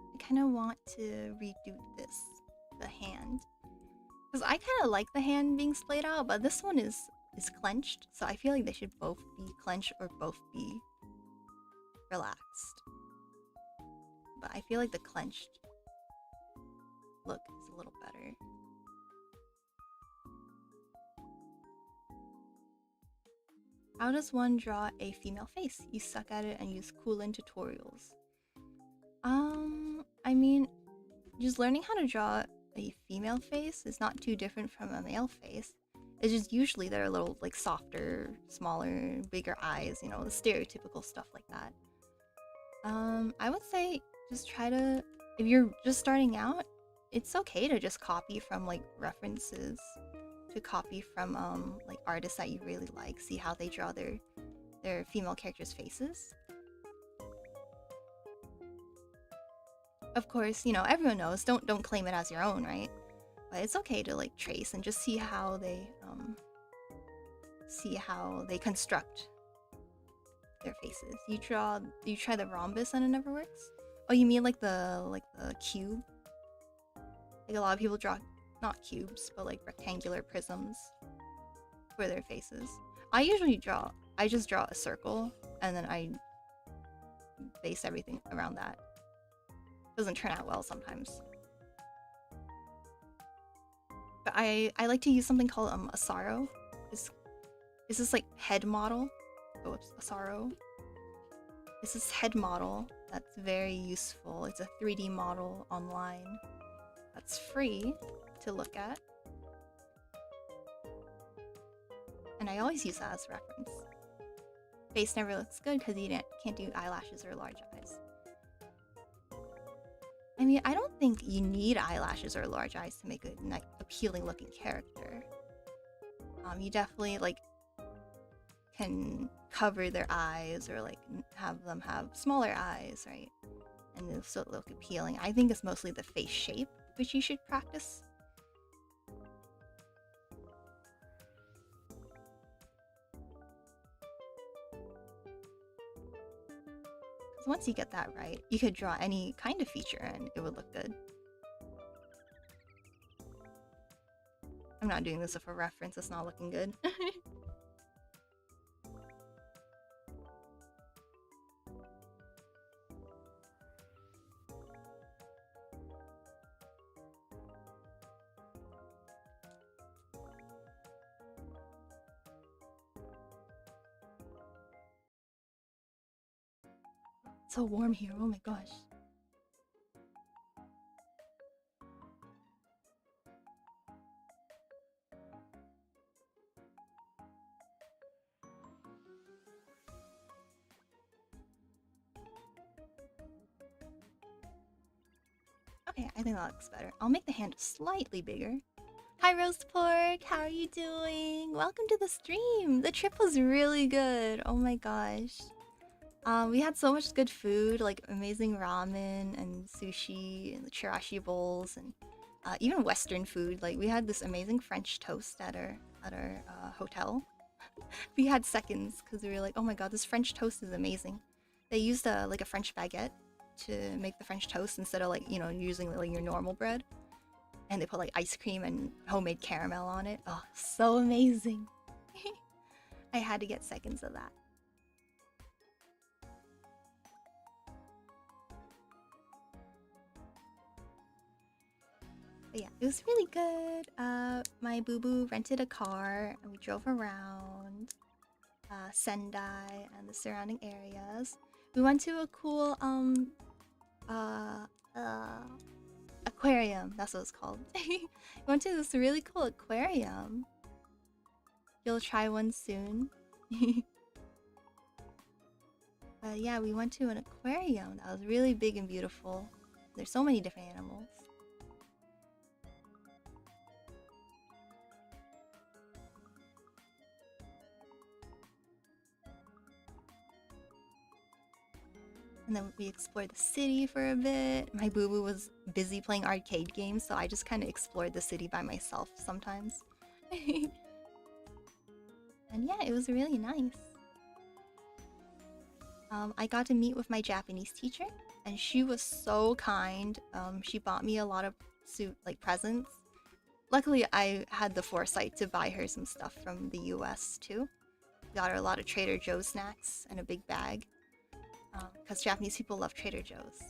I kind of want to redo the hand. Because I kind of like the hand being splayed out, but this one is clenched, so I feel like they should both be clenched or both be relaxed. But I feel like the clenched look is a little better. How does one draw a female face? You suck at it and use Coolin tutorials. I mean, just learning how to draw a female face is not too different from a male face. It's just usually they're a little like softer, smaller, bigger eyes, you know, the stereotypical stuff like that. I would say just try to, if you're just starting out, it's okay to just copy from like references, to copy from like artists that you really like, see how they draw their female characters' faces. Of course, you know, everyone knows, don't claim it as your own, right? But it's okay to like trace and just see how they construct their faces. You try the rhombus and it never works? Oh, you mean like the cube? Like a lot of people draw not cubes, but like rectangular prisms for their faces. I just draw a circle and then I base everything around that. Doesn't turn out well sometimes. But I like to use something called Asaro. It's this like head model. Oh, Asaro. It's this head model that's very useful. It's a 3D model online that's free to look at. And I always use that as reference. Face never looks good because you can't do eyelashes or large eyes. I mean, I don't think you need eyelashes or large eyes to make a appealing looking character. You definitely like can cover their eyes or like have them have smaller eyes, right? And they'll still look appealing. I think it's mostly the face shape which you should practice. Once you get that right, you could draw any kind of feature and it would look good. I'm not doing this for reference, it's not looking good. It's so warm here, oh my gosh. Okay, I think that looks better. I'll make the hand slightly bigger. Hi Roast Pork, how are you doing? Welcome to the stream. The trip was really good. Oh my gosh. We had so much good food, like amazing ramen and sushi and the chirashi bowls and even Western food. Like we had this amazing French toast at our hotel. We had seconds because we were like, oh my god, this French toast is amazing. They used like a French baguette to make the French toast instead of like, you know, using like your normal bread. And they put like ice cream and homemade caramel on it. Oh, so amazing. I had to get seconds of that. But yeah, it was really good. My boo-boo rented a car and we drove around Sendai and the surrounding areas. We went to a cool aquarium. That's what it's called. We went to this really cool aquarium. You'll try one soon. But yeah, we went to an aquarium that was really big and beautiful. There's so many different animals. And then we explored the city for a bit. My boo-boo was busy playing arcade games, so I just kind of explored the city by myself sometimes. And yeah, it was really nice. I got to meet with my Japanese teacher, and she was so kind. She bought me a lot of presents. Luckily, I had the foresight to buy her some stuff from the US too. Got her a lot of Trader Joe's snacks and a big bag. because Japanese people love Trader Joe's.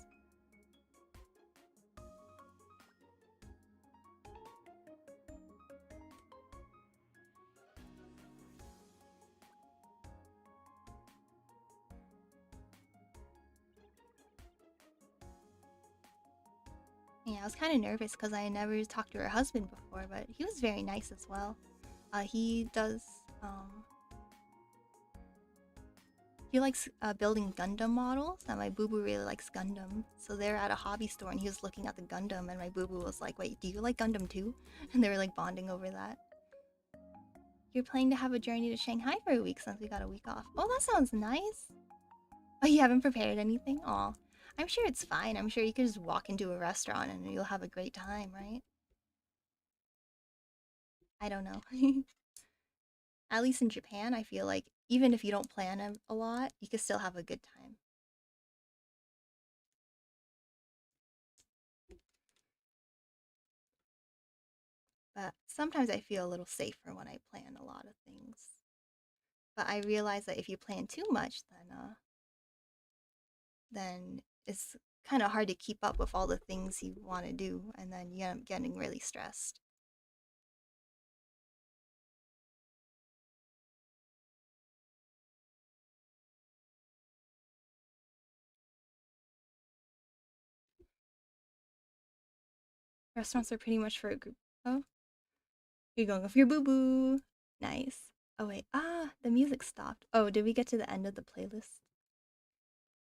Yeah, I was kind of nervous because I never talked to her husband before, but he was very nice as well. He does, he likes building Gundam models, and my boo-boo really likes Gundam. So they're at a hobby store, and he was looking at the Gundam, and my boo-boo was like, wait, do you like Gundam too? And they were like bonding over that. You're planning to have a journey to Shanghai for a week since we got a week off. Oh, that sounds nice. Oh, you haven't prepared anything? Aw. I'm sure it's fine. I'm sure you could just walk into a restaurant and you'll have a great time, right? I don't know. At least in Japan, I feel like even if you don't plan a lot, you can still have a good time. But sometimes I feel a little safer when I plan a lot of things. But I realize that if you plan too much, then it's kind of hard to keep up with all the things you want to do, and then you end up getting really stressed. Restaurants are pretty much for a group. Oh, you're going with your boo-boo. Nice. Oh wait, the music stopped. Oh, did we get to the end of the playlist?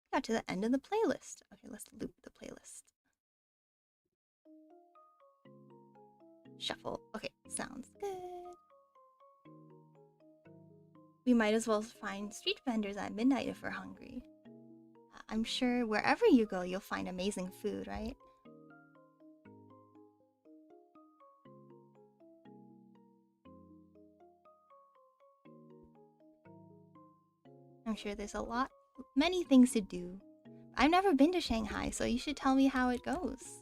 We got to the end of the playlist. Okay, let's loop the playlist. Shuffle. Okay, sounds good. We might as well find street vendors at midnight if we're hungry. I'm sure wherever you go, you'll find amazing food, right? I'm sure there's many things to do. I've never been to Shanghai, so you should tell me how it goes.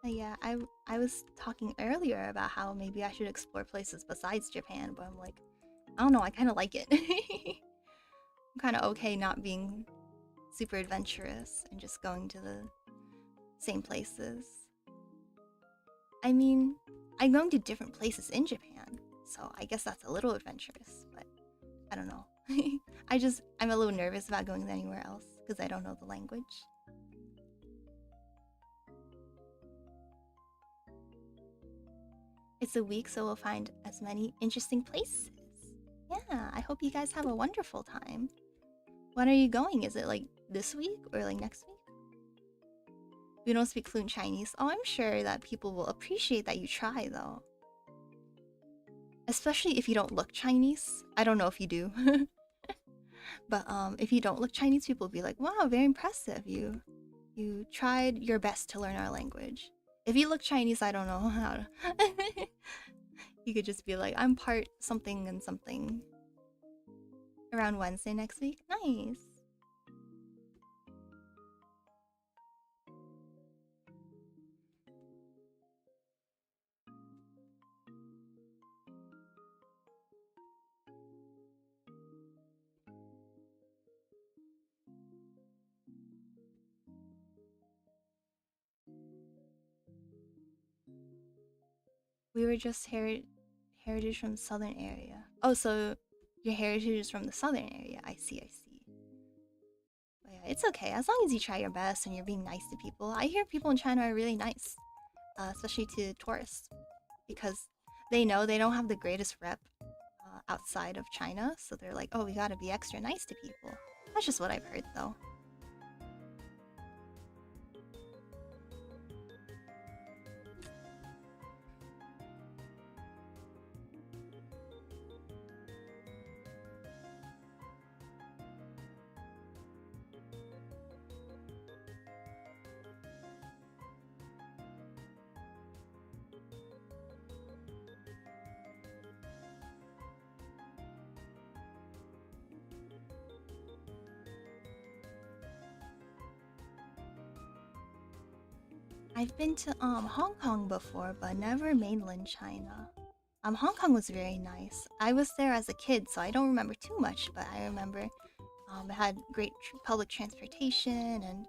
Yeah, I was talking earlier about how maybe I should explore places besides Japan, but I'm like, I don't know, I kind of like it. I'm kind of okay not being super adventurous and just going to the same places. I mean, I'm going to different places in Japan, so I guess that's a little adventurous, but I don't know. I'm a little nervous about going anywhere else because I don't know the language. It's a week, so we'll find as many interesting places. Yeah, I hope you guys have a wonderful time. When are you going? Is it like this week or like next week? We don't speak fluent Chinese. Oh, I'm sure that people will appreciate that you try, though. Especially if you don't look Chinese. I don't know if you do. But if you don't look Chinese, people will be like, wow, very impressive. You tried your best to learn our language. If you look Chinese, I don't know how to... You could just be like, I'm part something and something. Around Wednesday next week? Nice. We were just heritage from southern area. Oh, so your heritage is from the southern area. I see. But yeah, it's okay. As long as you try your best and you're being nice to people. I hear people in China are really nice. Especially to tourists. Because they know they don't have the greatest rep outside of China. So they're like, oh, we gotta be extra nice to people. That's just what I've heard, though. I've been to Hong Kong before, but never mainland China. Hong Kong was very nice. I was there as a kid, so I don't remember too much, but I remember it had great public transportation, and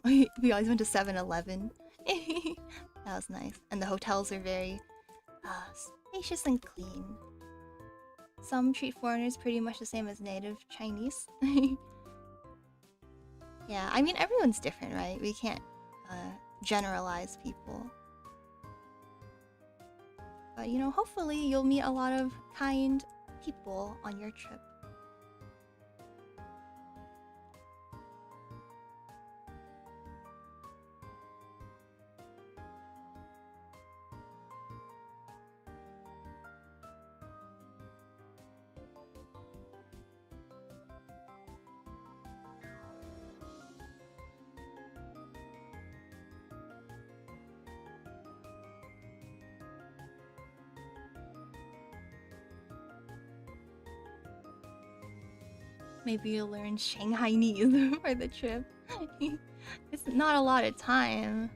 we always went to 7-Eleven. That was nice. And the hotels are very spacious and clean. Some treat foreigners pretty much the same as native Chinese. Yeah, I mean, everyone's different, right? We can't generalize people. But, you know, hopefully you'll meet a lot of kind people on your trip. Maybe you'll learn Shanghainese for the trip. It's not a lot of time.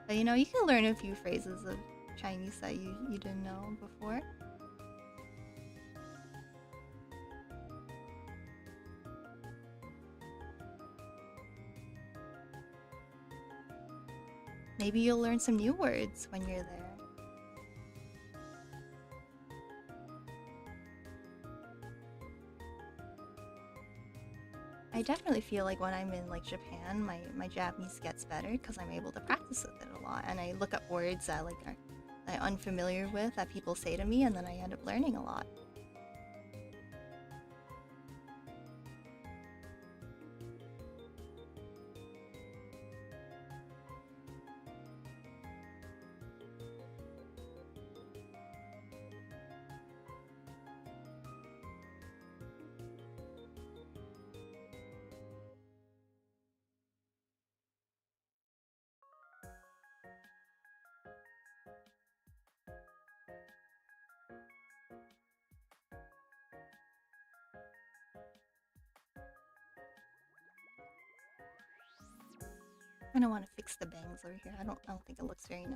But you know, you can learn a few phrases of Chinese that you didn't know before. Maybe you'll learn some new words when you're there. I definitely feel like when I'm in like Japan, my Japanese gets better because I'm able to practice with it a lot, and I look up words that that I'm unfamiliar with that people say to me, and then I end up learning a lot. I don't want to fix the bangs over here. I don't think it looks very nice.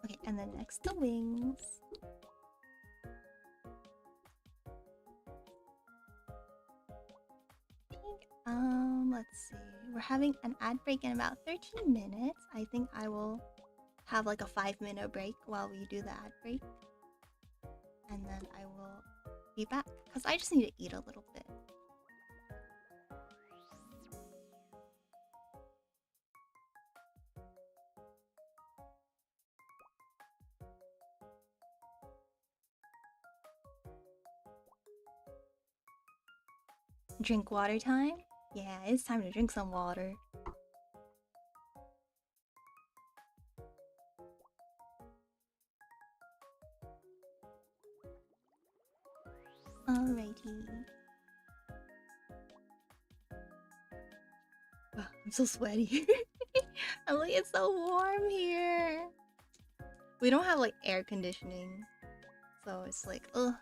Okay, and then next the wings. Let's see. We're having an ad break in about 13 minutes. I think I will have like a 5-minute break while we do the ad break. And then I will be back because I just need to eat a little bit. Drink water time? Yeah, it's time to drink some water. Alrighty. Oh, I'm so sweaty. I'm like, it's so warm here. We don't have like air conditioning, so it's like, ugh.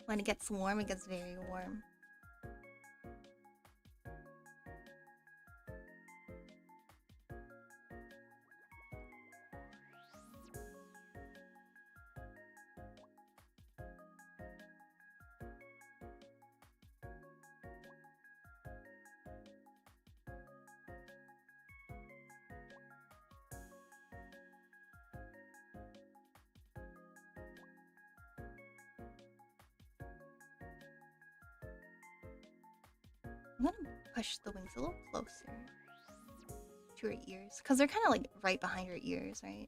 When it gets warm, it gets very warm. I'm gonna push the wings a little closer to her ears, because they're kind of like right behind her ears, right?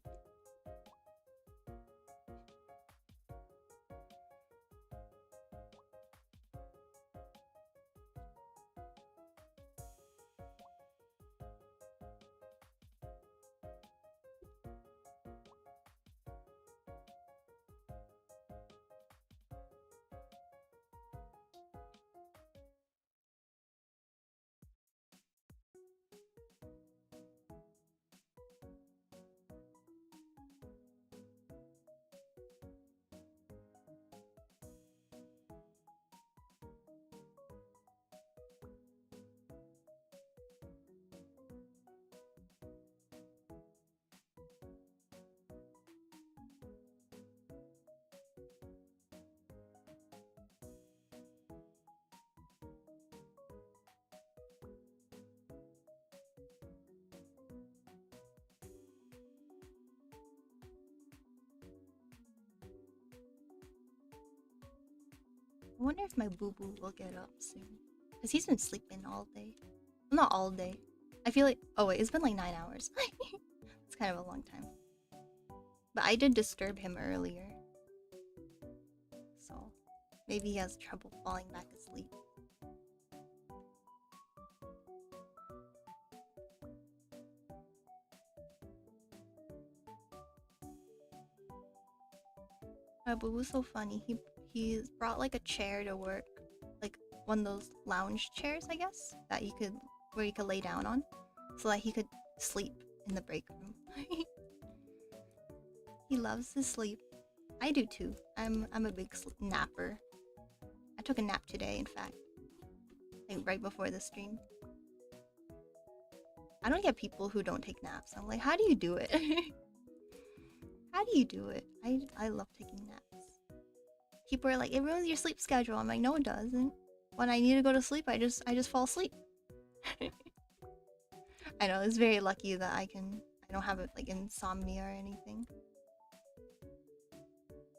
I wonder if my boo-boo will get up soon. Because he's been sleeping all day. Well, not all day. I feel like... Oh wait, it's been like 9 hours. It's kind of a long time. But I did disturb him earlier. So, maybe he has trouble falling back asleep. My boo-boo's so funny. He's brought like a chair to work. Like one of those lounge chairs, I guess, that you could... where you could lay down on. So that he could sleep in the break room. He loves to sleep. I do too. I'm a big napper. I took a nap today, in fact. Like right before the stream. I don't get people who don't take naps. I'm like, how do you do it? How do you do it? I love taking naps. People are like, it ruins your sleep schedule. I'm like, no, it doesn't. When I need to go to sleep, I just fall asleep. I know, it's very lucky that I don't have like insomnia or anything.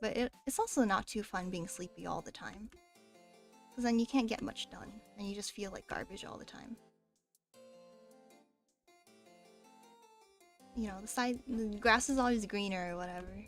But it's also not too fun being sleepy all the time. Because then you can't get much done, and you just feel like garbage all the time. You know, the grass is always greener or whatever.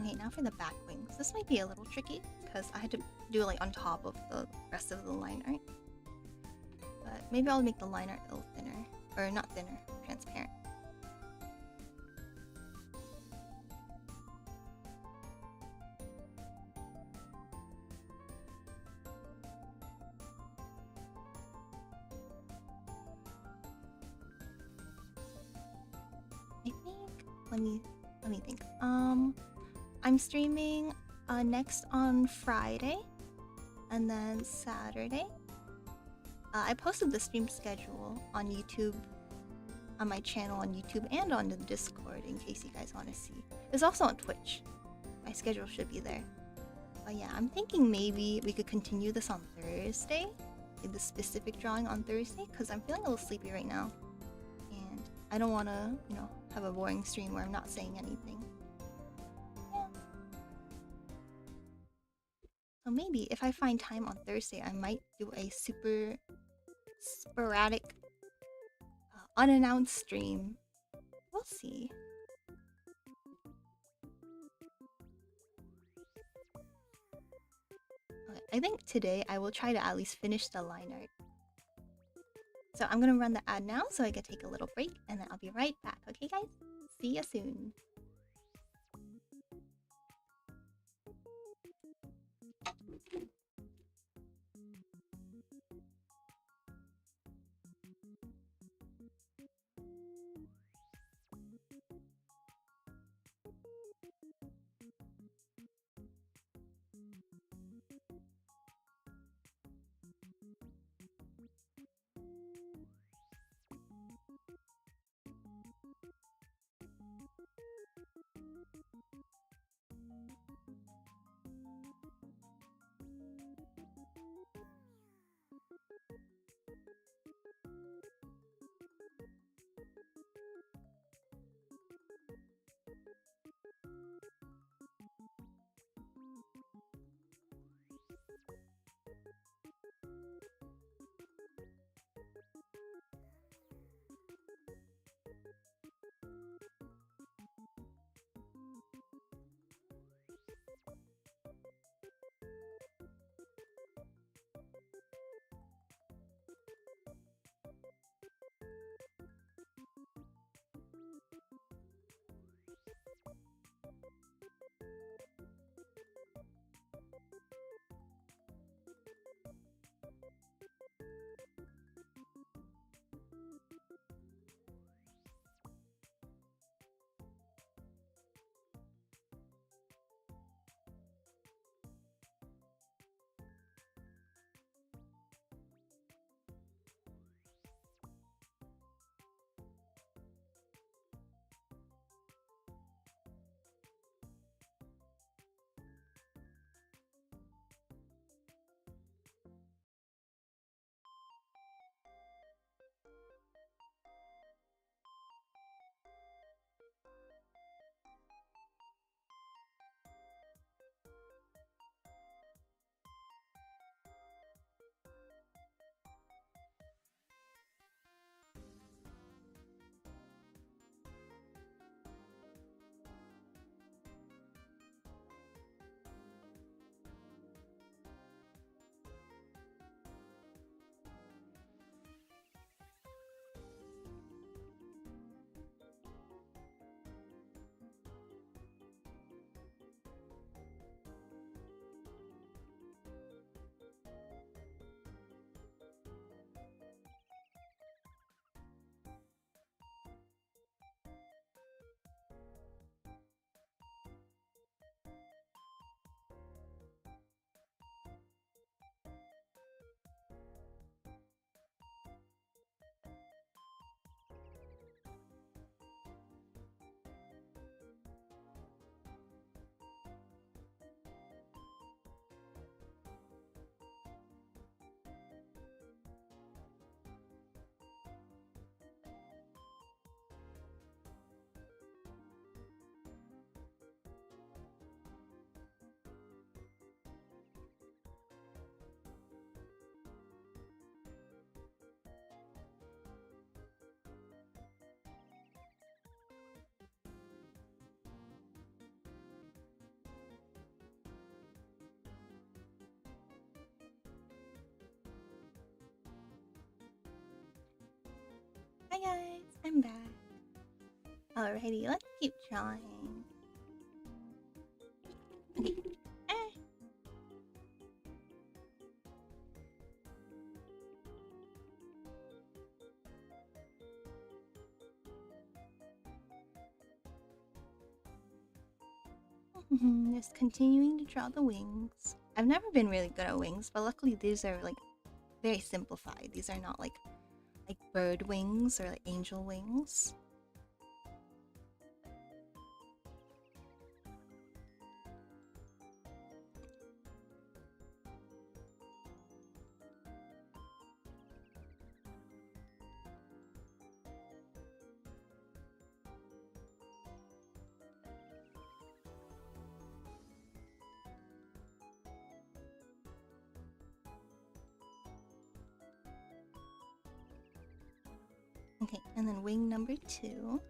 Okay, now for the back wings. This might be a little tricky because I had to do it like on top of the rest of the line art. But maybe I'll make the line art a little thinner. Or not thinner, transparent. I think, let me think. I'm streaming next on Friday and then Saturday. I posted the stream schedule on YouTube, on my channel on YouTube and on the Discord in case you guys want to see. It's also on Twitch. My schedule should be there. But yeah, I'm thinking maybe we could continue this on Thursday, the specific drawing on Thursday, because I'm feeling a little sleepy right now. And I don't want to, you know, have a boring stream where I'm not saying anything. Yeah. So maybe if I find time on Thursday, I might do a super sporadic, unannounced stream. We'll see. Okay, I think today I will try to at least finish the line art. So I'm gonna run the ad now so I can take a little break and then I'll be right back. Okay guys? See ya soon. Alrighty, let's keep trying. Okay. Just continuing to draw the wings. I've never been really good at wings, but luckily these are like very simplified. These are not like bird wings or like angel wings. Okay, and then wing number 2.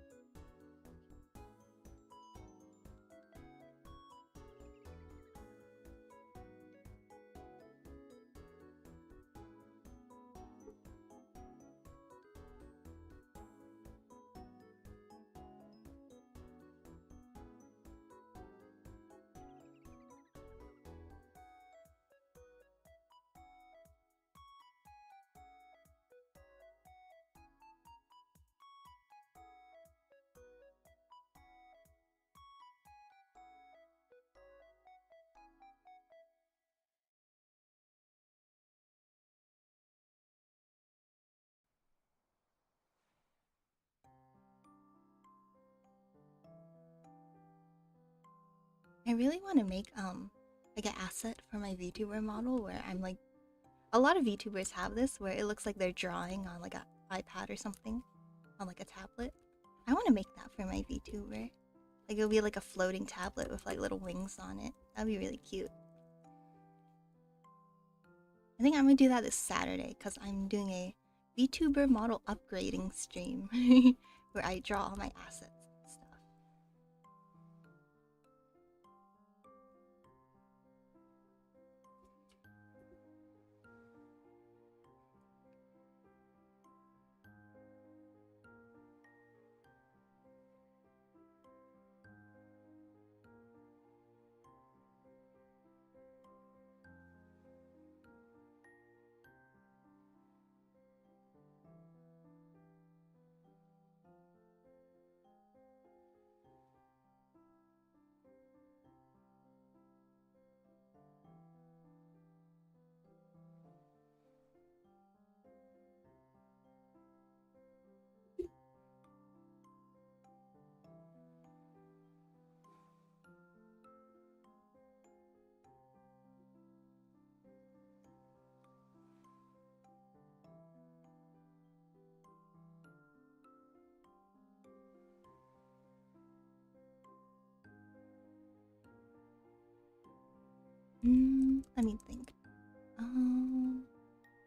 I really want to make like an asset for my VTuber model where I'm like, a lot of VTubers have this where it looks like they're drawing on like an iPad or something, on like a tablet. I want to make that for my VTuber. Like it'll be like a floating tablet with like little wings on it. That'd be really cute. I think I'm gonna do that this Saturday because I'm doing a VTuber model upgrading stream where I draw all my assets. Let me think.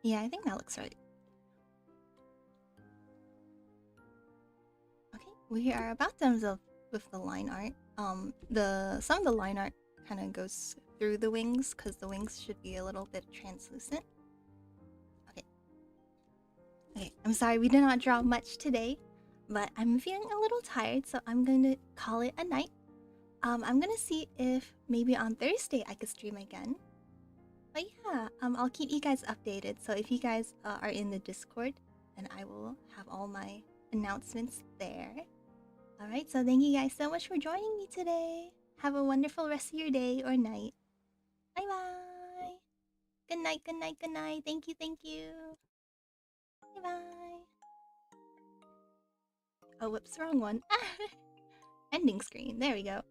Yeah, I think that looks right. Okay, we are about done with the line art. Some of the line art kind of goes through the wings because the wings should be a little bit translucent. Okay, I'm sorry we did not draw much today, but I'm feeling a little tired, so I'm going to call it a night. I'm gonna see if maybe on Thursday I could stream again. But yeah, I'll keep you guys updated. So if you guys are in the Discord, then I will have all my announcements there. Alright, so thank you guys so much for joining me today. Have a wonderful rest of your day or night. Bye bye. Good night, good night, good night. Thank you, thank you. Bye bye. Oh, whoops, wrong one. Ending screen. There we go.